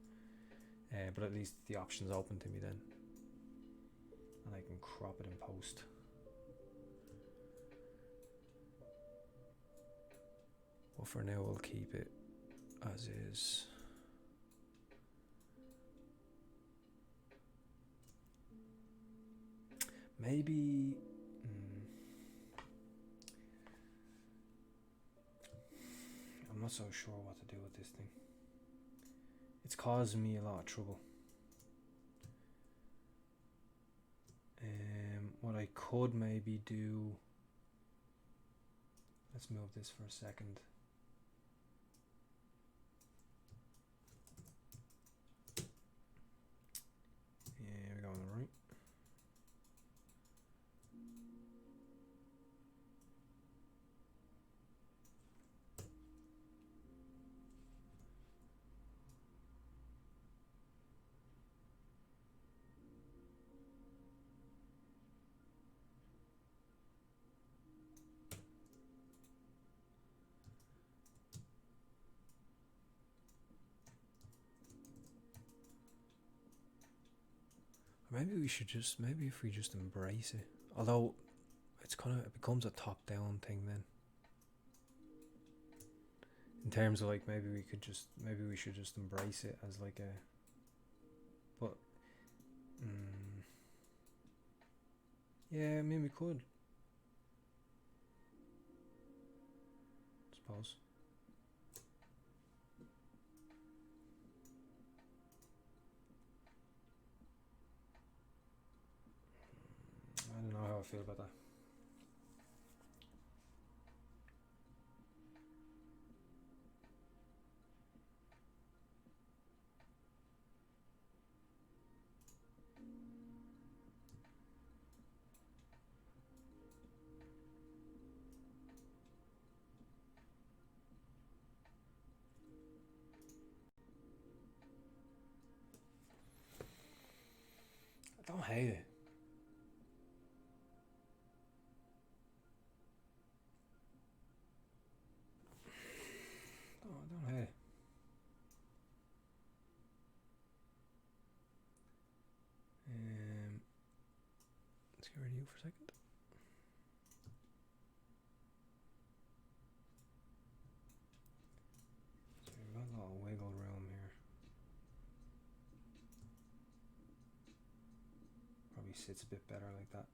but at least the option's open to me then, and I can crop it in post. But for now I'll keep it as is. Maybe I'm not so sure what to do with this thing. It's causing me a lot of trouble. What I could maybe do, let's move this for a second. Yeah, we're going right. Maybe we should just, maybe if we just embrace it, although it's kind of, it becomes a top down thing then, in terms of like, maybe we could just, maybe we should just embrace it as like a, but yeah, I mean we could, I suppose. I don't know how I feel about that. I don't hate it. I don't hate it. Let's get rid of you for a second. So we've got a little wiggle room here. Probably sits a bit better like that.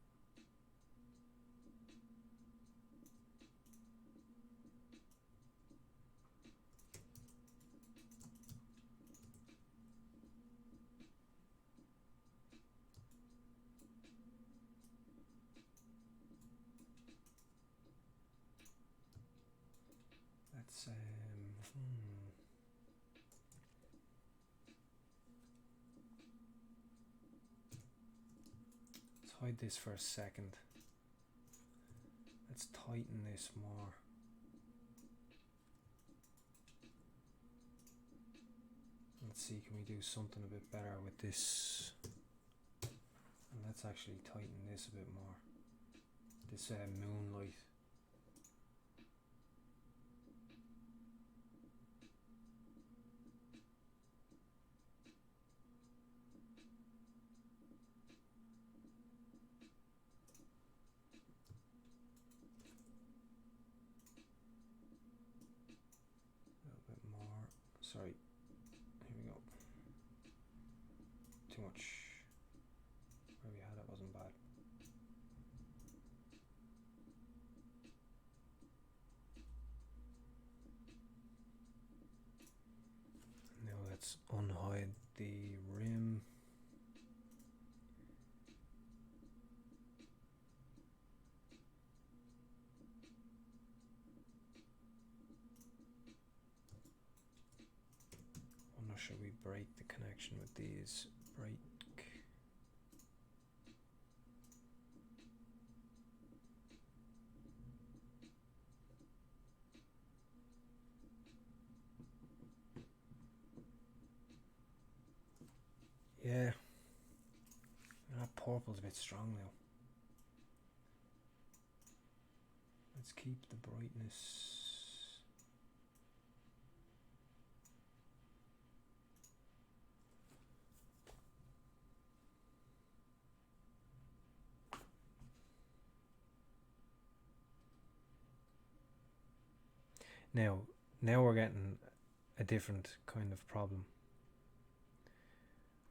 Let's let's hide this for a second. Let's tighten this more. Let's see, can we do something a bit better with this? And let's actually tighten this a bit more. This moonlight. A little bit more. Sorry. Here we go. Too much. Where we had it wasn't bad. let's unhide the rim. Wonder should we break the connection with these? Break. Yeah. That purple's a bit strong now. Let's keep the brightness. Now we're getting a different kind of problem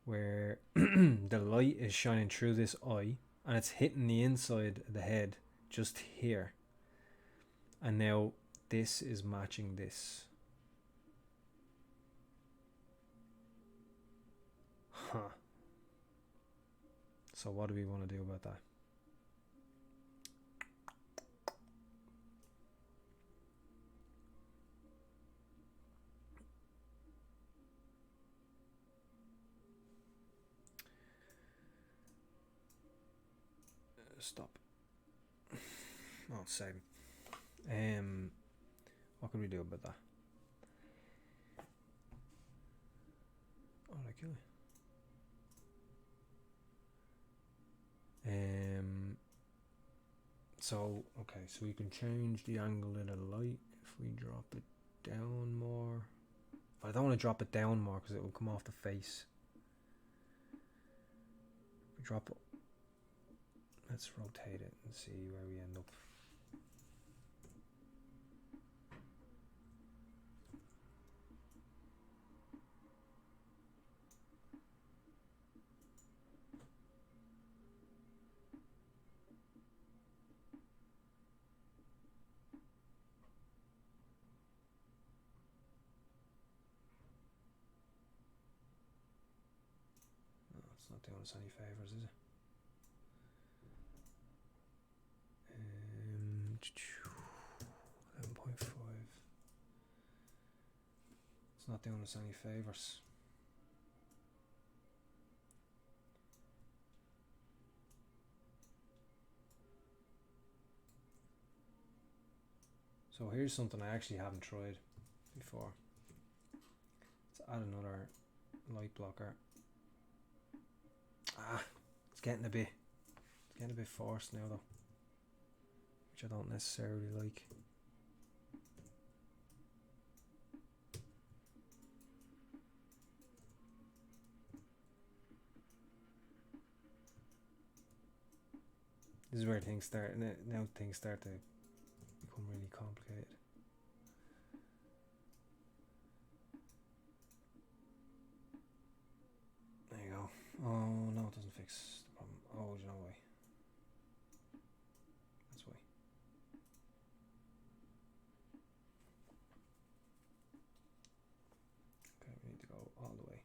where the light is shining through this eye and it's hitting the inside of the head just here, and now this is matching this. So what do we want to do about that? Stop. Oh, save. What can we do about that? Oh, did I kill it? So okay, so we can change the angle of the light if we drop it down more. But I don't want to drop it down more because it will come off the face. We drop it. Let's rotate it and see where we end up. No, it's not doing us any favors, is it? 11.5. It's not doing us any favors. So here's something I actually haven't tried before. Let's add another light blocker. It's getting a bit forced now though, which I don't necessarily like. This is where things start, now things start to become really complicated. There you go. Oh no, it doesn't fix the problem. Oh, you know why? That's why. Okay, we need to go all the way.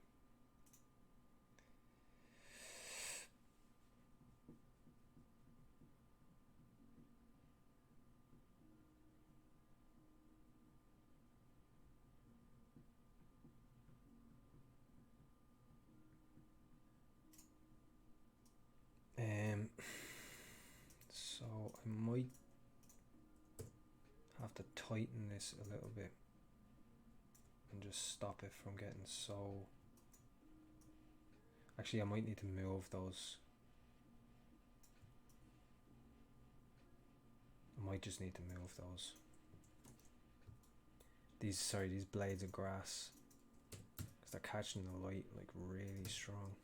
So I might have to tighten this a little bit and just stop it from getting so. Actually, I might need to move those. I might just need to move those. These blades of grass, because they're catching the light like really strong.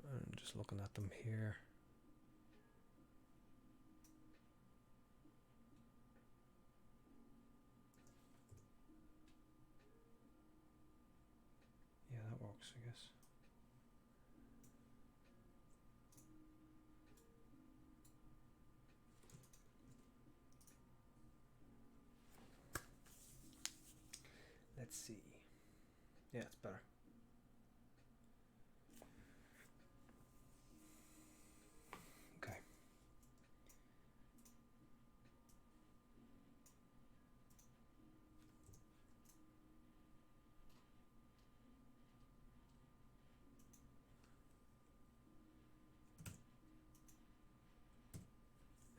I'm just looking at them here. works, I guess. Let's see. Yeah, it's better. Okay.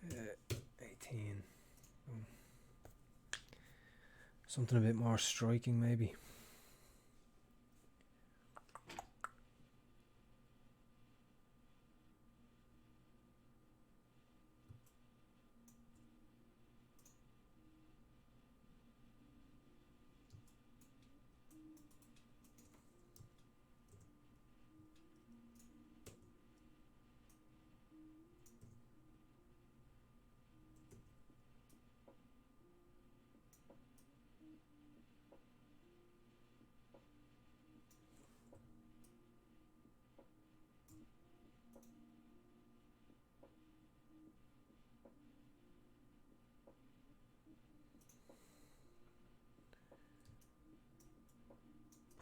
Uh, 18. Something a bit more striking, maybe.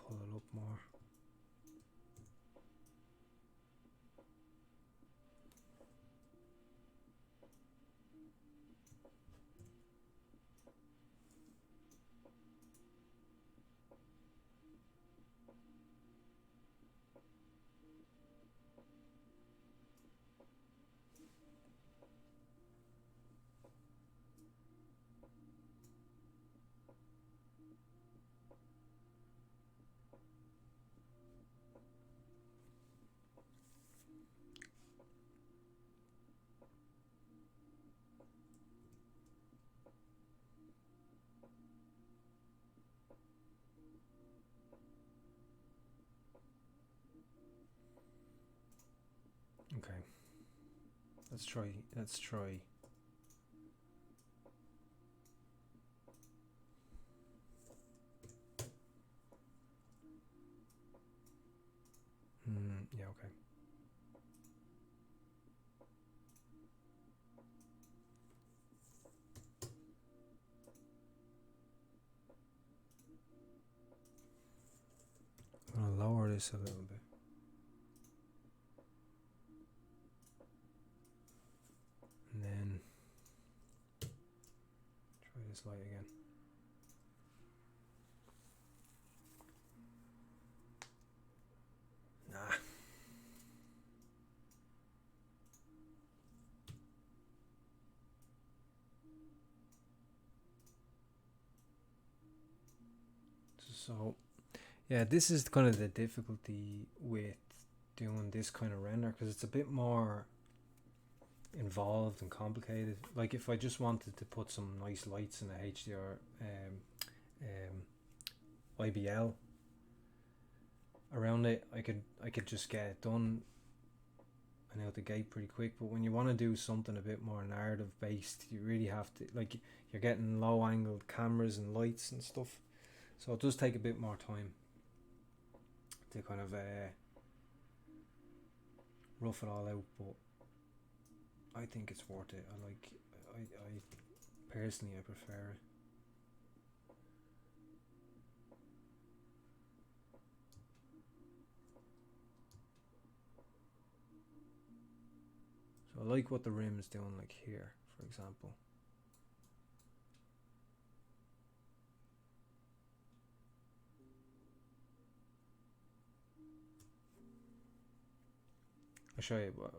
Pull it up more. Okay. Let's try. Yeah, okay. I'm gonna lower this a little bit. And then try this light again. Nah. So, yeah, this is kind of the difficulty with doing this kind of render, because it's a bit more involved and complicated. Like if I just wanted to put some nice lights in a HDR IBL around it, I could just get it done and out the gate pretty quick. But when you want to do something a bit more narrative based, you really have to, like, you're getting low angled cameras and lights and stuff, so it does take a bit more time to kind of rough it all out. But I think it's worth it. I personally, I prefer it. So I like what the rim's doing, like here, for example. I'll show you, well,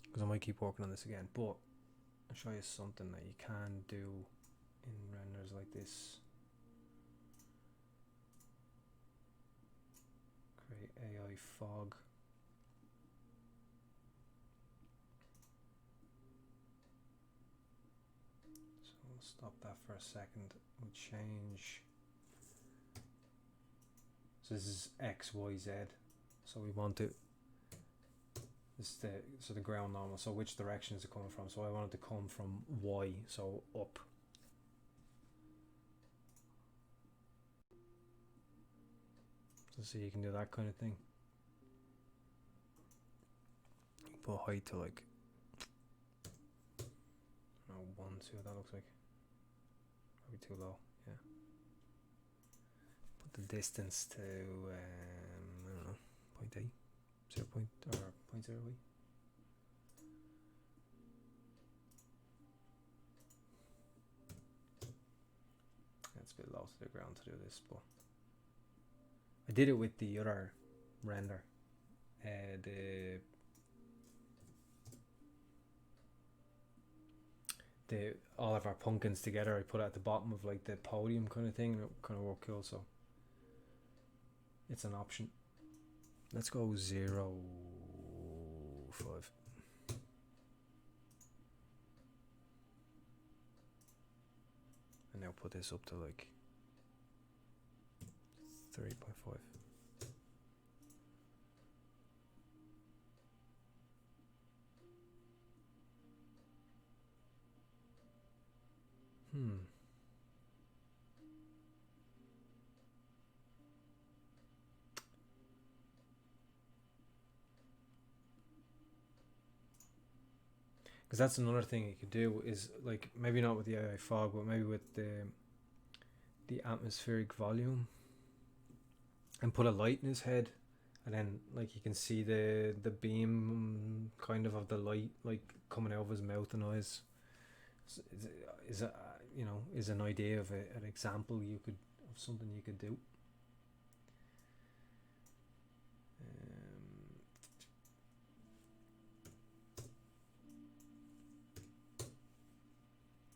because I might keep working on this again, but I'll show you something that you can do in renders like this. Create AI fog. So we'll stop that for a second. We'll change. So this is X, Y, Z. So we want to. This is the ground normal. So which direction is it coming from? So I want it to come from Y, so up. So you can do that kind of thing. Put height to like, no, 1, see what that looks like. Probably too low. Yeah. Put the distance to I don't know, 0.8, 0 point or 0.08. That's a bit low to the ground to do this, but I did it with the other render. All of our pumpkins together, I put it at the bottom of like the podium kind of thing, and it kind of worked cool, so it's an option. Let's go 0.5. And now put this up to like 3.5. Because that's another thing you could do is like maybe not with the AI fog, but maybe with the atmospheric volume, and put a light in his head, and then like you can see the beam kind of the light like coming out of his mouth and eyes. Is a you know, is an idea of an example you could of something you could do.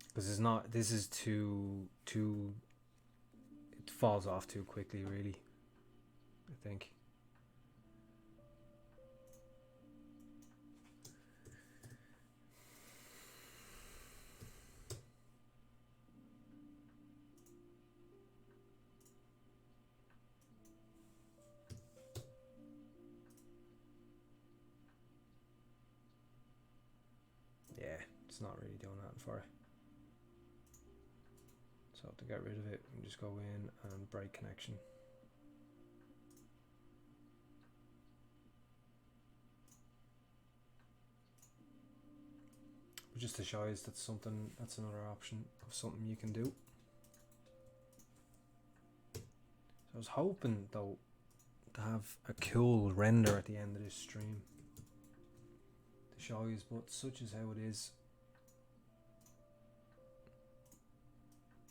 Because it's not, this is too it falls off too quickly, really, I think. Yeah, it's not really doing that for it. So to get rid of it, we just go in and break connection. But just to show you, that's something, that's another option of something you can do. So I was hoping though to have a cool render at the end of this stream to show you, but such is how it is.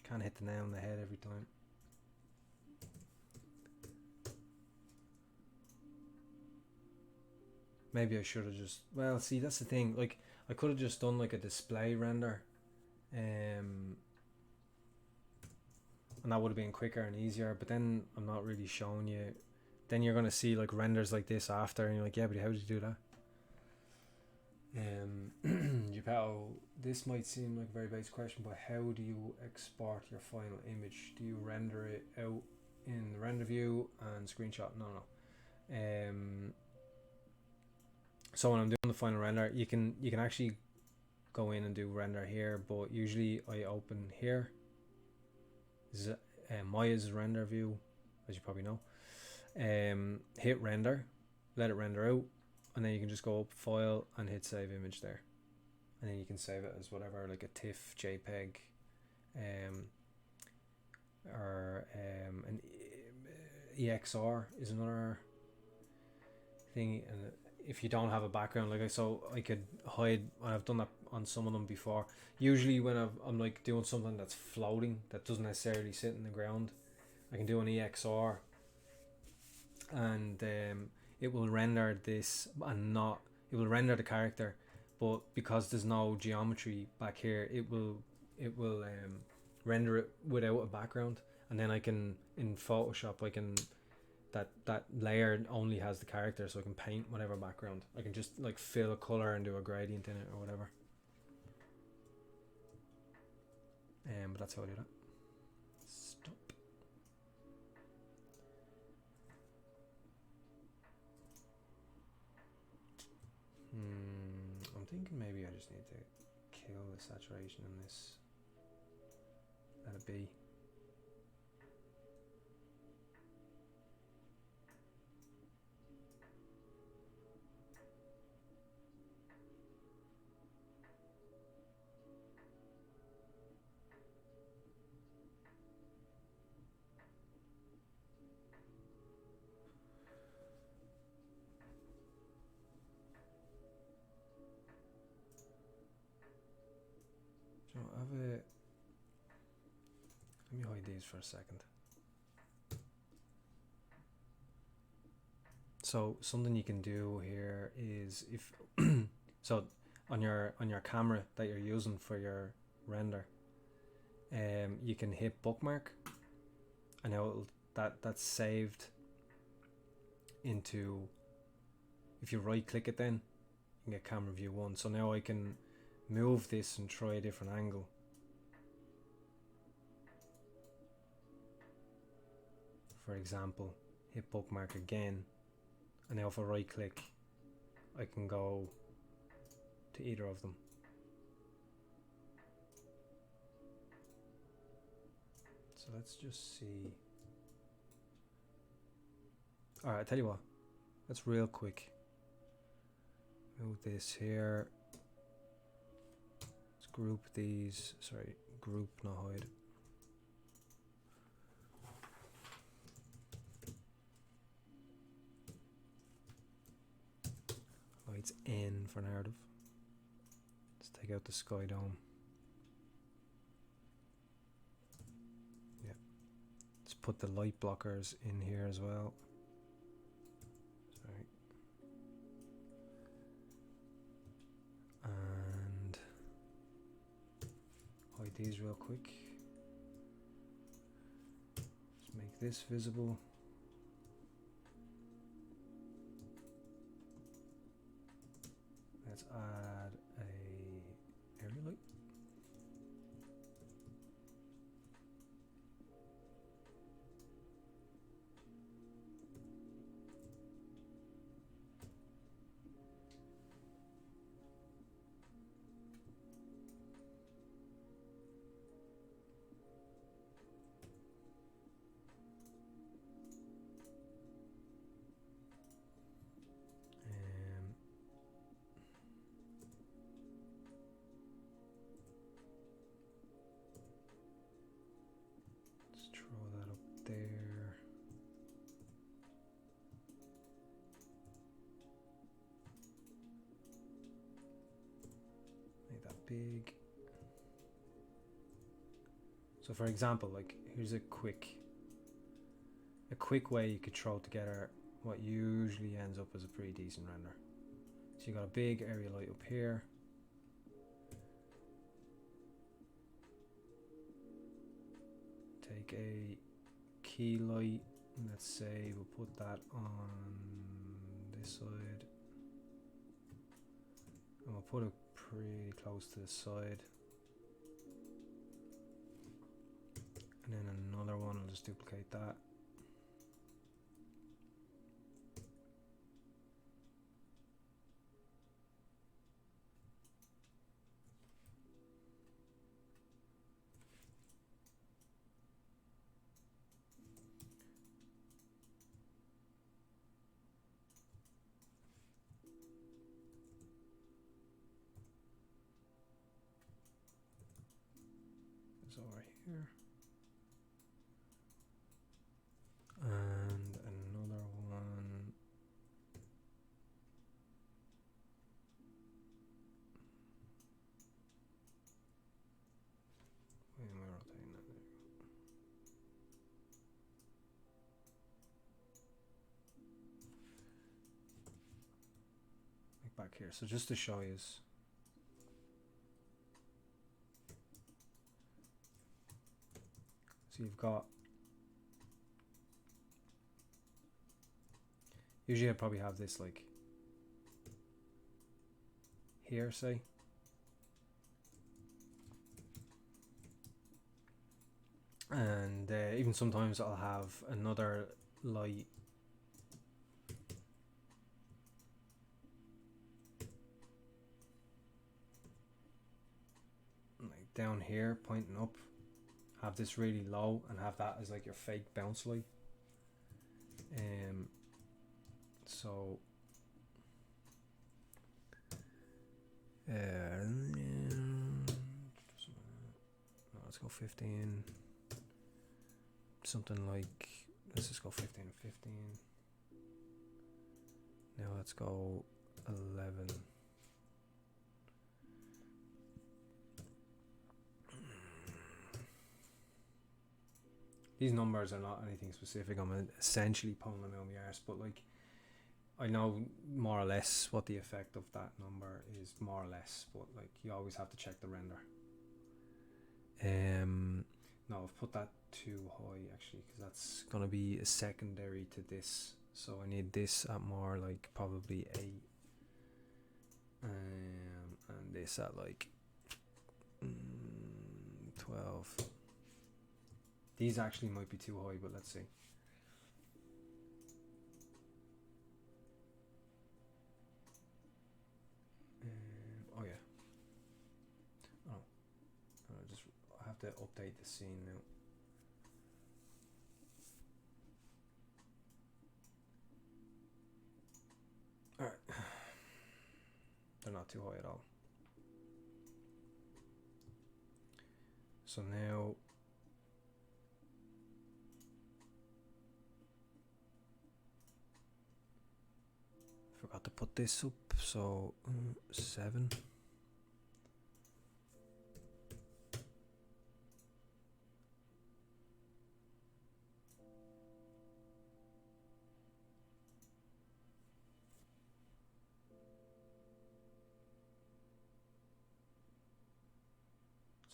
Can't hit the nail on the head every time. Maybe I should have just, well, see, that's the thing, like I could have just done like a display render, and that would have been quicker and easier, but then I'm not really showing you. Then you're gonna see like renders like this after, and you're like, yeah, but how did you do that? Geppetto, this might seem like a very basic question, but how do you export your final image? Do you render it out in the render view and screenshot? No. So when I'm doing the final render, you can actually go in and do render here, but usually I open here. This is Maya's render view, as you probably know. Hit render, let it render out, and then you can just go up file and hit save image there, and then you can save it as whatever, like a TIFF, JPEG, or an EXR is another thing. And if you don't have a background, like I could hide, and I've done that on some of them before. Usually when I'm like doing something that's floating, that doesn't necessarily sit in the ground, I can do an EXR, and it will render this, and not, it will render the character, but because there's no geometry back here, it will render it without a background, and then I can, in Photoshop, I can, that layer only has the character, so I can paint whatever background. I can just like fill a color and do a gradient in it or whatever. But that's how I do that. Stop. I'm thinking maybe I just need to kill the saturation in this. Let it be. I have a. Let me hide these for a second. So something you can do here is if so on your camera that you're using for your render, you can hit bookmark, and now that's saved into. If you right click it, then you can get camera view 1. So now I can move this and try a different angle. For example, hit bookmark again, and now if I right click, I can go to either of them. So let's just see. Alright, I'll tell you what, let's real quick move this here. Let's group these, sorry, group, not hide. It's N for narrative. Let's take out the sky dome. Yeah. Let's put the light blockers in here as well. Sorry. And hide these real quick. Let's make this visible. Let's add a area light. There. Make that big. So for example, like here's a quick way you could throw together what usually ends up as a pretty decent render. So you got a big area light up here. Take a key light, let's say we'll put that on this side, and we'll put it pretty close to the side, and then another one, I'll just duplicate that. Over here, and another one. Why am I rotating that? Like back here. So just to show you. So you've got, usually I'd probably have this like here, say. And even sometimes I'll have another light like down here pointing up. Have this really low and have that as like your fake bounce light. So let's go 15. Something like, let's just go 15 and 15. Now let's go 11. these numbers are not anything specific. I'm essentially pulling them out of my arse, but like I know more or less what the effect of that number is, more or less, but like you always have to check the render. No, I've put that too high actually, because that's gonna be a secondary to this, so I need this at more like probably 8, and this at like 12. These actually might be too high, but let's see. Oh yeah. Oh, I have to update the scene now. All right. They're not too high at all. So now forgot to put this up, so 7.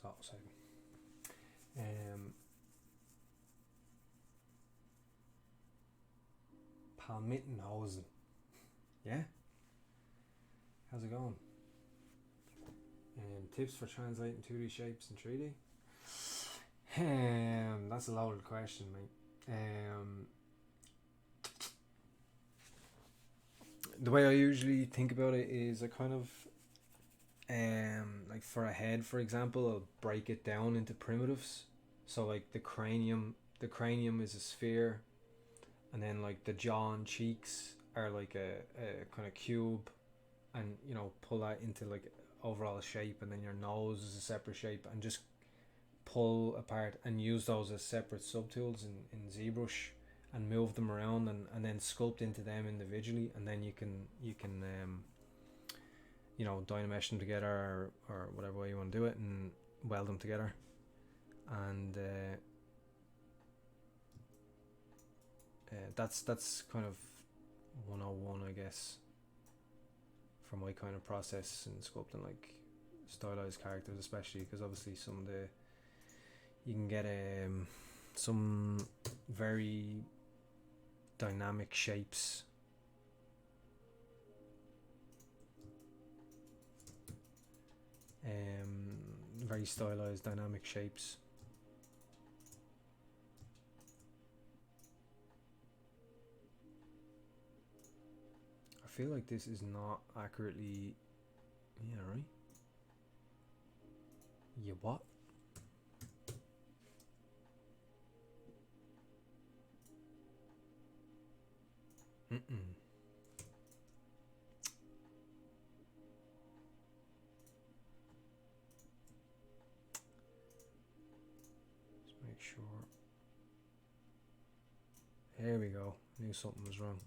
So 7. Palmittenhausen. Yeah? How's it going? Tips for translating 2D shapes in 3D? That's a loaded question, mate. The way I usually think about it is I kind of like for a head, for example, I'll break it down into primitives. So like the cranium is a sphere, and then like the jaw and cheeks are like a kind of cube, and you know, pull that into like overall shape, and then your nose is a separate shape, and just pull apart and use those as separate subtools in Zbrush, and move them around, and then sculpt into them individually, and then you can you know, dynamesh them together, or whatever way you want to do it, and weld them together. And that's kind of 101, I guess, for my kind of process in sculpting like stylized characters, especially because obviously some of the you can get some very dynamic shapes. Very stylized dynamic shapes. I feel like this is not accurately, yeah, right? Yeah, what? Make sure. Here we go. Knew something was wrong.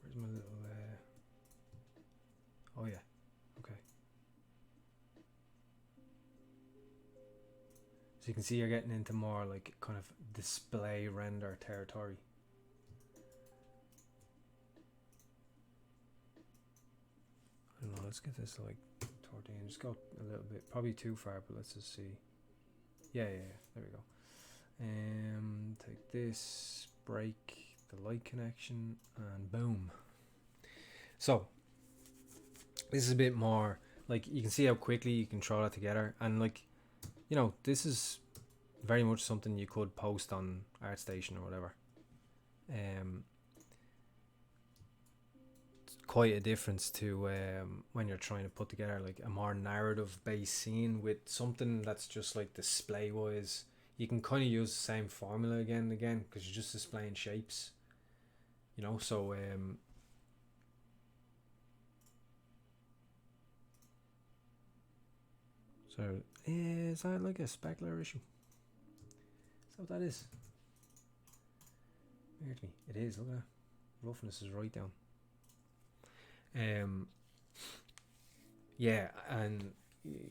Where's my little oh yeah, okay. So you can see you're getting into more like kind of display render territory. I don't know, let's get this to like 14, just go a little bit, probably too far, but let's just see. Yeah, there we go. Take this, break the light connection, and boom. So this is a bit more like, you can see how quickly you can throw that together, and like, you know, this is very much something you could post on ArtStation or whatever. It's quite a difference to when you're trying to put together like a more narrative based scene with something that's just like display wise. You can kind of use the same formula again and again because you're just displaying shapes, you know. So So is that like a specular issue? Is that what that is? Weird to me. It is. Look at that. Roughness is right down. Yeah, and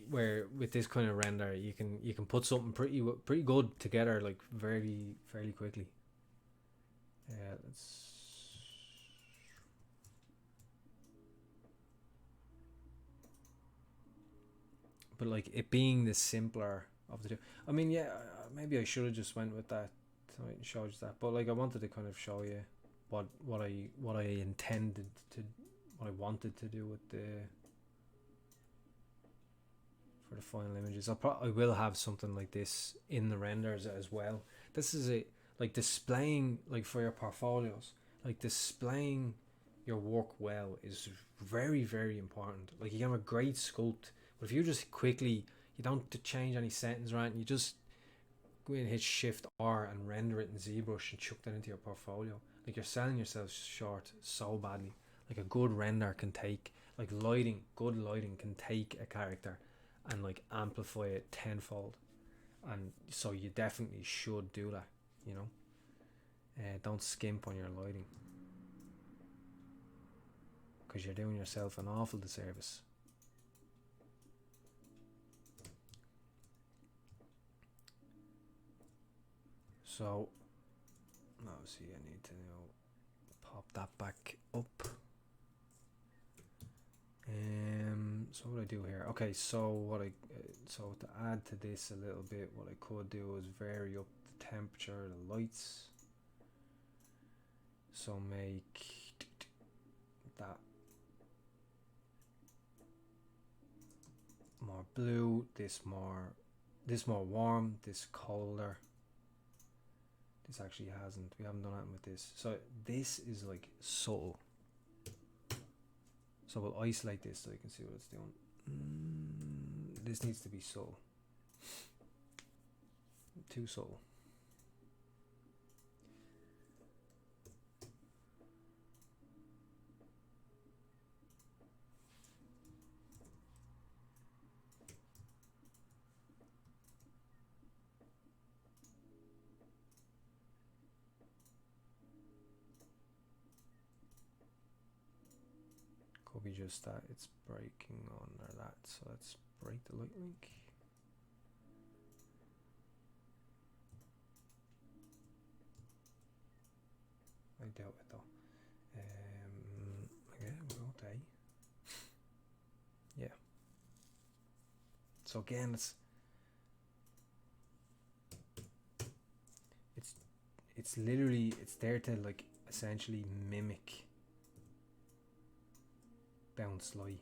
where with this kind of render you can put something pretty good together like fairly quickly. Let's. But like it being the simpler of the two. I mean, yeah, maybe I should have just went with that tonight and showed you that. But like I wanted to kind of show you what I intended to, what I wanted to do with the for the final images. I will have something like this in the renders as well. This is it, like displaying, like for your portfolios, like displaying your work well is very important. Like you can have a great sculpt, but if you just quickly, you don't have to change any settings, right? And you just go in and hit Shift R and render it in ZBrush and chuck that into your portfolio. Like you're selling yourself short so badly. Like a good render can take, like lighting, good lighting can take a character and like amplify it tenfold. And so you definitely should do that, you know. Don't skimp on your lighting, because you're doing yourself an awful disservice. So obviously I need to pop that back up. So what I do here, okay, so so to add to this a little bit, what I could do is vary up the temperature of the lights. So make that more blue, this more warm, this colder. This actually we haven't done anything with this. So this is like subtle. So we'll isolate this so you can see what it's doing. This needs to be subtle. Too subtle. Could be just that it's breaking under that. So let's break the light link. I doubt it though. Okay, we'll go day. Yeah. So again, it's literally, it's there to like essentially mimic bounce light.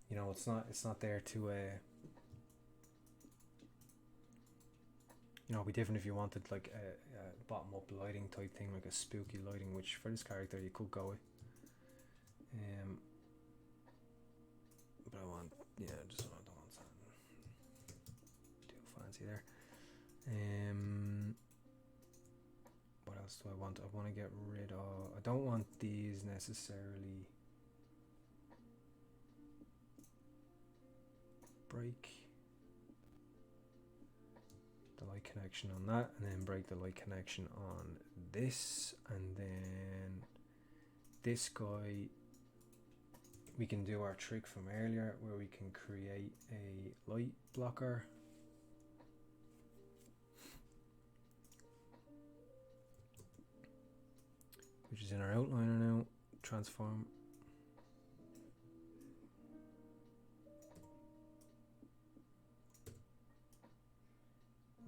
You know, it's not there to you know, it'd be different if you wanted like a bottom up lighting type thing, like a spooky lighting, which for this character you could go with. But I want, yeah, just I don't want something too fancy there. What else do I want? I want to get rid of, I don't want these necessarily. Break the light connection on that, and then break the light connection on this, and then this guy, we can do our trick from earlier where we can create a light blocker. Which is in our outliner now. Transform.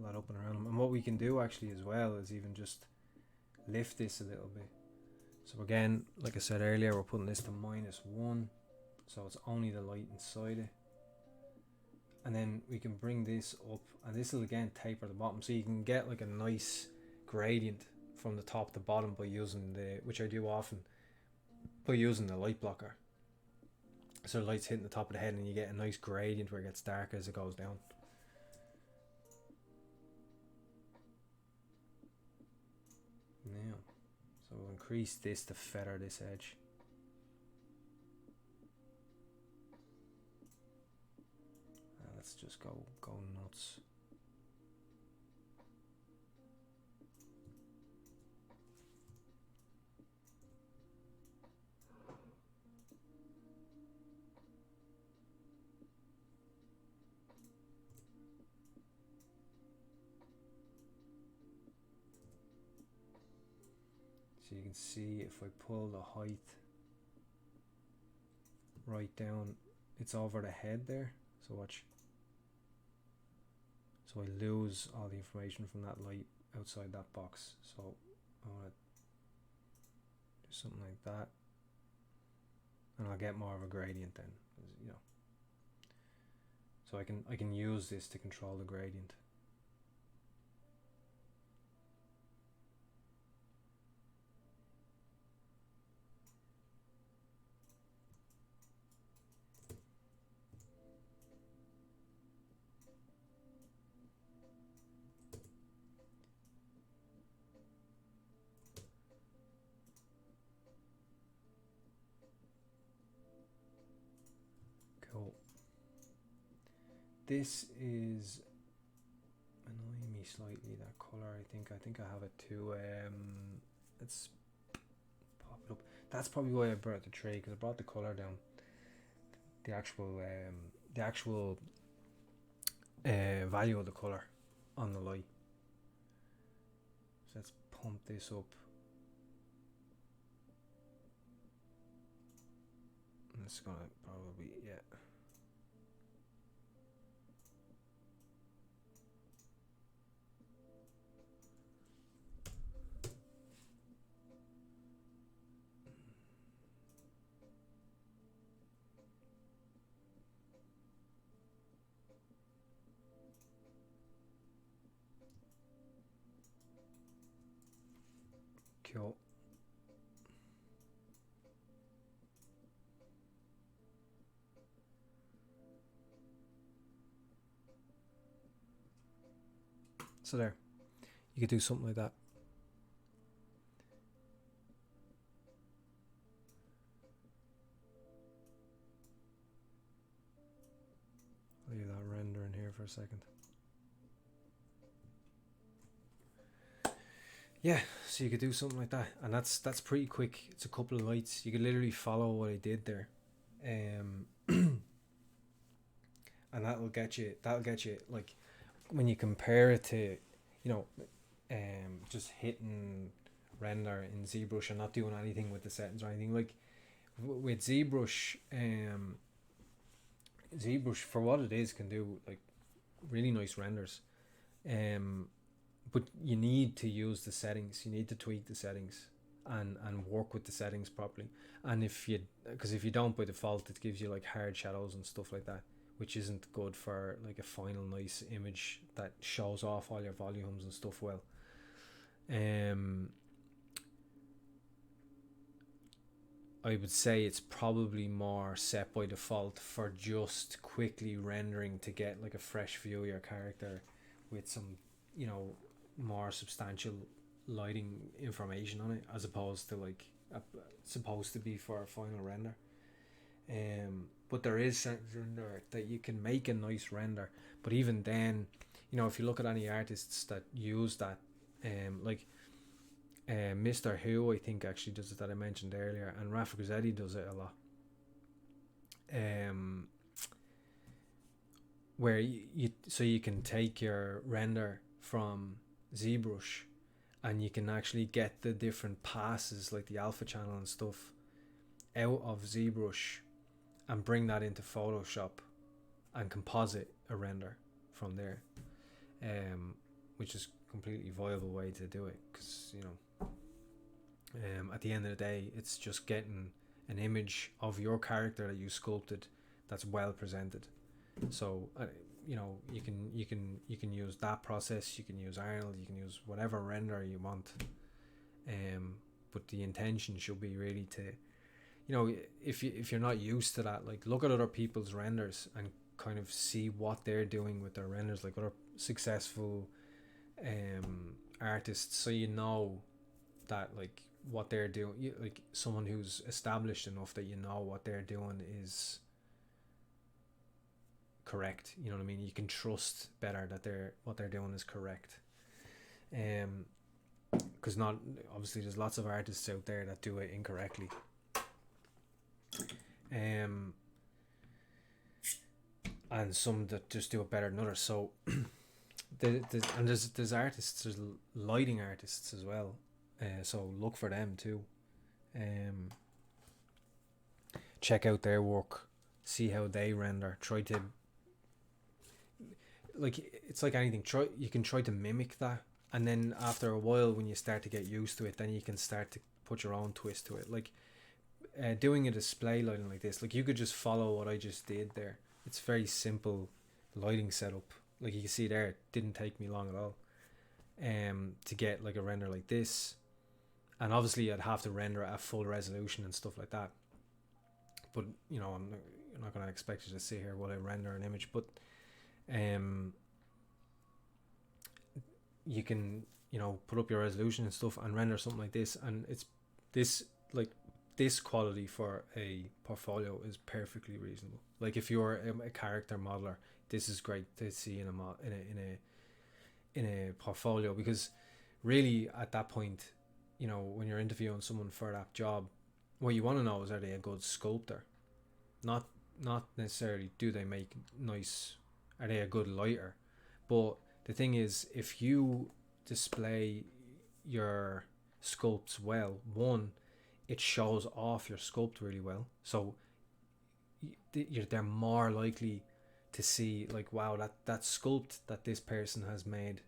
That up and around them. And what we can do actually as well is even just lift this a little bit. So again, like I said earlier, we're putting this to -1, so it's only the light inside it. And then we can bring this up, and this will again taper the bottom, so you can get like a nice gradient from the top to bottom by using which I do often, by using the light blocker. So the light's hitting the top of the head and you get a nice gradient where it gets darker as it goes down. Now, so we'll increase this to feather this edge. Let's just go nuts. So you can see if I pull the height right down, it's over the head there. So watch. So I lose all the information from that light outside that box. So I want to do something like that, and I'll get more of a gradient then, you know. So I can use this to control the gradient. Cool. This is annoying me slightly, that color. I think I have it too. Let's pop it up. That's probably why I brought the tray, because I brought the color down. The actual value of the color on the light. So let's pump this up. And it's gonna probably, yeah. Cool. So there, you could do something like that. Leave that render in here for a second. Yeah, so you could do something like that, and that's pretty quick. It's a couple of lights. You could literally follow what I did there, and that'll get you like, when you compare it to, you know, just hitting render in ZBrush and not doing anything with the settings or anything. Like with ZBrush, ZBrush for what it is can do like really nice renders, but you need to use the settings. You need to tweak the settings and work with the settings properly. And because if you don't, by default it gives you like hard shadows and stuff like that, which isn't good for like a final nice image that shows off all your volumes and stuff well. I would say it's probably more set by default for just quickly rendering to get like a fresh view of your character with some, you know, more substantial lighting information on it, as opposed to like supposed to be for a final render. But there is something there that you can make a nice render, but even then, you know, if you look at any artists that use that, like Mr. Who, I think actually does it, that I mentioned earlier, and Rafa Grizzetti does it a lot, where you can take your render from ZBrush and you can actually get the different passes like the alpha channel and stuff out of ZBrush and bring that into Photoshop and composite a render from there, which is a completely viable way to do it, because, you know, at the end of the day it's just getting an image of your character that you sculpted that's well presented. So you know, you can use that process, you can use Arnold, you can use whatever render you want, but the intention should be really to, you know, if you're not used to that, like look at other people's renders and kind of see what they're doing with their renders, like other successful artists, so you know that like what they're doing, like someone who's established enough that you know what they're doing is correct. You know what I mean? You can trust better that what they're doing is correct. Because not obviously there's lots of artists out there that do it incorrectly. And some that just do it better than others. So and there's artists, there's lighting artists as well. So look for them too. Check out their work, see how they render. Try to, like, it's like anything. You can try to mimic that, and then after a while, when you start to get used to it, then you can start to put your own twist to it. Like doing a display lighting like this, like you could just follow what I just did there. It's very simple lighting setup. Like you can see there, it didn't take me long at all. To get like a render like this, and obviously I'd have to render at full resolution and stuff like that. But you know, I'm not going to expect you to see here while I render an image. But you can, you know, put up your resolution and stuff and render something like this, and it's this quality for a portfolio is perfectly reasonable. Like if you're a character modeler, this is great to see in a portfolio, because really at that point, you know, when you're interviewing someone for that job, what you want to know is, are they a good sculptor? Not necessarily do they make nice, are they a good lighter? But the thing is, if you display your sculpts well, one, it shows off your sculpt really well, so they're more likely to see like, wow, that sculpt that this person has made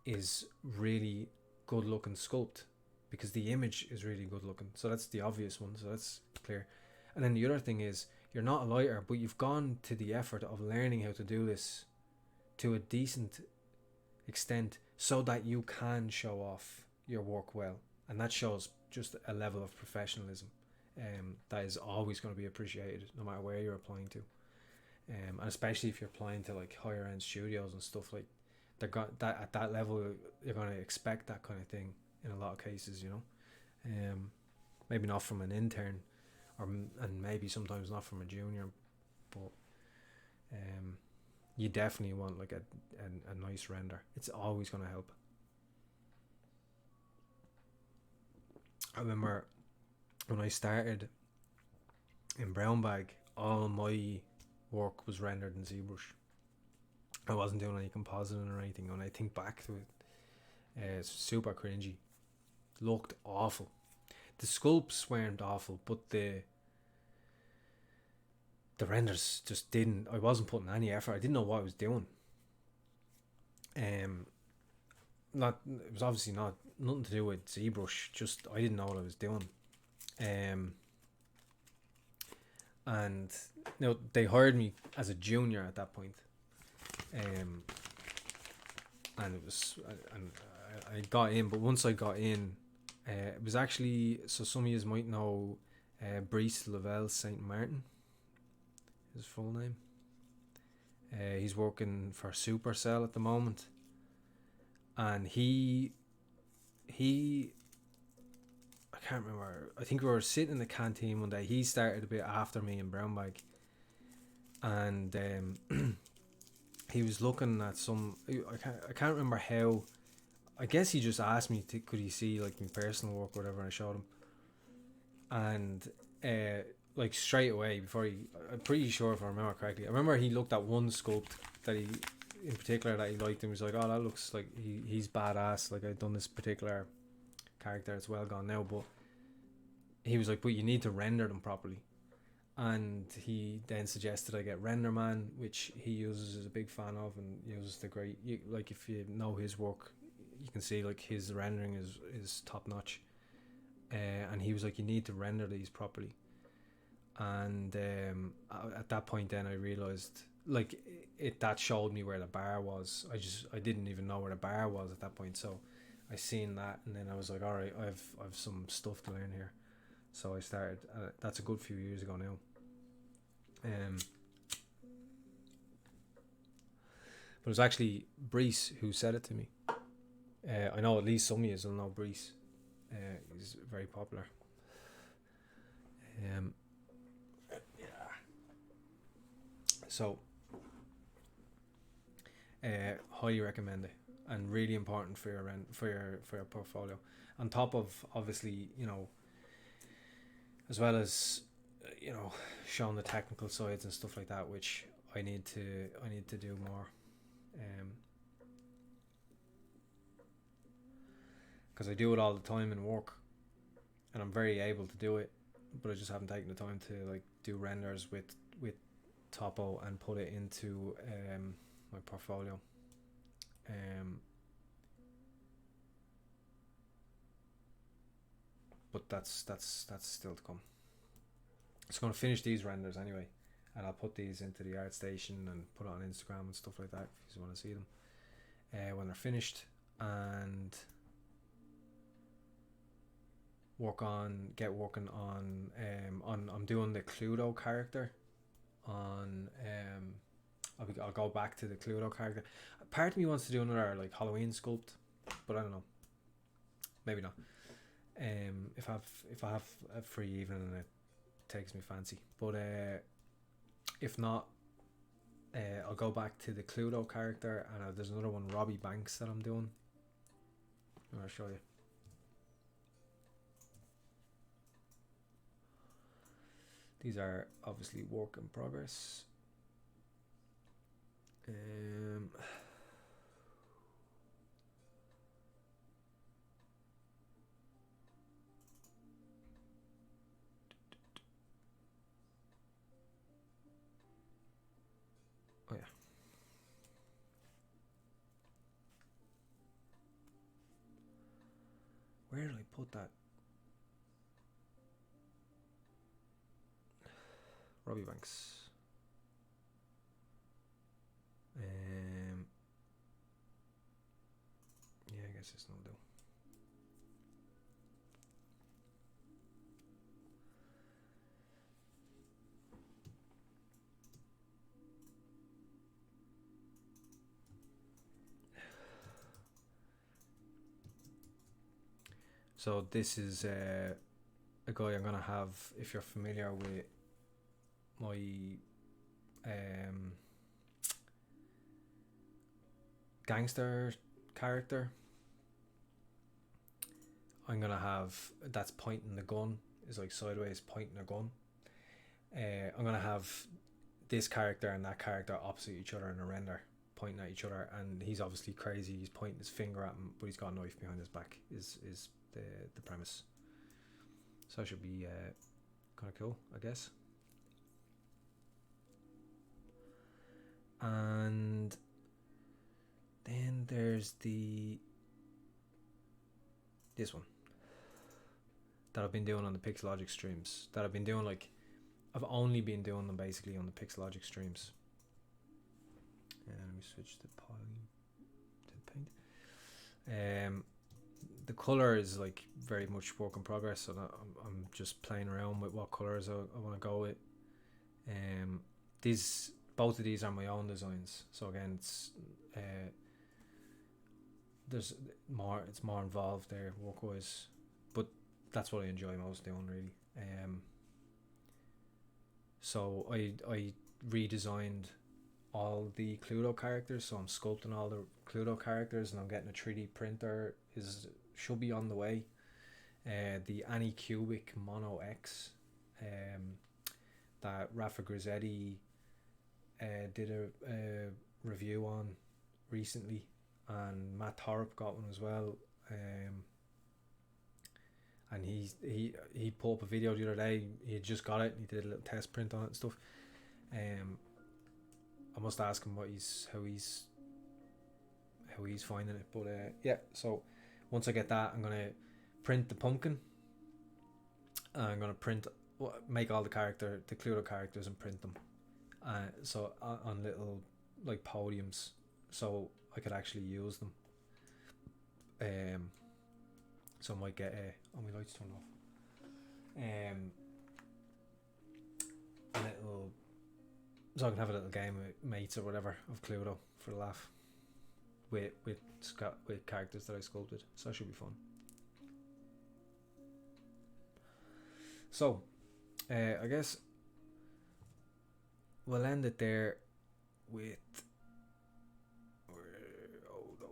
is really good looking sculpt, because the image is really good looking. So that's the obvious one, so that's clear. And then the other thing is, you're not a lighter, but you've gone to the effort of learning how to do this to a decent extent so that you can show off your work well, and that shows just a level of professionalism that is always going to be appreciated no matter where you're applying to. And especially if you're applying to like higher end studios and stuff, like they're got that at that level, you're going to expect that kind of thing in a lot of cases, you know. Maybe not from an intern, and maybe sometimes not from a junior, but you definitely want like a nice render. It's always going to help. I remember when I started in Brown Bag, all my work was rendered in Zbrush. I wasn't doing any compositing or anything. When I think back to it, it's super cringy. Looked awful. The sculpts weren't awful, but the renders just didn't. I wasn't putting any effort. I didn't know what I was doing. It was obviously nothing to do with ZBrush. Just I didn't know what I was doing. And you know, they hired me as a junior at that point. And it was, and I got in, but once I got in, it was actually, so some of you might know Brice Lavelle Saint Martin, his full name. He's working for Supercell at the moment, and he I can't remember, I think we were sitting in the canteen one day. He started a bit after me in Brown Bag, and he was looking at some, I can't remember how. I guess he just asked me could he see like my personal work or whatever, and I showed him. And like straight away, I'm pretty sure if I remember correctly, I remember he looked at one sculpt that he, in particular, that he liked, and was like, oh, that looks like he's badass, like I've done this particular character, it's well gone now, but he was like, but you need to render them properly. And he then suggested I get RenderMan, which he uses, is a big fan of, and uses the great, like if you know his work, you can see like his rendering is top notch. And he was like, you need to render these properly. And at that point then I realized, like, that showed me where the bar was. I didn't even know where the bar was at that point, so I seen that, and then I was like, all right, I've some stuff to learn here. So I started. That's a good few years ago now. But it was actually Brees who said it to me. I know at least some of you will know Brees. He's very popular. Yeah. So, highly recommend it, and really important for your portfolio. On top of, obviously, as well as showing the technical sides and stuff like that, which I need to do more. Because I do it all the time in work, and I'm very able to do it, but I just haven't taken the time to like do renders with Topo and put it into my portfolio. But that's still to come. It's going to finish these renders anyway, and I'll put these into the ArtStation and put it on Instagram and stuff like that if you want to see them when they're finished, and get working on I'm doing the Cluedo character on I'll go back to the Cluedo character. Part of me wants to do another like Halloween sculpt, but I don't know, maybe not. If I have a free evening and it takes me fancy, but if not, I'll go back to the Cluedo character, and there's another one, Robbie Banks, that I'm doing. I'll show you. These are obviously work in progress. Oh yeah. Where did I put that? Robbie Banks. Yeah, I guess it's no do. So this is a guy I'm gonna have. If you're familiar with my gangster character, I'm gonna have that's pointing the gun, is like sideways pointing a gun. I'm gonna have this character and that character opposite each other in a render, pointing at each other, and he's obviously crazy. He's pointing his finger at him, but he's got a knife behind his back. Is the premise. So it should be kind of cool, I guess. And then there's this one that I've been doing on the Pixelogic streams. That I've been doing, like, I've only been doing them basically on the Pixelogic streams. And let me switch to paint. The color is like very much work in progress, so I'm just playing around with what colors I want to go with. Both of these are my own designs, so again, it's it's more involved there work wise, but that's what I enjoy most doing, really. So I redesigned all the Cluedo characters, so I'm sculpting all the Cluedo characters, and I'm getting a 3D printer should be on the way. The Anycubic Mono X that Rafa Grizzetti did a review on recently, and Matt Thorpe got one as well. And he put up a video the other day. He had just got it. He did a little test print on it and stuff. I must ask him how he's finding it. But yeah. So once I get that, I'm gonna print the pumpkin. I'm gonna make all the Cluedo characters and print them. So on little like podiums, so I could actually use them. So I might get my lights turned off. a little, so I can have a little game with mates or whatever of Cluedo for the laugh with characters that I sculpted. So that should be fun. So I guess we'll end it there with, oh no,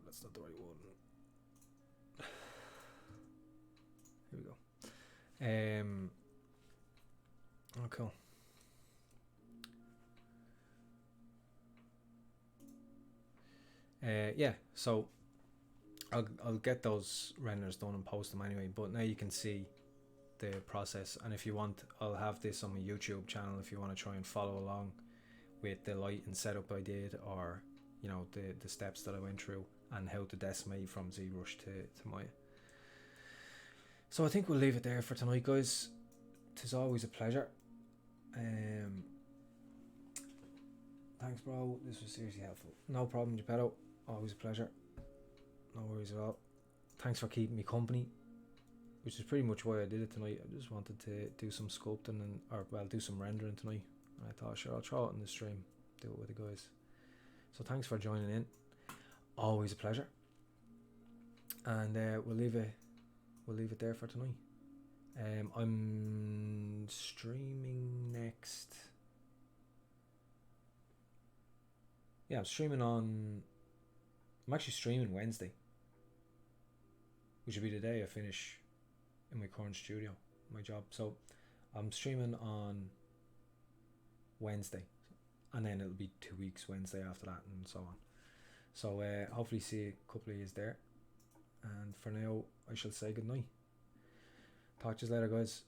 that's not the right one. Here we go. Oh, cool. Yeah, so I'll get those renders done and post them anyway, but now you can see the process, and if you want, I'll have this on my YouTube channel if you want to try and follow along with the light and setup I did, or you know, the steps that I went through and how to decimate from Zbrush to Maya. So I think we'll leave it there for tonight, guys. Tis always a pleasure. Thanks, bro. This was seriously helpful. No problem, Geppetto. Always a pleasure. No worries at all. Thanks for keeping me company, which is pretty much why I did it tonight. I just wanted to do some sculpting do some rendering tonight. And I thought, sure, I'll throw it in the stream, do it with the guys. So thanks for joining in. Always a pleasure. And we'll leave it there for tonight. I'm streaming next. Yeah, I'm actually streaming Wednesday, which will be the day I finish in my current studio, my job. So I'm streaming on Wednesday, and then it'll be 2 weeks Wednesday after that, and so on. So hopefully see a couple of you there. And for now, I shall say good night. Talk to you later, guys.